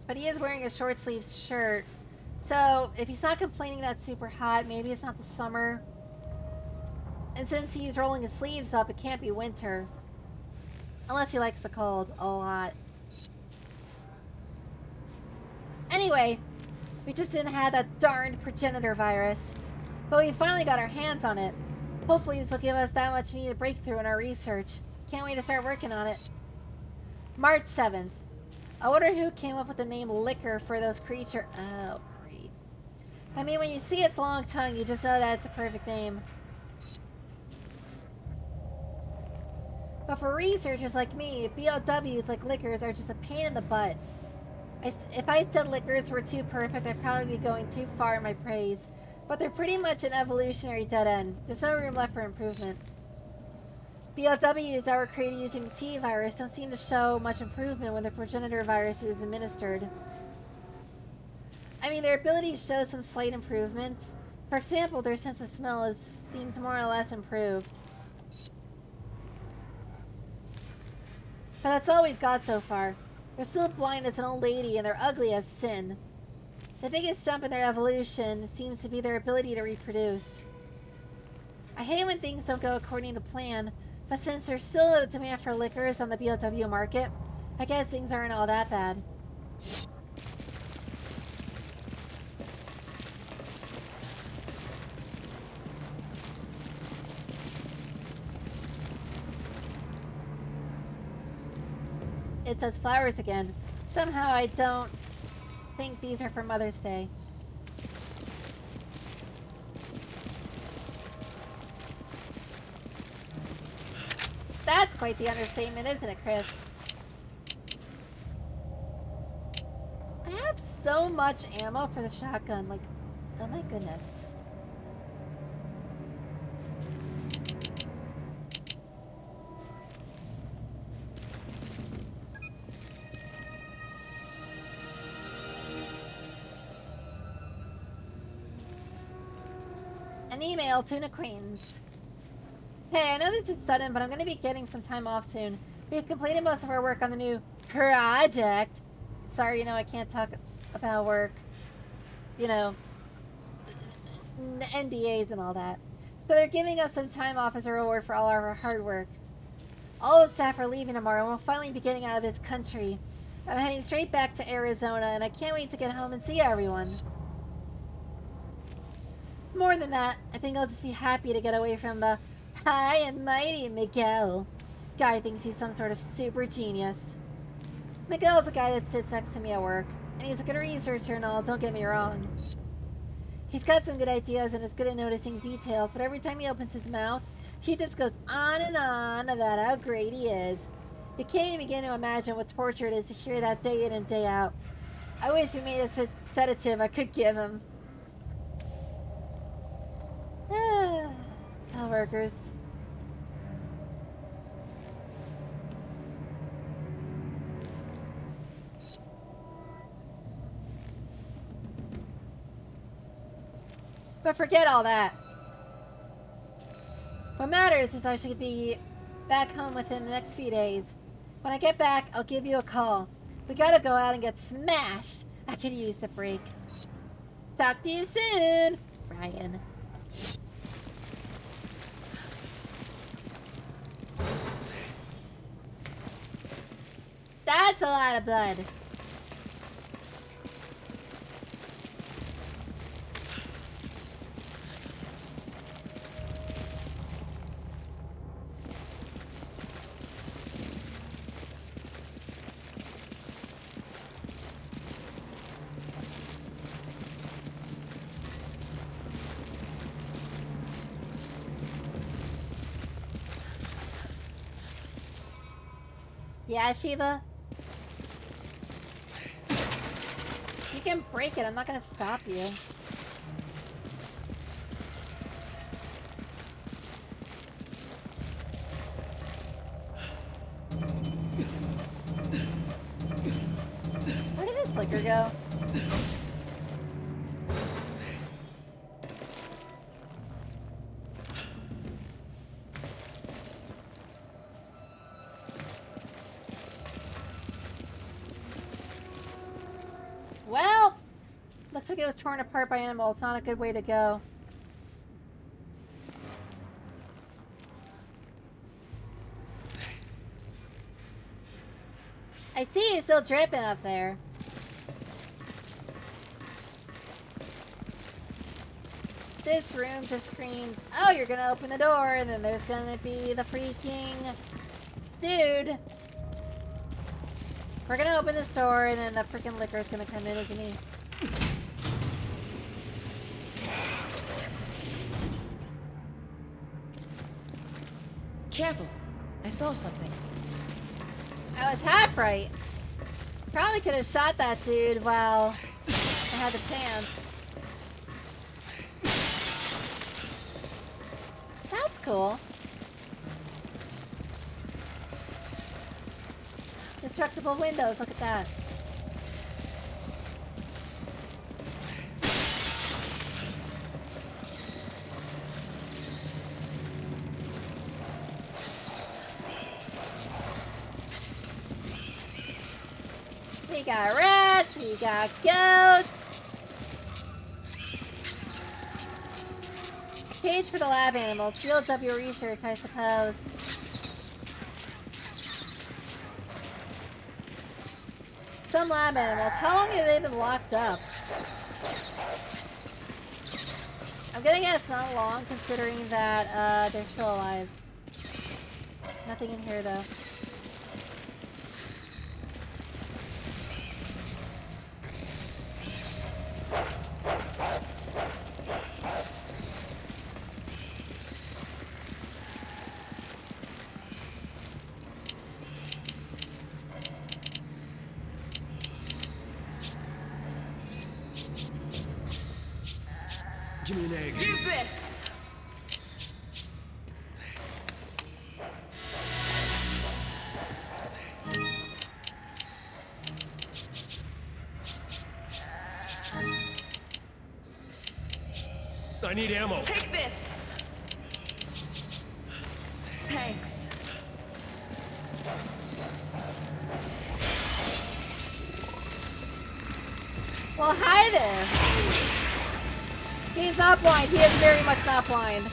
Speaker 1: but he is wearing a short sleeve shirt. So if he's not complaining that it's super hot, maybe it's not the summer. And since he's rolling his sleeves up, it can't be winter. Unless he likes the cold a lot. Anyway, we just didn't have that darned progenitor virus. But we finally got our hands on it. Hopefully this will give us that much needed breakthrough in our research. Can't wait to start working on it. March 7th. I wonder who came up with the name Liquor for those creatures. Oh, great. I mean, when you see its long tongue, you just know that it's a perfect name. But for researchers like me, BLWs like Liquors are just a pain in the butt. If I said Liquors were too perfect, I'd probably be going too far in my praise. But they're pretty much an evolutionary dead end. There's no room left for improvement. BLWs that were created using the T virus don't seem to show much improvement when the progenitor virus is administered. I mean, their ability shows some slight improvements. For example, their sense of smell seems more or less improved. But that's all we've got so far. They're still blind as an old lady and they're ugly as sin. The biggest jump in their evolution seems to be their ability to reproduce. I hate when things don't go according to plan, but since there's still a demand for liquors on the BLW market, I guess things aren't all that bad. It says flowers again. Somehow I don't think these are for Mother's Day. That's quite the understatement, isn't it, Chris? I have so much ammo for the shotgun, like, oh my goodness. An email to an acquaintance. Hey, I know this is sudden, but I'm going to be getting some time off soon. We've completed most of our work on the new project. Sorry, you know, I can't talk about work. You know, NDAs and all that. So they're giving us some time off as a reward for all our hard work. All the staff are leaving tomorrow, and we'll finally be getting out of this country. I'm heading straight back to Arizona, and I can't wait to get home and see everyone. More than that, I think I'll just be happy to get away from the high and mighty Miguel. Guy thinks he's some sort of super genius. Miguel's a guy that sits next to me at work, and he's a good researcher and all, don't get me wrong. He's got some good ideas and is good at noticing details, but every time he opens his mouth, he just goes on and on about how great he is. You can't even begin to imagine what torture it is to hear that day in and day out. I wish we made a sedative I could give him. Co-workers. But forget all that. What matters is I should be back home within the next few days. When I get back, I'll give you a call. We gotta go out and get smashed. I could use the break. Talk to you soon, Brian. That's a lot of blood. Yeah, Shiva? You can break it. I'm not gonna stop you. Where did this flicker go? Well, looks like it was torn apart by animals. Not a good way to go. I see it's still dripping up there. This room just screams, oh, you're gonna open the door, and then there's gonna be the freaking dude. We're gonna open this door, and then the freaking liquor's gonna come in, isn't he?
Speaker 9: Careful. I saw something.
Speaker 1: I was half right. Probably could have shot that dude while I had the chance. That's cool. Destructible windows, look at that. We got rats, we got goats. Cage for the lab animals. Fields of your research, I suppose. Some lab animals. How long have they been locked up? I'm gonna guess not long, considering that they're still alive. Nothing in here, though.
Speaker 8: Give me an egg.
Speaker 6: Use this!
Speaker 8: I need ammo.
Speaker 6: Take this! Thanks.
Speaker 1: Well, hi there. He's not blind. He is very much not blind.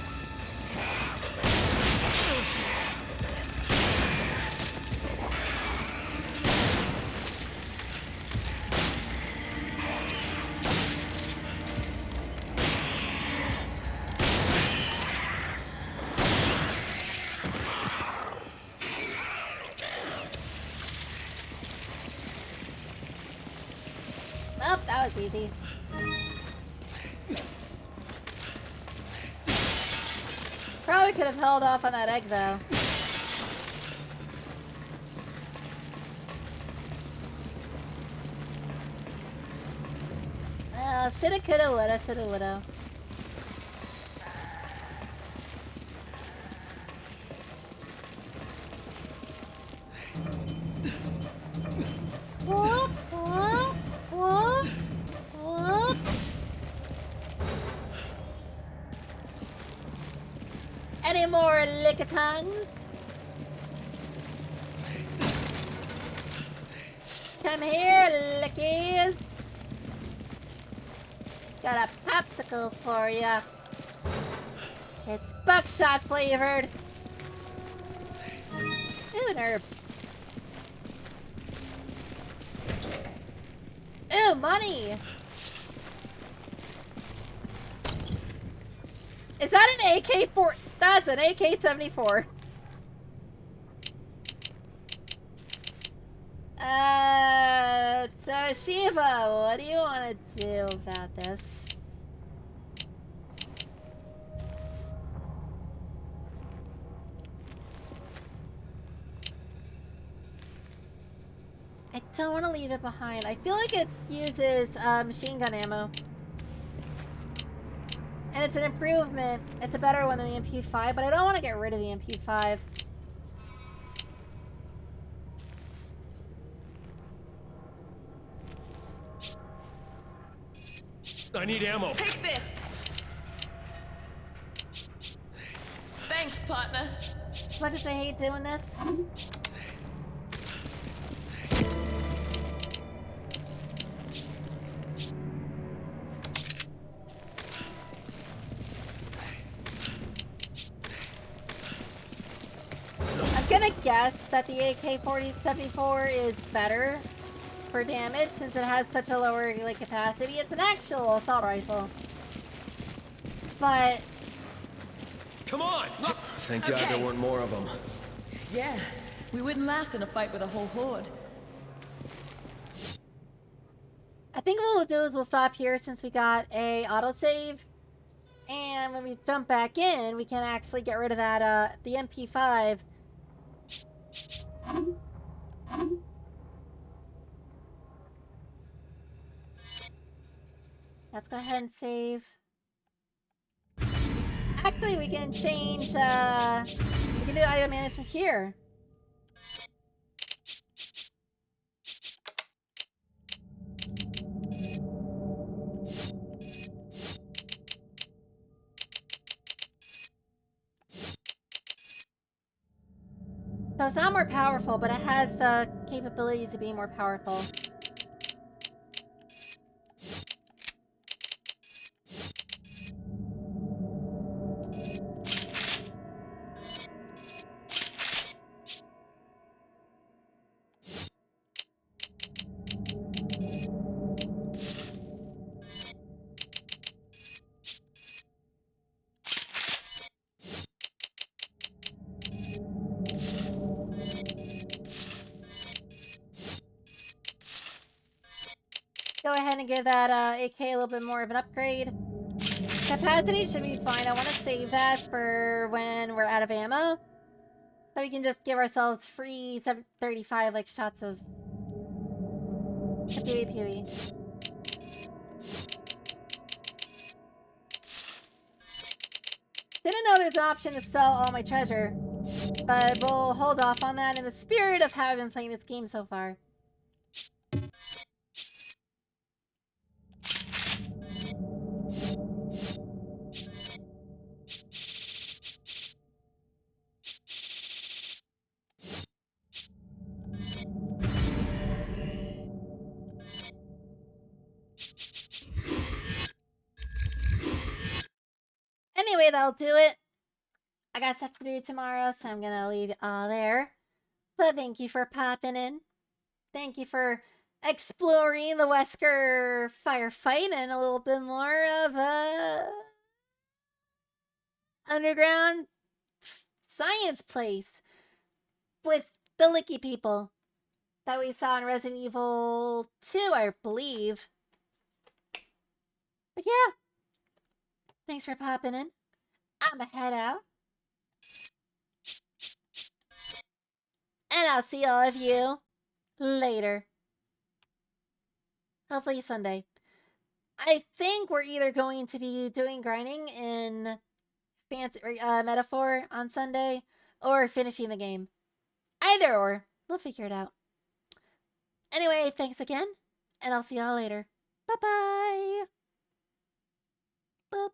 Speaker 1: Oh, that was easy. Probably could have held off on that egg, though. Shoulda, coulda, woulda, shoulda, woulda. Whoop, whoop, whoop, whoop. Any more lick-a-tongues? Come here, lickies. Got a popsicle for ya. It's buckshot flavored. Ooh, an herb. Ooh, money! Is that an AK-4? That's an AK-74. So Shiva, what do you want to do about this? I don't want to leave it behind. I feel like it uses machine gun ammo. And it's an improvement. It's a better one than the MP5, but I don't want to get rid of the MP5.
Speaker 8: I need ammo.
Speaker 9: Take this! Thanks, partner.
Speaker 1: As much as I hate doing this. I'm gonna guess that the AK-74 is better for damage since it has such a lower capacity. It's an actual assault rifle. But
Speaker 8: Come on!
Speaker 3: Thank God there weren't more of them.
Speaker 9: Yeah, we wouldn't last in a fight with a whole horde.
Speaker 1: I think what we'll do is we'll stop here since we got a autosave. And when we jump back in, we can actually get rid of that, the MP5. Let's go ahead and save. Actually, we can change, we can do item management here. So it's not more powerful, but it has the capability to be more powerful. Go ahead and give that AK a little bit more of an upgrade. Capacity should be fine. I want to save that for when we're out of ammo. So we can just give ourselves free 735 shots of pewy pewy. Didn't know there's an option to sell all my treasure. But we'll hold off on that in the spirit of how I've been playing this game so far. Anyway, that'll do it. I got stuff to do tomorrow, so I'm gonna leave it all there. But thank you for popping in. Thank you for exploring the Wesker firefight and a little bit more of underground science place with the Licky people that we saw in Resident Evil 2, I believe. But yeah, thanks for popping in. I'ma head out. And I'll see all of you later. Hopefully Sunday. I think we're either going to be doing grinding in fancy metaphor on Sunday or finishing the game. Either or. We'll figure it out. Anyway, thanks again. And I'll see y'all later. Bye-bye. Boop.